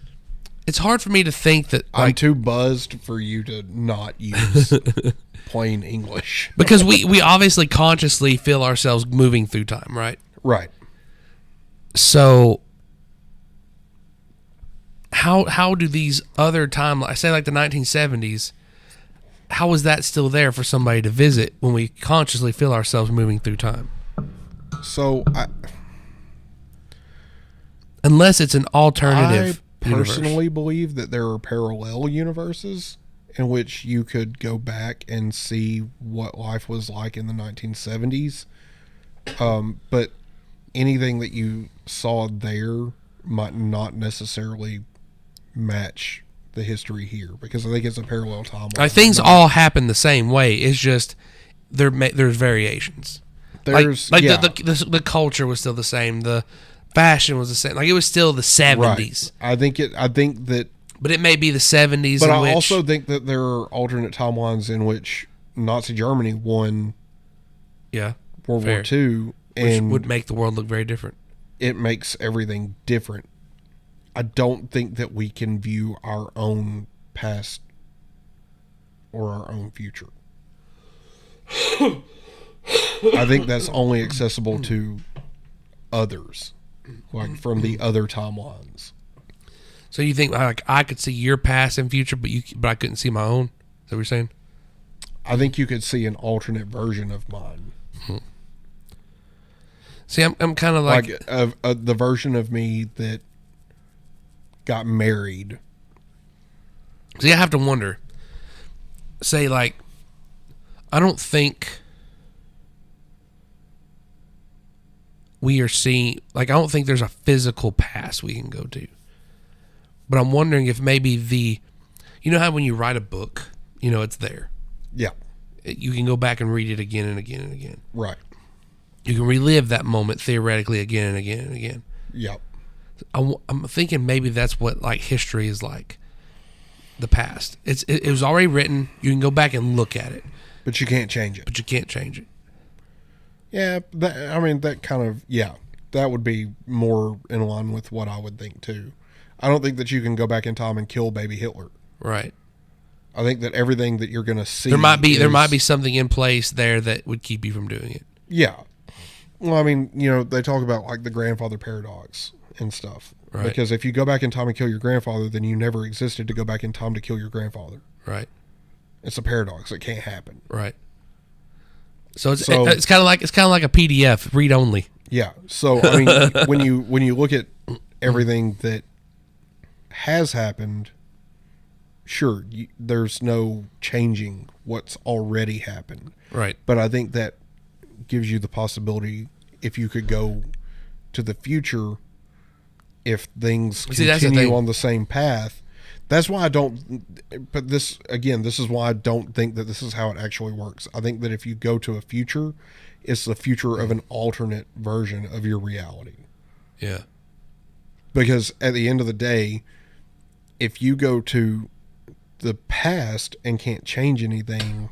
It's hard for me to think that
I'm too buzzed for you to not use plain English.
Because we obviously consciously feel ourselves moving through time, right?
Right.
So how do these other timelines, say like the 1970s, how is that still there for somebody to visit when we consciously feel ourselves moving through time?
So
unless it's an alternative
I personally believe that there are parallel universes in which you could go back and see what life was like in the 1970s. But anything that you saw there might not necessarily match the history here, because I think it's a parallel timeline.
Things all happen the same way. It's just there's variations. The culture was still the same. The fashion was the same. Like it was still the 70s.
Right. I think that.
But it may be the 70s.
But I also think that there are alternate timelines in which Nazi Germany won.
Yeah.
World War II,
and would make the world look very different.
It makes everything different. I don't think that we can view our own past or our own future. I think that's only accessible to others, like from the other timelines.
So you think like I could see your past and future, but I couldn't see my own? Is that what you're saying?
I think you could see an alternate version of mine.
See, I'm kind of like
the version of me that got married.
See, I have to wonder. Say, like, I don't think we are seeing, like, I don't think there's a physical past we can go to. But I'm wondering if maybe you know how when you write a book, you know, it's there.
Yeah.
You can go back and read it again and again and again.
Right.
You can relive that moment theoretically again and again and again.
Yep.
I'm thinking maybe that's what like history is like. The past. It was already written. You can go back and look at it,
but you can't change it.
Yeah,
that kind of that would be more in line with what I would think too. I don't think that you can go back in time and kill baby Hitler.
Right.
I think that everything that you're going to see
there might be something in place there that would keep you from doing it.
Yeah. Well, I mean, you know, they talk about like the grandfather paradox and stuff.
Right.
Because if you go back in time and kill your grandfather, then you never existed to go back in time to kill your grandfather.
Right.
It's a paradox. It can't happen.
Right. So it's kind of like a PDF, read only.
Yeah. So I mean, when you look at everything that has happened, sure, there's no changing what's already happened.
Right.
But I think that gives you the possibility, if you could go to the future, if things continue on the same path. That's why I don't, but this is why I don't think that this is how it actually works. I think that if you go to a future, it's the future of an alternate version of your reality.
Yeah.
Because at the end of the day, if you go to the past and can't change anything,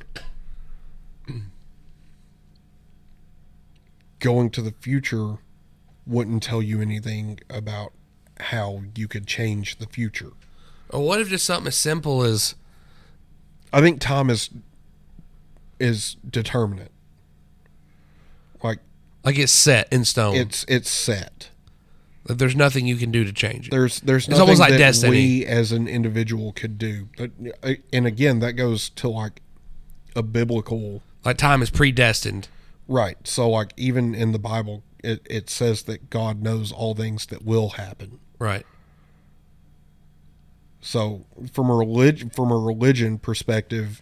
going to the future wouldn't tell you anything about how you could change the future.
Or what if just something as simple as...
I think time is determinate. Like
it's set in stone.
It's set.
Like there's nothing you can do to change it.
There's nothing
almost like
that
destiny.
We as an individual could do. But, and again, that goes to like a biblical...
Like time is predestined.
Right. So like even in the Bible, it says that God knows all things that will happen.
Right.
So from a religion perspective,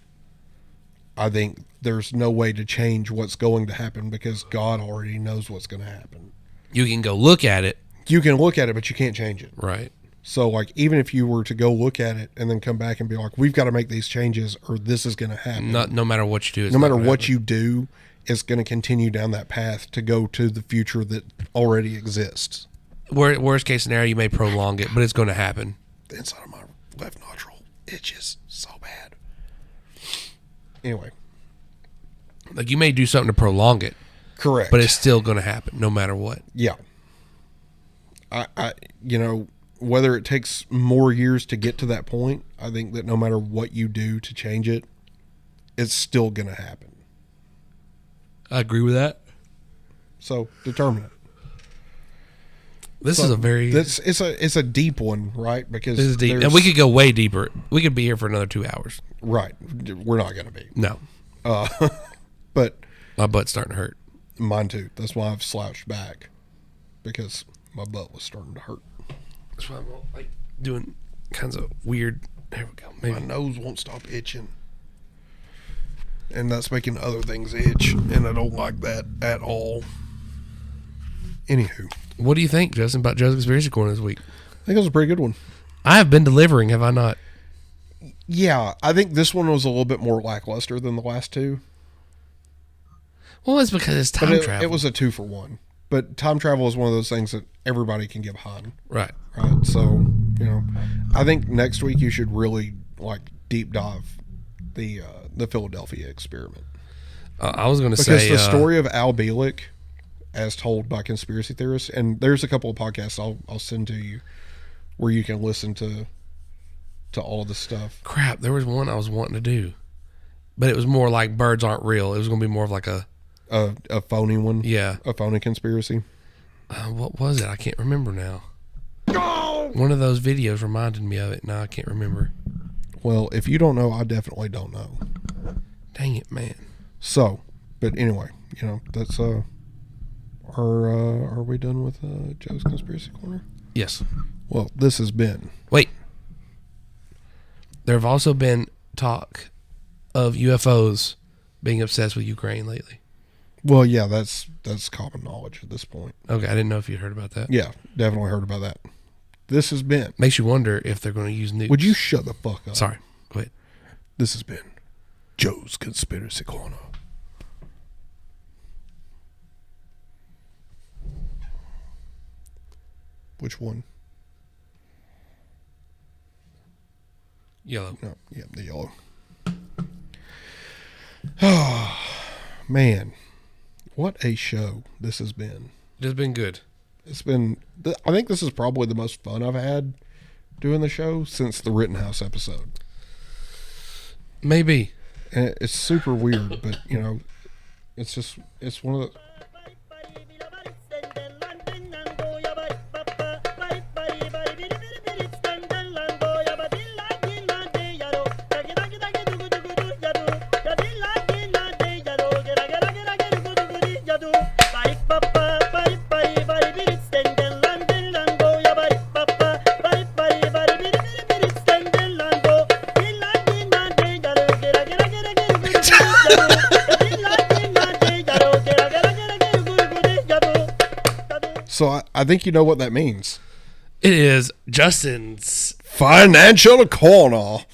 I think there's no way to change what's going to happen because God already knows what's going to happen.
You can go look at it.
You can look at it, but you can't change it.
Right.
So, like, even if you were to go look at it and then come back and be like, we've got to make these changes or this is going to happen.
No matter what you do.
No matter what you do, it's going to continue down that path to go to the future that already exists.
Worst case scenario, you may prolong it, but it's going to happen.
The inside of my left nostril itches so bad. Anyway.
Like, you may do something to prolong it.
Correct.
But it's still going to happen no matter what.
Yeah. I whether it takes more years to get to that point, I think that no matter what you do to change it, it's still going to happen.
I agree with that.
So, determine it.
This is a very...
It's a deep one, right? Because
this is deep. And we could go way deeper. We could be here for another 2 hours.
Right. We're not going to be.
No.
But...
my butt's starting to hurt.
Mine too. That's why I've slouched back. Because my butt was starting to hurt.
That's why I'm like doing kinds of weird... There we go. Maybe.
My nose won't stop itching. And that's making other things itch. And I don't like that at all. Anywho.
What do you think, Justin, about Joe's Conspiracy Corner this week?
I think it was a pretty good one.
I have been delivering, have I not?
Yeah, I think this one was a little bit more lackluster than the last two.
Well, it's because it's time travel.
It was a 2-for-1. But time travel is one of those things that everybody can get behind.
Right.
Right. So, I think next week you should really deep dive the Philadelphia experiment.
I was going to say...
Because the story of Al Bielek, as told by conspiracy theorists, and there's a couple of podcasts I'll send to you where you can listen to all of the stuff.
Crap, there was one I was wanting to do. But it was more like birds aren't real. It was going to be more of like a
phony one.
Yeah.
A phony conspiracy.
What was it? I can't remember now. One of those videos reminded me of it. Now I can't remember.
Well, if you don't know, I definitely don't know.
Dang it, man.
So, but anyway, that's are we done with Joe's Conspiracy Corner?
Yes.
Well, this has been...
Wait. There have also been talk of UFOs being obsessed with Ukraine lately.
Well, yeah, that's common knowledge at this point.
Okay, I didn't know if you'd heard about that.
Yeah, definitely heard about that. This has been...
Makes you wonder if they're going to use nukes.
Would you shut the fuck up?
Sorry. Go ahead.
This has been Joe's Conspiracy Corner. Which one?
Yellow.
No, yeah, the yellow. Oh, man. What a show this has been.
It has been good.
It's been... I think this is probably the most fun I've had doing the show since the Rittenhouse episode.
Maybe.
And it's super weird, but, it's just... It's one of the... So I think you know what that means.
It is Justin's
Financial Corner.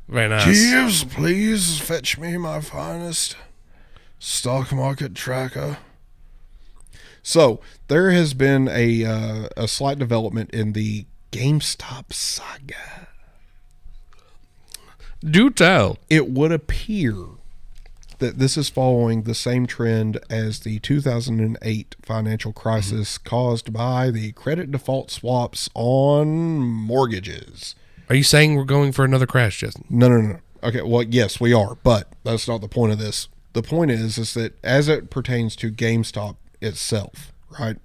Very nice.
Jeeves, please fetch me my finest stock market tracker. So there has been a slight development in the GameStop saga.
Do tell.
It would appear that this is following the same trend as the 2008 financial crisis caused by the credit default swaps on mortgages.
Are you saying we're going for another crash, Justin?
No. Okay, well, yes, we are, but that's not the point of this. The point is that as it pertains to GameStop itself, right,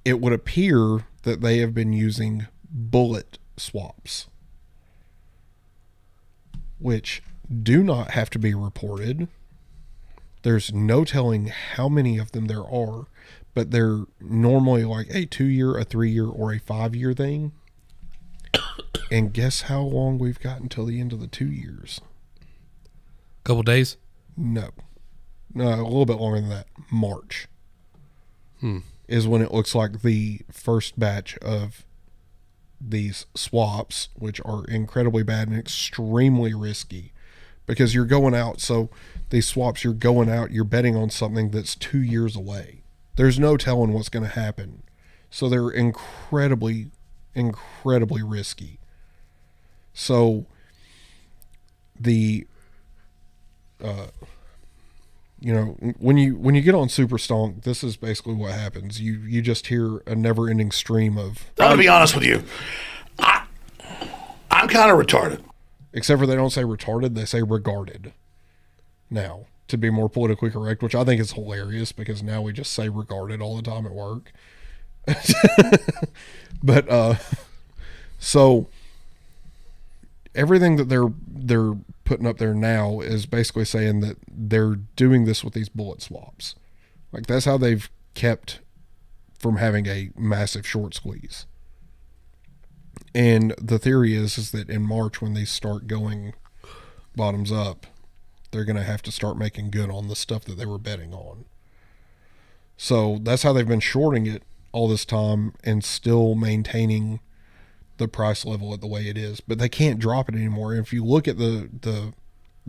it would appear that they have been using bullet swaps, which do not have to be reported. There's no telling how many of them there are, but they're normally like a 2-year, a 3-year, or a 5-year thing. And guess how long we've got until the end of the 2 years?
Couple days?
No, a little bit longer than that. March is when it looks like the first batch of these swaps, which are incredibly bad and extremely risky because you're going out. So these swaps, you're going out, you're betting on something that's 2 years away. There's no telling what's going to happen. So they're incredibly, incredibly risky. So the, when you get on Super Stonk, this is basically what happens. You just hear a never-ending stream of...
I'm going to be honest with you. I'm kind of retarded.
Except for they don't say retarded, they say regarded. Now, to be more politically correct, which I think is hilarious because now we just say regarded all the time at work. But, so everything that they're putting up there now is basically saying that they're doing this with these bullet swaps. Like, that's how they've kept from having a massive short squeeze. And the theory is that in March, when they start going bottoms up, they're going to have to start making good on the stuff that they were betting on. So that's how they've been shorting it all this time and still maintaining the price level at the way it is. But they can't drop it anymore. And if you look at the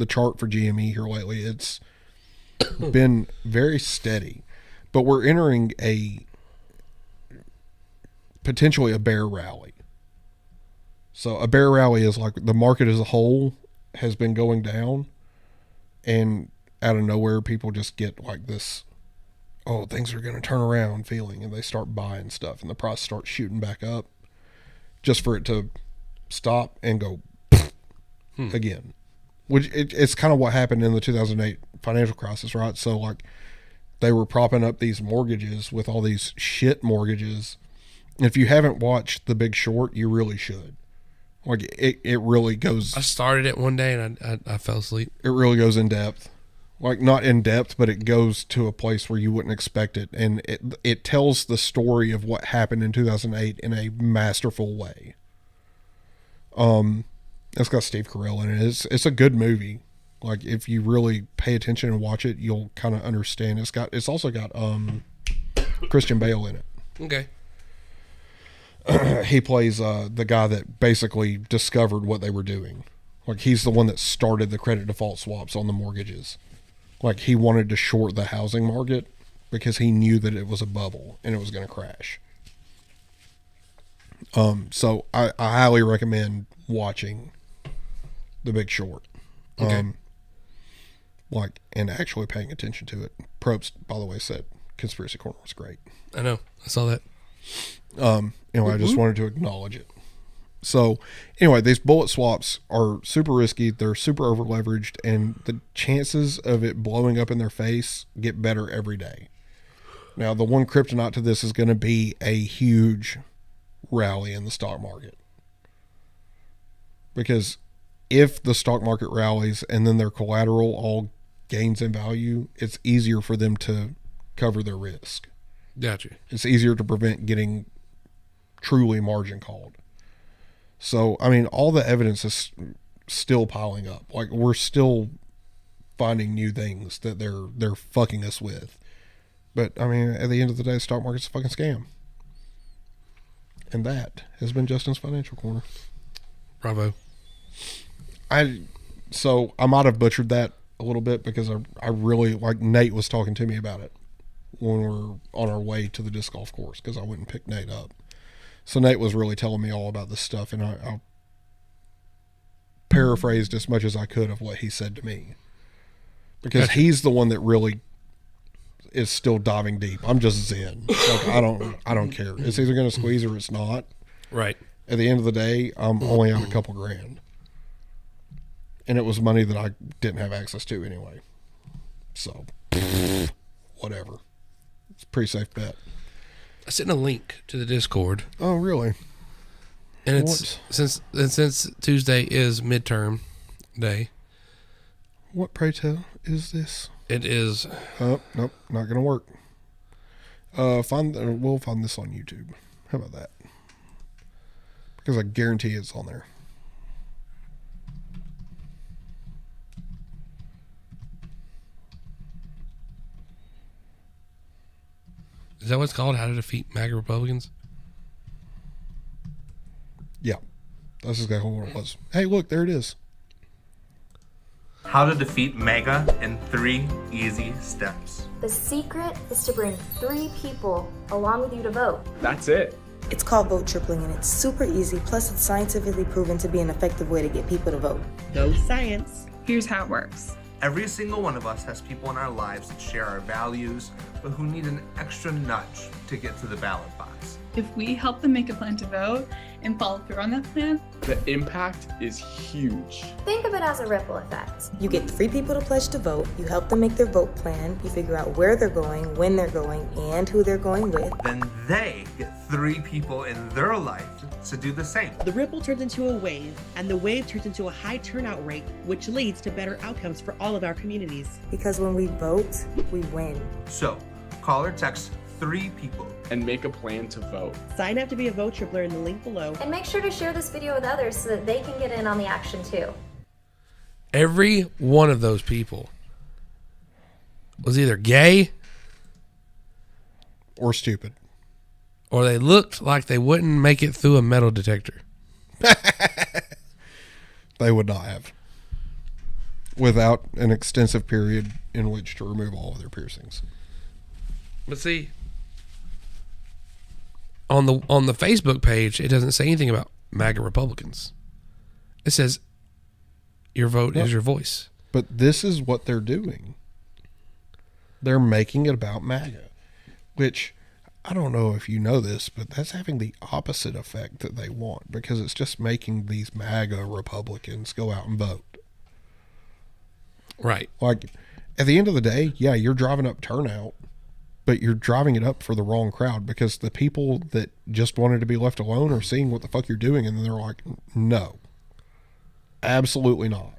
chart for GME here lately, it's been very steady. But we're entering potentially a bear rally. So a bear rally is like the market as a whole has been going down, and out of nowhere people just get like this, oh, things are going to turn around feeling, and they start buying stuff and the price starts shooting back up just for it to stop and go again. Which it's kind of what happened in the 2008 financial crisis, right? So like they were propping up these mortgages with all these shit mortgages. If you haven't watched The Big Short, you really should. Like it really goes.
I started it one day and I fell asleep.
It really goes in depth. Like not in depth, but it goes to a place where you wouldn't expect it. And it tells the story of what happened in 2008 in a masterful way. It's got Steve Carell in it. It's a good movie. Like if you really pay attention and watch it, you'll kind of understand. It's also got Christian Bale in it.
Okay.
He plays the guy that basically discovered what they were doing. Like he's the one that started the credit default swaps on the mortgages. Like he wanted to short the housing market because he knew that it was a bubble and it was going to crash. So I highly recommend watching The Big Short.
Okay.
And actually paying attention to it. Probst, by the way, said Conspiracy Corner was great.
I know. I saw that.
I just wanted to acknowledge it. So anyway, these bullet swaps are super risky. They're super over leveraged, and the chances of it blowing up in their face get better every day. Now, the one kryptonite to this is going to be a huge rally in the stock market. Because if the stock market rallies and then their collateral all gains in value, it's easier for them to cover their risk.
Gotcha.
It's easier to prevent getting truly margin called. So, I mean, all the evidence is still piling up. Like, we're still finding new things that they're fucking us with. But, I mean, at the end of the day, the stock market's a fucking scam. And that has been Justin's Financial Corner.
Bravo.
So, I might have butchered that a little bit because I really, like, Nate was talking to me about it when we were on our way to the disc golf course because I went and picked Nate up. So Nate was really telling me all about this stuff, and I paraphrased as much as I could of what he said to me. Because
Gotcha.
He's the one that really is still diving deep. I'm just zen. Like, I don't care. It's either going to squeeze or it's not.
Right.
At the end of the day, I'm only out a couple grand. And it was money that I didn't have access to anyway. So, whatever. It's a pretty safe bet.
I sent a link to the Discord.
Oh, really?
And it's since Tuesday is midterm day.
What, pray tell, is this?
It is.
Oh, nope, not gonna work. We'll find this on YouTube. How about that? Because I guarantee it's on there.
Is that what it's called? How to Defeat MAGA Republicans?
That's exactly what it was. Hey, look, there it is.
How to defeat MAGA in 3 easy steps.
The secret is to bring 3 people along with you to vote.
That's it.
It's called vote tripling, and it's super easy, plus it's scientifically proven to be an effective way to get people to vote.
Go science.
Here's how it works.
Every single one of us has people in our lives that share our values, but who need an extra nudge to get to the ballot box.
If we help them make a plan to vote and follow through on that plan,
The impact is huge.
Think of it as a ripple effect.
You get 3 people to pledge to vote, you help them make their vote plan, you figure out where they're going, when they're going, and who they're going with.
Then they get 3 people in their life to do the same.
The ripple turns into a wave, and the wave turns into a high turnout rate, which leads to better outcomes for all of our communities.
Because when we vote, we win.
So, call or text 3 people and make a plan to vote.
Sign up to be a vote tripler in the link below.
And make sure to share this video with others so that they can get in on the action too.
Every one of those people was either gay
or stupid,
or they looked like they wouldn't make it through a metal detector.
They would not have, without an extensive period in which to remove all of their piercings.
But see, on the Facebook page, it doesn't say anything about MAGA Republicans. It says your vote is your voice.
But this is what they're doing. They're making it about MAGA, which I don't know if you know this, but that's having the opposite effect that they want, because it's just making these MAGA Republicans go out and vote.
Right.
Like, at the end of the day, yeah, you're driving up turnout, but you're driving it up for the wrong crowd, because the people that just wanted to be left alone are seeing what the fuck you're doing, and they're like, no, absolutely not.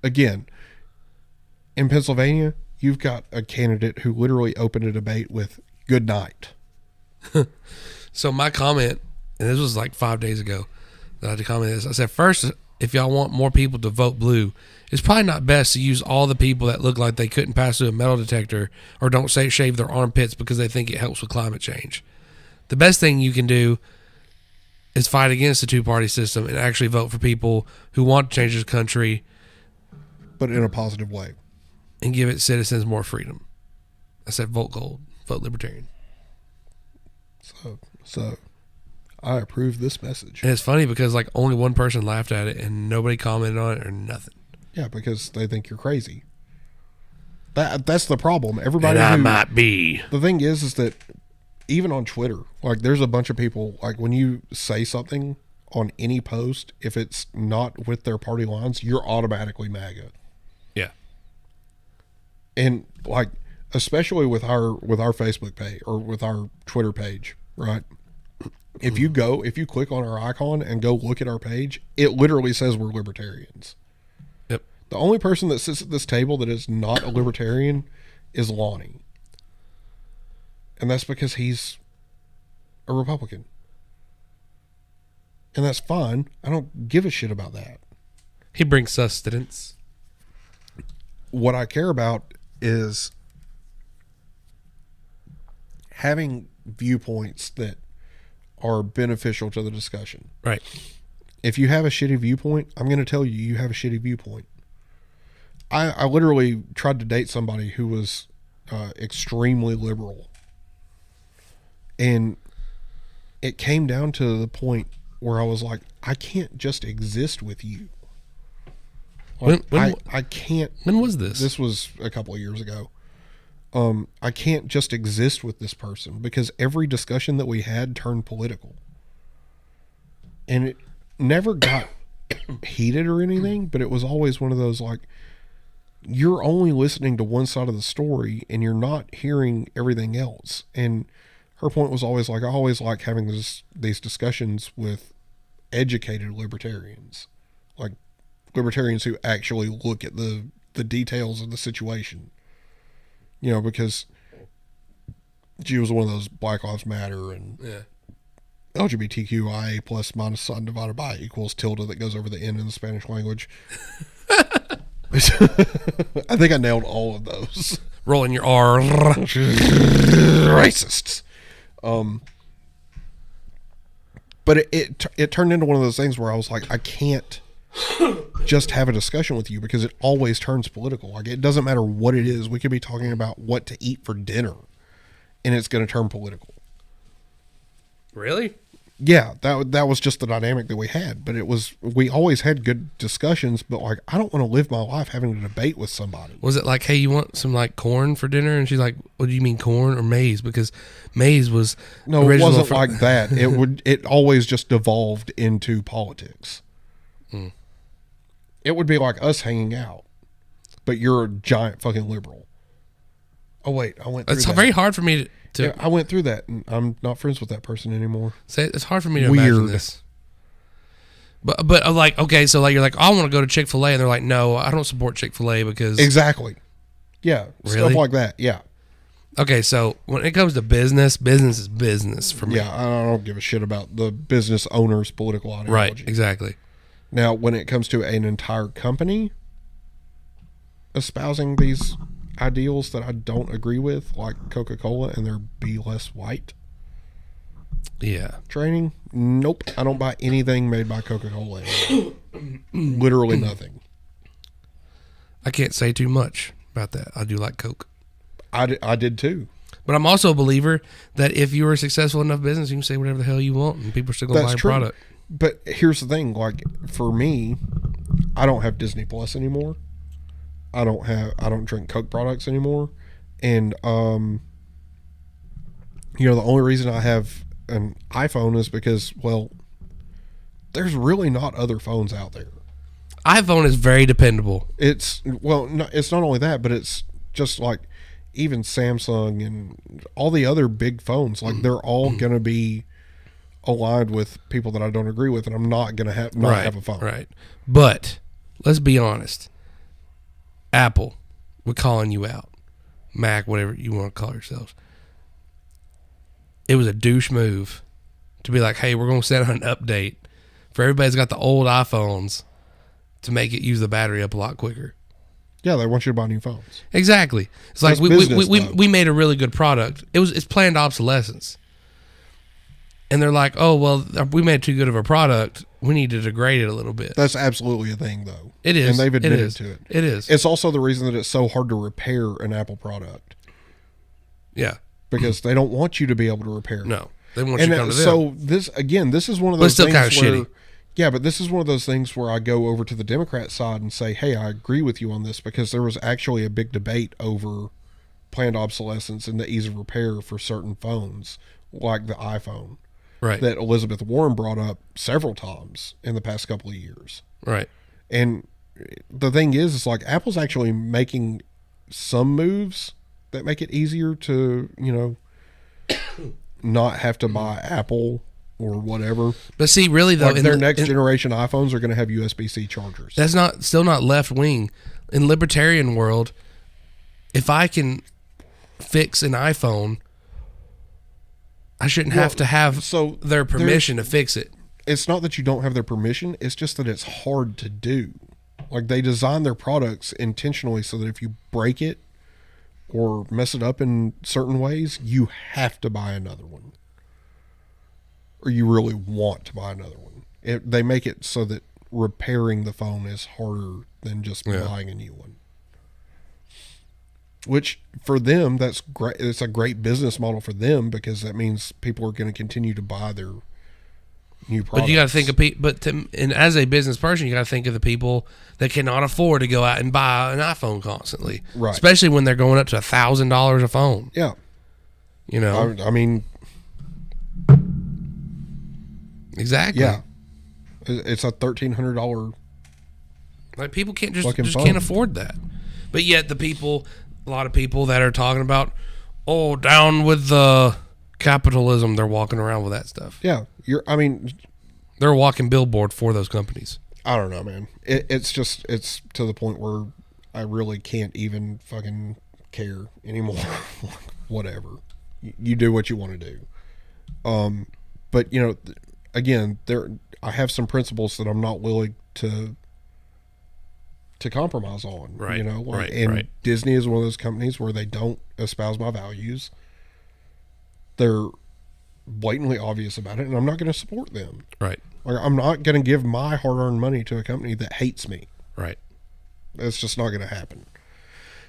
Again, in Pennsylvania, you've got a candidate who literally opened a debate with "good night."
So my comment, and this was like 5 days ago that I had to comment this. I said, first, if y'all want more people to vote blue, it's probably not best to use all the people that look like they couldn't pass through a metal detector or don't shave their armpits because they think it helps with climate change. The best thing you can do is fight against the 2-party system and actually vote for people who want to change this country,
but in a positive way,
and give its citizens more freedom. I said vote gold, vote libertarian.
So I approve this message.
And it's funny because like only one person laughed at it and nobody commented on it or nothing.
Yeah, because they think you're crazy. That's the problem. Everybody
and I might be.
The thing is that even on Twitter, like there's a bunch of people, like when you say something on any post, if it's not with their party lines, you're automatically MAGA.
Yeah.
And like, especially with our Facebook page or with our Twitter page, right? If you click on our icon and go look at our page, it literally says we're libertarians.
Yep.
The only person that sits at this table that is not a libertarian is Lonnie. And that's because he's a Republican. And that's fine. I don't give a shit about that.
He brings sustenance.
What I care about is having viewpoints that are beneficial to the discussion.
Right.
If you have a shitty viewpoint, I'm going to tell you have a shitty viewpoint. I literally tried to date somebody who was extremely liberal. And it came down to the point where I was like, I can't just exist with you. Like, I can't.
When was this?
This was a couple of years ago. I can't just exist with this person because every discussion that we had turned political. And it never got heated or anything, but it was always one of those like, you're only listening to one side of the story and you're not hearing everything else. And her point was always like, I always like having these discussions with educated libertarians, like libertarians who actually look at the details of the situation, you know, because she was one of those Black Lives Matter and LGBTQIA plus minus sign divided by equals tilde that goes over the N in the Spanish language. I think I nailed all of those.
Rolling your R.
Racists. But it turned into one of those things where I was like, I can't just have a discussion with you because it always turns political. Like, it doesn't matter what it is. We could be talking about what to eat for dinner, and it's going to turn political.
Really?
Yeah, that was just the dynamic that we had. But we always had good discussions. But like, I don't want to live my life having to debate with somebody.
Was it like, hey, you want some like corn for dinner? And she's like, what do you mean, corn or maize? Because maize was
no, it wasn't like that. It always just devolved into politics.
Hmm.
It would be like us hanging out, but you're a giant fucking liberal. Oh wait, I went through
It's
that.
very hard for me to
Yeah, I went through that, and I'm not friends with that person anymore.
It's hard for me to imagine this. But like, okay, so like you're like, I want to go to Chick-fil-A, and they're like, no, I don't support Chick-fil-A because
exactly, yeah,
really?
Stuff like that, yeah.
Okay, so when it comes to business is business for me.
Yeah, I don't give a shit about the business owner's political ideology.
Right, exactly.
Now, when it comes to an entire company espousing these ideals that I don't agree with, like Coca-Cola and their Be Less White training, nope, I don't buy anything made by Coca-Cola anymore. Literally nothing.
I can't say too much about that. I do like Coke.
I did too.
But I'm also a believer that if you are a successful enough business, you can say whatever the hell you want, and people are still going to buy your product.
But here's the thing, like, for me, I don't have Disney Plus anymore. I don't drink Coke products anymore. And the only reason I have an iPhone is because, well, there's really not other phones out there.
iPhone is very dependable.
It's not only that, but it's just like even Samsung and all the other big phones, like they're all going to be aligned with people that I don't agree with, and I'm not going to have a phone.
Right. But let's be honest. Apple, we're calling you out. Mac, whatever you want to call yourselves. It was a douche move to be like, hey, we're going to send out an update for everybody that's got the old iPhones to make it use the battery up a lot quicker.
Yeah, they want you to buy new phones.
Exactly. It's like we made a really good product. It's planned obsolescence. And they're like, oh, well, we made too good of a product. We need to degrade it a little bit.
That's absolutely a thing, though.
It is.
And they've admitted to it.
It is.
It's also the reason that it's so hard to repair an Apple product.
Yeah.
Because they don't want you to be able to repair it.
No. They want you to come to them.
So this is one of those things
kind of
where...
shitty.
Yeah, but this is one of those things where I go over to the Democrat side and say, hey, I agree with you on this, because there was actually a big debate over planned obsolescence and the ease of repair for certain phones, like the iPhone.
Right.
That Elizabeth Warren brought up several times in the past couple of years.
Right.
And the thing is like Apple's actually making some moves that make it easier to, not have to buy Apple or whatever.
But see, really though,
like their next generation iPhones are going to have USB-C chargers.
That's still not left wing. In libertarian world, if I can fix an iPhone, I shouldn't have to have their permission to fix it.
It's not that you don't have their permission. It's just that it's hard to do. Like, they design their products intentionally so that if you break it or mess it up in certain ways, you have to buy another one. Or you really want to buy another one. They make it so that repairing the phone is harder than just buying a new one. Which, for them, that's great. It's a great business model for them, because that means people are going to continue to buy their new products.
But you got to think of and as a business person, you got to think of the people that cannot afford to go out and buy an iPhone constantly,
right?
Especially when they're going up to $1,000 a phone.
Yeah,
I mean, exactly.
Yeah, it's a $1,300.
Like, people can't can't afford that, but yet a lot of people that are talking about, oh, down with the capitalism, they're walking around with that stuff.
Yeah,
they're a walking billboard for those companies.
I don't know, man. It's to the point where I really can't even fucking care anymore. Whatever, you do what you want to do. But again, I have some principles that I'm not willing to compromise on, right? Disney is one of those companies where they don't espouse my values. They're blatantly obvious about it, and I'm not going to support them.
Right.
Like, I'm not going to give my hard-earned money to a company that hates me.
Right.
That's just not going to happen.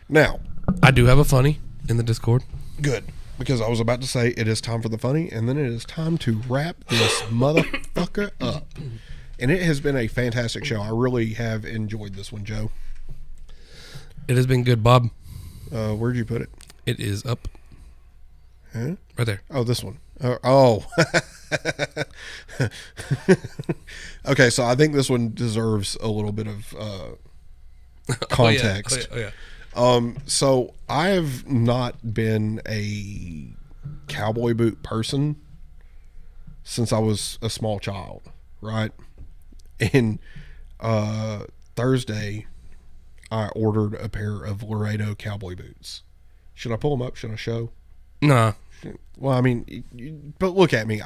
Now,
I do have a funny in the Discord.
Good. Because I was about to say it is time for the funny, and then it is time to wrap this motherfucker up. And it has been a fantastic show. I really have enjoyed this one, Joe.
It has been good, Bob.
Where'd you put it?
It is up.
Huh?
Right there.
Oh, this one. Okay, so I think this one deserves a little bit of context.
Oh, yeah.
So I have not been a cowboy boot person since I was a small child, right? And Thursday, I ordered a pair of Laredo cowboy boots. Should I pull them up? Should I show?
Nah.
Well, I mean, but look at me.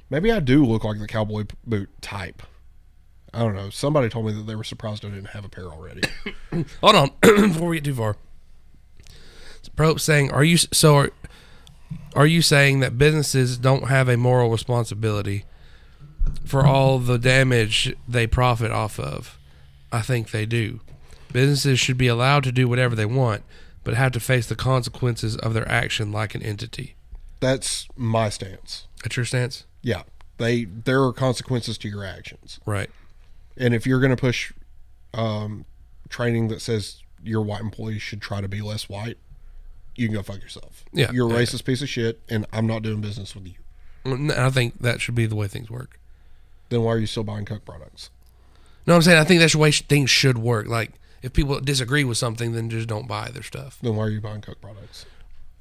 Maybe I do look like the cowboy boot type. I don't know. Somebody told me that they were surprised I didn't have a pair already.
Hold on, before we get too far. Probe saying, are you saying that businesses don't have a moral responsibility for all the damage they profit off of? I think they do. Businesses should be allowed to do whatever they want, but have to face the consequences of their action like an entity.
That's my stance.
That's your stance?
Yeah. There are consequences to your actions.
Right.
And if you're going to push training that says your white employees should try to be less white, you can go fuck yourself.
Yeah.
You're a racist piece of shit, and I'm not doing business with you.
I think that should be the way things work.
Then why are you still buying Coke products?
No, I'm saying I think that's the way things should work. Like, if people disagree with something, then just don't buy their stuff.
Then why are you buying Coke products?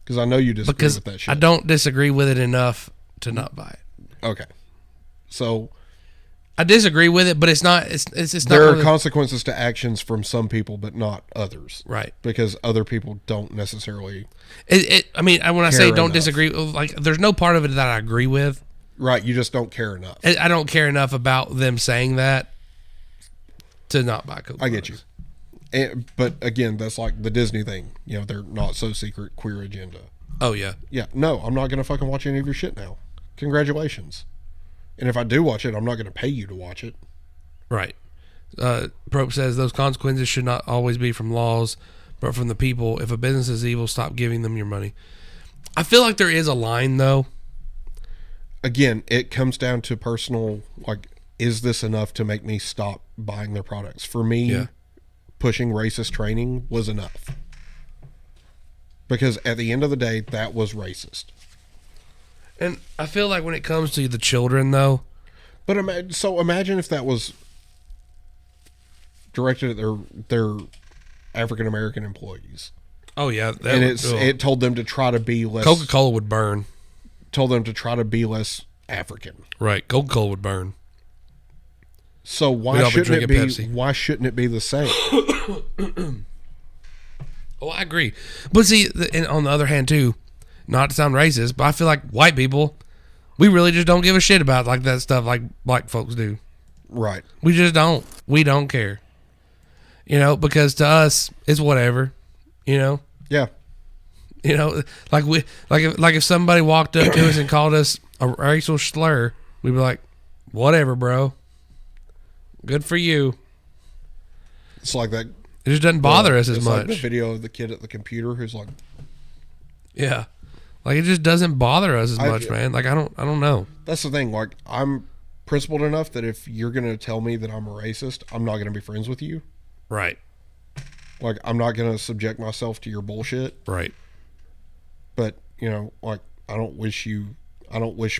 Because I know you disagree with that shit.
I don't disagree with it enough to not buy it.
Okay. So
I disagrry with it, but it's not. It's not.
There are consequences to actions from some people, but not others.
Right.
Because other people don't necessarily.
I mean, when I say don't disagree, like, there's no part of it that I agree with.
Right. You just don't care enough.
I don't care enough about them saying that to not buy Coke.
I get you. But again, that's like the Disney thing. You know, they're not so secret queer agenda.
Oh, yeah.
Yeah. No, I'm not going to fucking watch any of your shit now. Congratulations. And if I do watch it, I'm not going to pay you to watch it.
Right. Probe says those consequences should not always be from laws, but from the people. If a business is evil, stop giving them your money. I feel like there is a line, though.
Again, it comes down to personal, like, is this enough to make me stop buying their products? For me, pushing racist training was enough. Because at the end of the day, that was racist.
And I feel like when it comes to the children, though.
But imagine if that was directed at their African American employees.
Oh yeah,
and it told them to try to be less.
Coca-Cola would burn.
Told them to try to be less African.
Right, Coca-Cola would burn.
So why shouldn't it be? Pepsi. Why shouldn't it be the same?
Oh, I agree. But see, and on the other hand, too. Not to sound racist, but I feel like white people, we really just don't give a shit about like that stuff like black folks do.
Right.
We just don't. We don't care. You know, because to us, it's whatever. You know?
Yeah.
You know, like if somebody walked up to us and called us a racial slur, we'd be like, whatever, bro. Good for you.
It's like that.
It just doesn't bother us as much.
Like the video of the kid at the computer who's like,
yeah. Like, it just doesn't bother us as much, man. Like, I don't know.
That's the thing. Like, I'm principled enough that if you're going to tell me that I'm a racist, I'm not going to be friends with you.
Right.
Like, I'm not going to subject myself to your bullshit.
Right.
But, you know, like, I don't wish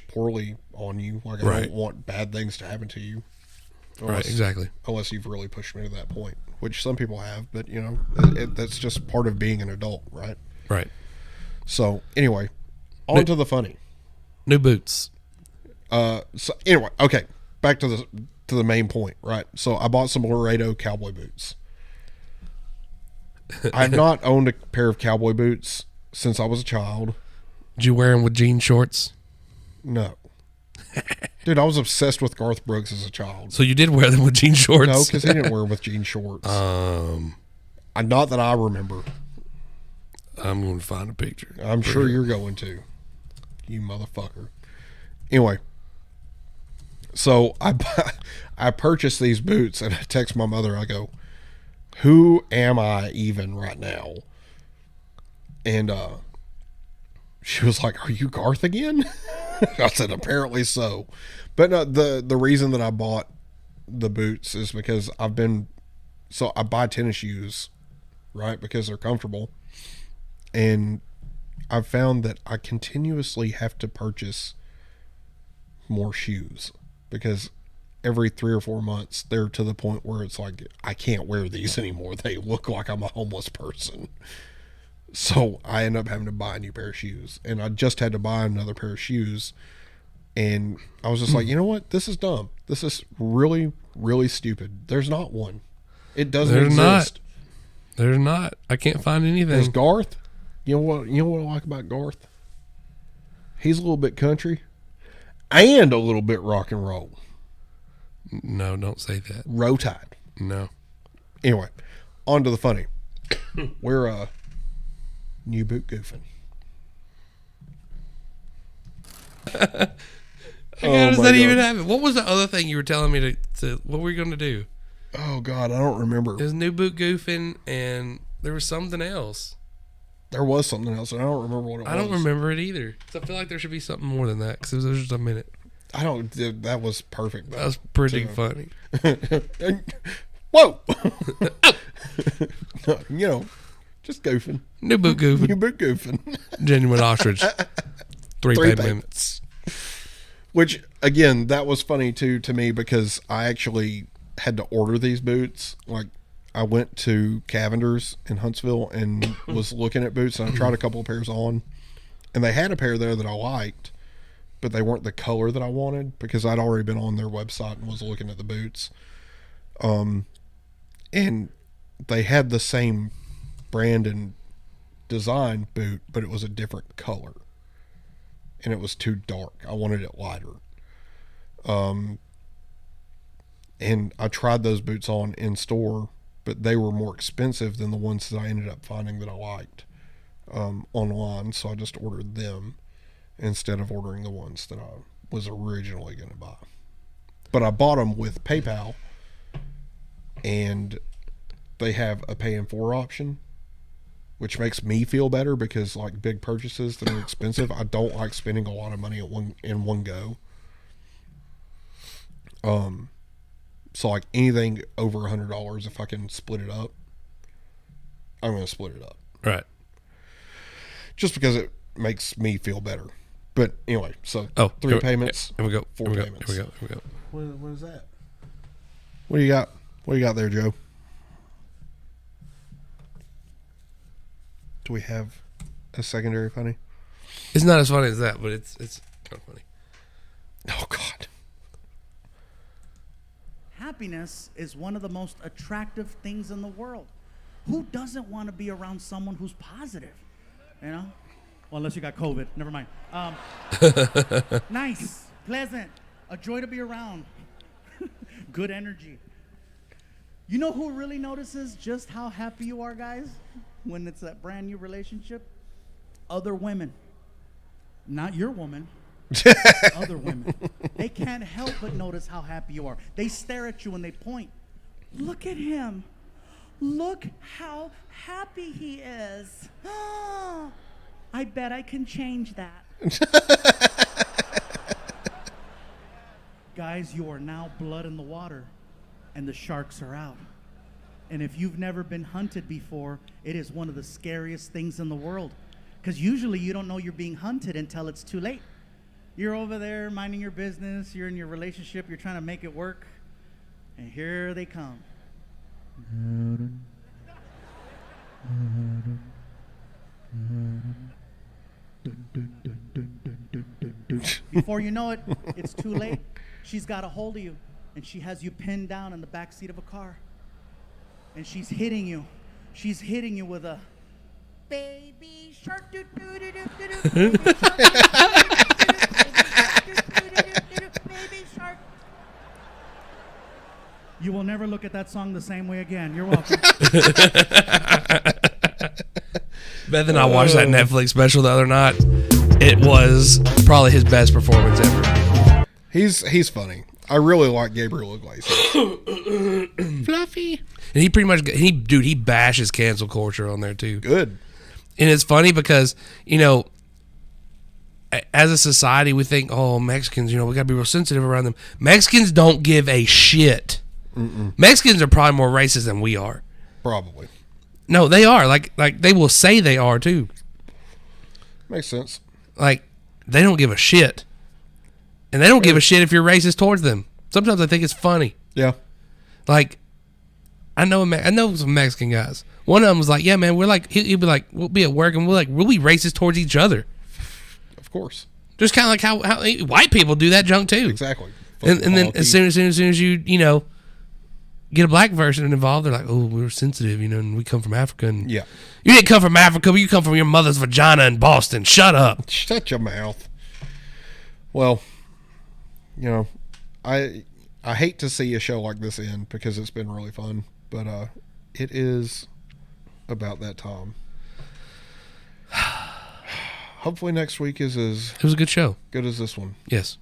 poorly on you. Like, I don't want bad things to happen to you.
Right, exactly.
Unless you've really pushed me to that point, which some people have. But, you know, that's just part of being an adult, right?
Right.
So, anyway, on to the funny.
New boots.
So anyway, okay, back to the main point, right? So I bought some Laredo cowboy boots. I've not owned a pair of cowboy boots since I was a child.
Did you wear them with jean shorts?
No. Dude, I was obsessed with Garth Brooks as a child.
So you did wear them with jean shorts?
No, because he didn't wear them with jean shorts. Not that I remember.
I'm going to find a picture.
I'm sure you're going to. You motherfucker. Anyway, so I purchased these boots, and I text my mother. I go, who am I even right now? And she was like, are you Garth again? I said, apparently so. But no, the reason that I bought the boots is because I buy tennis shoes, right? Because they're comfortable. And I've found that I continuously have to purchase more shoes because every 3 or 4 months they're to the point where it's like, I can't wear these anymore. They look like I'm a homeless person. So I end up having to buy a new pair of shoes, and I just had to buy another pair of shoes. And I was just like, you know what? This is dumb. This is really, really stupid. There's not one. It doesn't exist.
There's not. I can't find anything.
There's Garth. You know what I like about Garth? He's a little bit country and a little bit rock and roll.
No, don't say that.
Row Tide.
No.
Anyway, on to the funny. We're new boot goofing.
How does that even happen? What was the other thing you were telling me to what were we going to do?
Oh God, I don't remember.
It was new boot goofing, and there was something else.
There was something else, and I don't remember what it was.
I don't remember it either. So I feel like there should be something more than that because it was just a minute.
That was perfect.
That was pretty funny.
Whoa! Just goofing.
New boot goofing.
New boot goofing.
Genuine ostrich. Three payments.
Which, again, that was funny too to me because I actually had to order these boots. Like, I went to Cavender's in Huntsville and was looking at boots, and I tried a couple of pairs on, and they had a pair there that I liked, but they weren't the color that I wanted because I'd already been on their website and was looking at the boots. And they had the same brand and design boot, but it was a different color, and it was too dark. I wanted it lighter. And I tried those boots on in store, but they were more expensive than the ones that I ended up finding that I liked online. So I just ordered them instead of ordering the ones that I was originally going to buy. But I bought them with PayPal, and they have a pay in 4 option, which makes me feel better because like big purchases that are expensive, I don't like spending a lot of money in one go. So like anything over $100, if I can split it up, I'm going to split it up.
Right.
Just because it makes me feel better. But anyway, so 3 payments.
Here we go.
4 payments.
Here we go.
What is that? What do you got? What do you got there, Joe? Do we have a secondary funny?
It's not as funny as that, but it's kind of funny.
Oh God.
Happiness is one of the most attractive things in the world. Who doesn't want to be around someone who's positive? You know? Well, unless you got COVID. Never mind. Nice, pleasant, a joy to be around. Good energy. You know who really notices just how happy you are, guys? When it's that brand new relationship? Other women. Not your woman. Other women. They can't help but notice how happy you are. They stare at you and they point. Look at him. Look how happy he is. I bet I can change that. Guys, you are now blood in the water, and the sharks are out. And if you've never been hunted before, it is one of the scariest things in the world. Because usually you don't know you're being hunted until it's too late. You're over there minding your business, you're in your relationship, you're trying to make it work, and here they come. Before you know it, it's too late. She's got a hold of you, and she has you pinned down in the back seat of a car. And she's hitting you. She's hitting you with a baby shark. Baby shark. You will never look at that song the same way again. You're welcome.
Beth and I watched that Netflix special the other night. It was probably his best performance ever.
He's funny. I really like Gabriel Iglesias.
Fluffy. And he pretty much he bashes cancel culture on there too.
Good.
And it's funny because, you know, as a society we think, oh, Mexicans, you know, we got to be real sensitive around them. Mexicans don't give a shit. Mexicans are probably more racist than we are.
Probably.
No, they are. Like they will say they are too.
Makes sense.
Like they don't give a shit. And they don't give a shit if you're racist towards them. Sometimes I think it's funny.
Yeah.
Like I know some Mexican guys. One of them was like, "Yeah, man, we're like," he'd be like, "We'll be at work and we'll be racist towards each other."
Of course.
Just kind of like how white people do that junk too.
Exactly.
And then as soon as you know get a black person involved, they're like, "Oh, we're sensitive, you know, and we come from Africa." And
yeah,
you didn't come from Africa, but you come from your mother's vagina in Boston. Shut up.
Shut your mouth. Well, you know, I hate to see a show like this end because it's been really fun, but it is about that time. Hopefully next week is as
it was a good show,
good as this one.
Yes,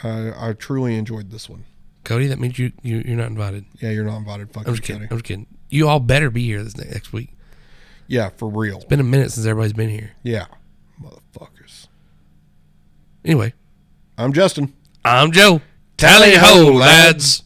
I truly enjoyed this one.
Cody, that means you're not invited.
Yeah, you're not invited. Fucking
I'm just kidding. You all better be here this next week.
Yeah, for real.
It's been a minute since everybody's been here.
Yeah, motherfuckers.
Anyway,
I'm Justin.
I'm Joe. Tally ho, lads.